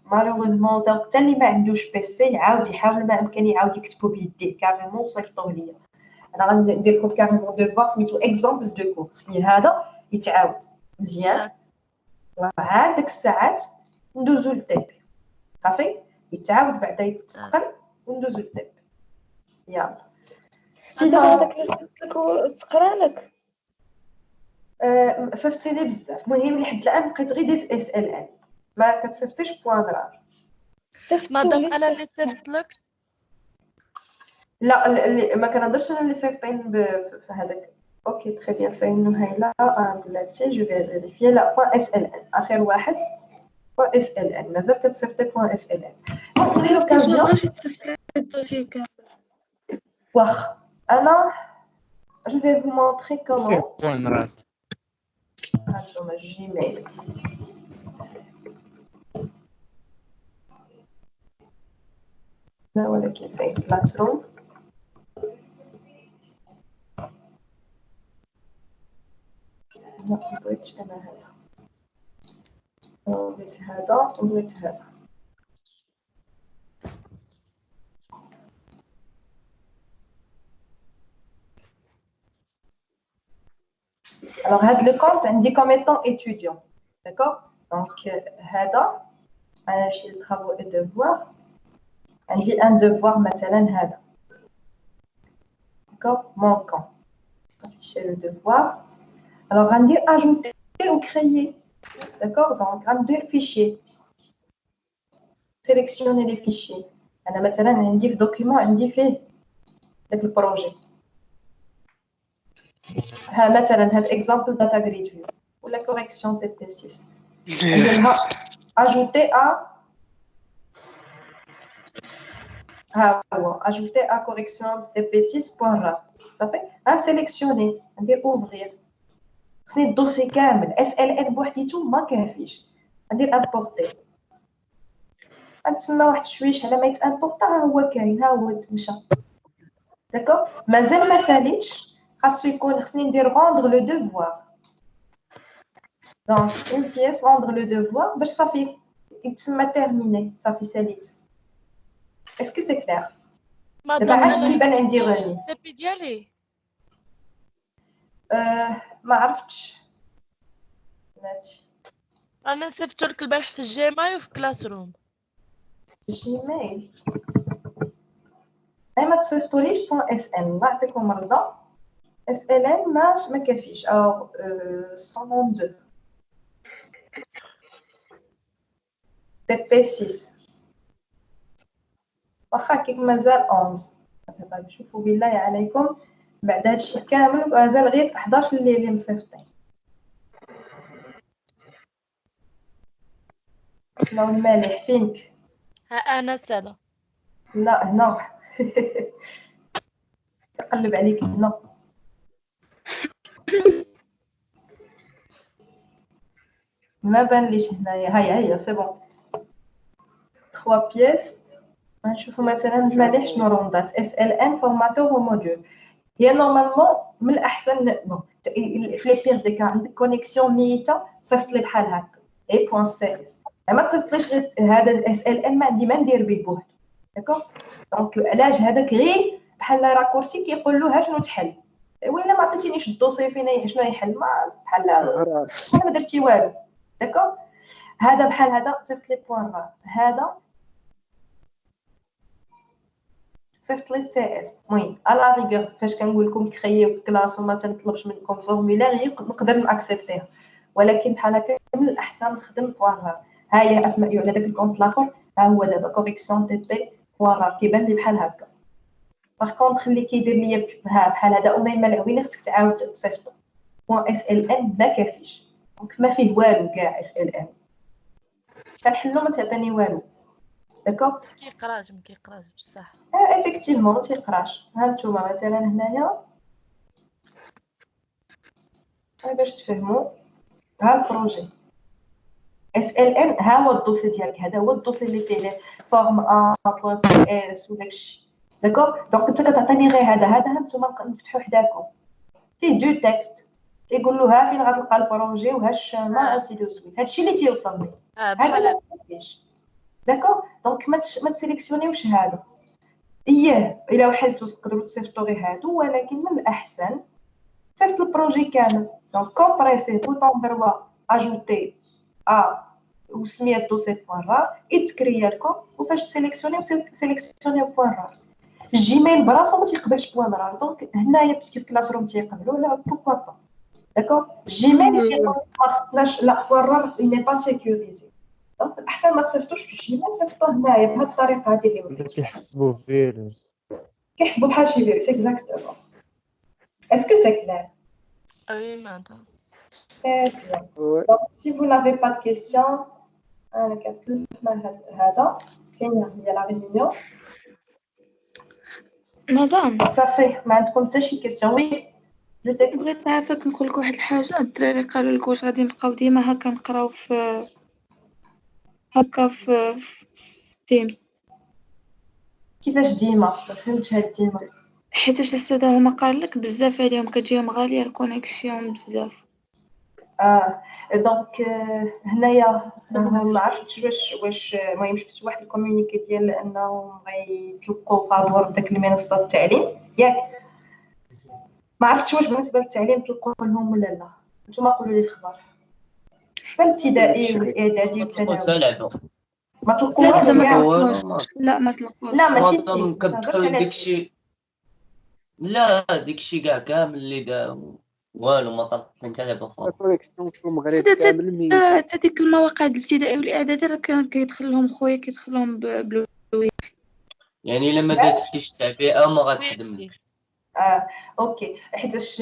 مالوغوزمون دونك حتى اللي ما عندوش بيسي يعاود يحاول ما امكن يعاود يكتبوا بيديه كاريمون صيفطوه ليا. انا غندير لكم كاريمون دوفوار سميتو اكزامبل دو كورس اللي هذا يتعاود مزيان عاد ديك الساعات ندوزو للتيبي صافي يتعاود بعدا يتقن وندوزو للتيبي. يلا سيدي هذاك تقرا لك صيفطتي لي بزاف. المهم لحد الان بقيت غير ديز اس ال ان ما كتصيفطيش بوان رار. مادام انا اللي صيفط لك لا اللي ما كنهضرش انا اللي صيفطين في هذاك. اوكي تري بيان سي انه هايلا بلاتي جو فيريفي لا بوان اس ال ان اخر واحد بوان اس ال ان مازال كتصيفطي بوان اس ال ان. دونك لوكازيون الدوسي كامل واخ انا جو في فو مونطري كومون بوان راه هانتوما جيميل لا ولكن سي كلاسروم لا بغيتش انا هذا بغيت هذا وبغيت هذا. Alors, هاد le compte عندي comme étant étudiant, d'accord? Donc, هذا أنا نمشي للترافو et devoirs. عندي un devoir مثلا هذا, d'accord? Mon compte. Afficher le devoir. Alors, غندير ajouter ou créer, d'accord? Donc, غندير fichier. Sélectionner les fichiers. أنا مثلا عندي في document عندي فيه داك البروجي. ها مثلا هاد اكزامبل داتا جريد فيو ولا كوريكسيون تي بي 6 نديرها اجوتي ها هو اجوتي كوريكسيون تي بي 6 بوان راب صافي سيليكسيوني ندير اوفرير خصني الدوسي كامل اس ال ان بوحديتو ما كافيش ندير امبورتي نتسنى واحد شويش على ما يتامبورطا ها هو كاين ها هو مشى داكوغ مازال ما ساليتش خصني ندير rendre le devoir. Donc, une pièce rendre le devoir باش صافي يتسمى terminé صافي ساليت. Est-ce que c'est clair؟ مادام عاد انا كيبان عندي غني. التيبي ديالي ما عرفتش. انا صيفط لك البارح في الجيمايل وفي كلاس روم. جيميل. ما تصيفطوليش بوان اس ان نعطيكم مرضى. اس ال ان ما كافيش او 102 تي بي 6 واخا كيك مازال 11 دابا شوفوا بالله عليكم بعد هادشي كامل مازال غير 11 اللي مصيفطين. لو مالح فينك ها انا سالا لا هنا كنقلب عليك هنا ما بان ليش هنايا هيا سي بون 3 بيس نشوفوا مثلا مالح شنو روندات اس ال ان فورماتور وموديول هي نورمالمون من الاحسن بون في لي بير دي كا عندك كونيكسيون ميته صيفط لي بحال هكا اي بوين سيريس ما تصيفطليش غير هذا اس ال ان ما عندي ما ندير به بوحدو داكوغ دونك علاش هذاك غير بحال راكورسي كيقول له ها شنو تحل وإلا ما عطيتينيش الدوسي فين شنو يحل ما بحال ما درتي والو داكوغ هذا بحال هذا صيفط لي بوين راه هذا صيفط لي سي اس. المهم على ريغور فاش كنقول لكم كرييو كلاس وما تنطلبش منكم فورمولير نقدر ناكسبتيها، ولكن بحال هكا من الاحسن نخدم بوان. ها هي اسماء على داك الكونت الاخر، ها هو دابا كوريكسيون تي بي بوان كيبان لي بحال هكا. باغ كونطخ اللي كيدير ليا بحال هذا وما العوينه خصك تعاود تصيفطو بوان اس ال ان ما كافيش، دونك ما فيه والو كاع اس ال ان كنحلو ما تعطيني والو. داكوغ ما كيقراش بصح. افيكتيفمون ما تيقراش. ها نتوما مثلا هنايا باش تفهموا، ها البروجي اس ال ان، ها هو الدوسي ديالك، هذا هو الدوسي اللي فيه لي فورم ا بوان سي اس وداكشي. داكوغ دونك انت كتعطيني غير هذا نتوما نفتحوا حداكم فيه دو تكست تيقول له ها فين غتلقى البروجي وها الشاما انسي دو سويت. هادشي اللي تيوصلني بحال هذا ما كاينش. داكوغ دونك ما تسيليكسيونيوش هادو اياه، الا وحلتو تقدروا تصيفطوا غير هادو، ولكن من الاحسن صيفط البروجي كامل. دونك كومبريسي بوطون دروا اجوتي وسميه الدوسي بوان رار يتكريا لكم، وفاش تسيليكسيونيو بوان رار. الجيميل براسو ما تيقبلش بوان رار، دونك هنايا باسكو في كلاس روم تيقبلوا لا بوكوا با. داكوغ الجيميل كيقول ما خصناش لا بوان رار ني با سيكوريزي، دونك الاحسن ما تصيفطوش في الجيميل، صيفطوه هنايا بهاد الطريقه هذه اللي وريتكم. كيحسبوا فيروس. كيحسبوا بحال شي فيروس اكزاكتومون. اسكو سي كلير؟ وي مادام. Très bien. Donc, si vous n'avez pas de questions, أنا كنتكلم هذا كاين هي لا ريونيون مدام صافي ما عندكم حتى شي كيسيون. وي جو تيك. بغيت نعرفك نقول لك واحد الحاجه. الدراري قالوا لك واش غادي نبقاو ديما هكا نقراو في تيمز؟ كيفاش ديما ما فهمتش هاد ديما. حيتاش الساده هما قال لك بزاف عليهم كتجيهم غاليه الكونيكسيون بزاف. دونك هنايا ما عرفتش واش المهم شفت واحد الكومونيكي ديال انهم غيطلقوا فالور داك المنصه التعليم ياك. ما عرفتش واش بالنسبه للتعليم طلقوا لهم ولا لا. نتوما قولوا لي الخبر. فالابتدائي والاعدادي والثانوي ما طلقوش. لا ما كاع طلقوش. لا ما طلقوش. لا ماشي مادام كتدخل داكشي، لا داكشي كامل اللي داو والو ما طلق من تلعب الكونيكسيون في المغرب سيدي كامل ميت. حتى ديك المواقع الابتدائي والاعدادي راه كان كيدخل لهم خويا كيدخل لهم يعني الا ما درتيش تعبئه ما غتخدملكش. اوكي حيتاش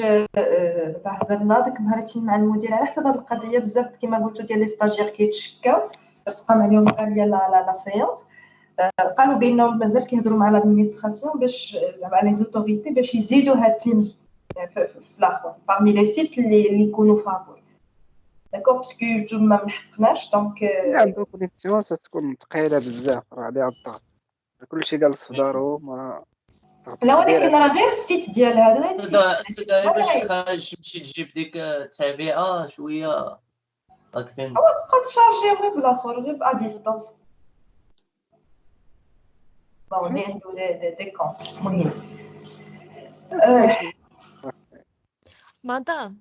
هضرنا ديك النهار مع المدير على حسب هذه القضيه بزاف كما قلتوا ديال لي ستاجير كيتشكاو تقام عليهم غاليه لا سيونس. قالوا بانهم مازال كيهضروا مع لادمينستراسيون باش زعما لي زوتوريتي باش يزيدوا هاد تيمز في الاخر بارمي لي سيت اللي يكونوا فابور. داكوغ باسكو نتوما ما لحقناش دونك عندو كونيكسيون تكون ثقيله بزاف راه عليها الضغط، كلشي جالس في دارو ما لا ولكن راه غير السيت ديال هذا السيت باش تخرج تمشي تجيب ديك التعبئه شويه راك فهمت. تبقى تشارجي غير بالاخر غير ا ديستانس. بون اللي عنده دي كونت مهم. مدام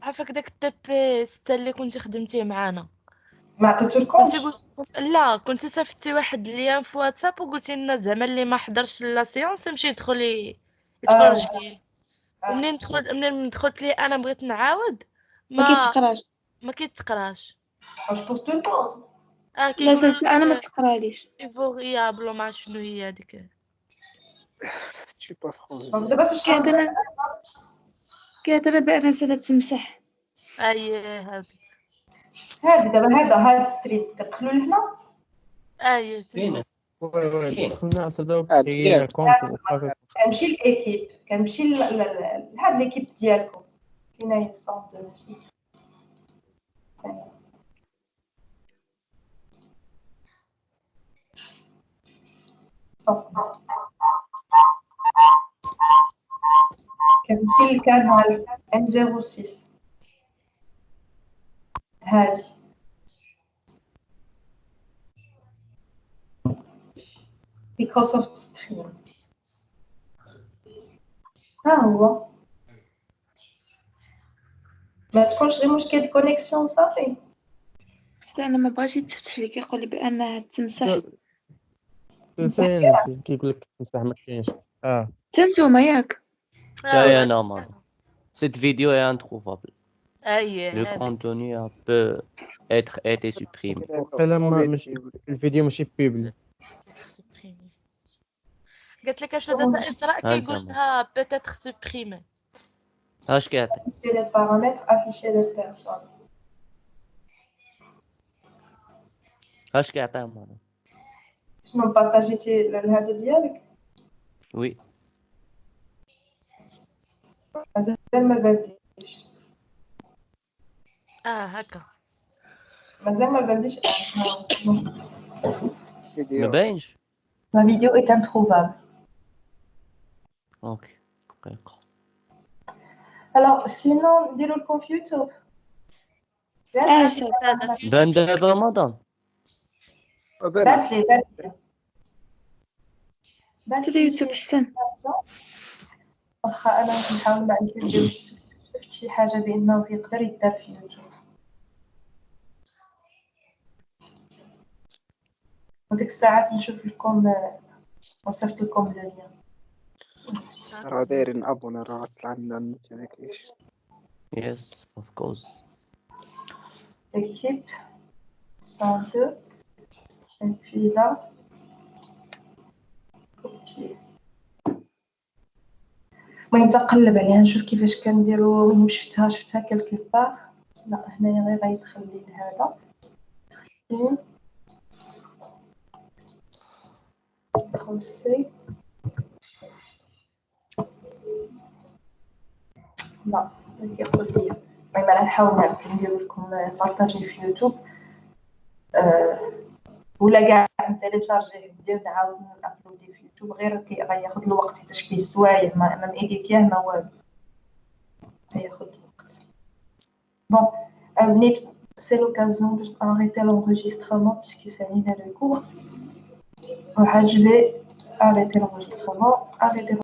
عافاك داك التي 6 اللي كنتي خدمتيه معانا ما عطيتو الكونت؟ لا كنتي صيفطتي واحد ليام في واتساب وقلتي لنا زعما اللي ما حضرش لا سيونس يمشي يدخل يتفرج ليه. ومنين دخلت ليه انا بغيت نعاود ما كيتقراش واش بور تو طون. لا انا ما تقراليش ايفوريابل ما عرفت شنو هي هذيك. شي با فرونس دابا فاش كيهضر بان ساده تمسح. اييه هذه دابا هذا ستريم كتدخلوا لهنا. اييه فينس وي دخلنا ساده وكاين كونت وصافي. كنمشي للايكيب كنمشي لهاد ليكيب ديالكم فين هي الصوند كنمشي للكانال M06 هادي مايكروسوفت ستريم. ها هو ما تكونش غير مشكل الكونيكسيون صافي. انا ما بغاش يتفتح لي كيقول لي بانها تمسح. ثاني كيقول لك تمسح ما كاينش. تنتوما ياك Ça est normal. Cette vidéo est introuvable. Le هذه contenu peut être été supprimé. وقيلا ماشي الفيديو ماشي بيبلي. سوبريمي. قالت لك السادة إسراء كيقول أنت لها بيتيتر سوبريمي. اش كيعطي؟ Afficher les paramètres, afficher les personnes. اش كيعطيهم هذا؟ شنو بارطاجيتي الهذا ديالك؟ وي مازال ما بانليش. هكا. مازال ما بانليش. ما فيديو باينش. La vidéo est introuvable. اوكي دقيقة. Alors, sinon, نديرو لكم في يوتيوب. هذا في بان دابا رمضان. بانت لي سير يوتيوب حسن. واخا انا نحاول ما عندي ندير يوتيوب. شفت شي حاجه بانه يقدر يدار في يوتيوب. وديك الساعات نشوف لكم وصفت لكم اللين. راه دايرين ابونا راه طلع لنا النت ما كاينش. يس اوف كورس. Équipe 102 et puis là copier. المهم تقلب عليها نشوف كيفاش كنديرو. المهم شفتها كلكو باغ. لا هنايا غير غيدخل لي هذا تخيل كونسي. لا يقول لي المهم انا نحاول نعرف ندير لكم بارطاجي في يوتيوب ولا كاع نتيليشارجي فيديو نعاود نابلودي في يوتيوب. غير غياخد الوقت حيت فيه سوايع ما ميديتيه ما والو غياخد الوقت. بون بنيت سي لوكازيون باش اريتي لونجسترمون باسكو سالينا لو كور. وحاجبي arrêter l'enregistrement, arrêter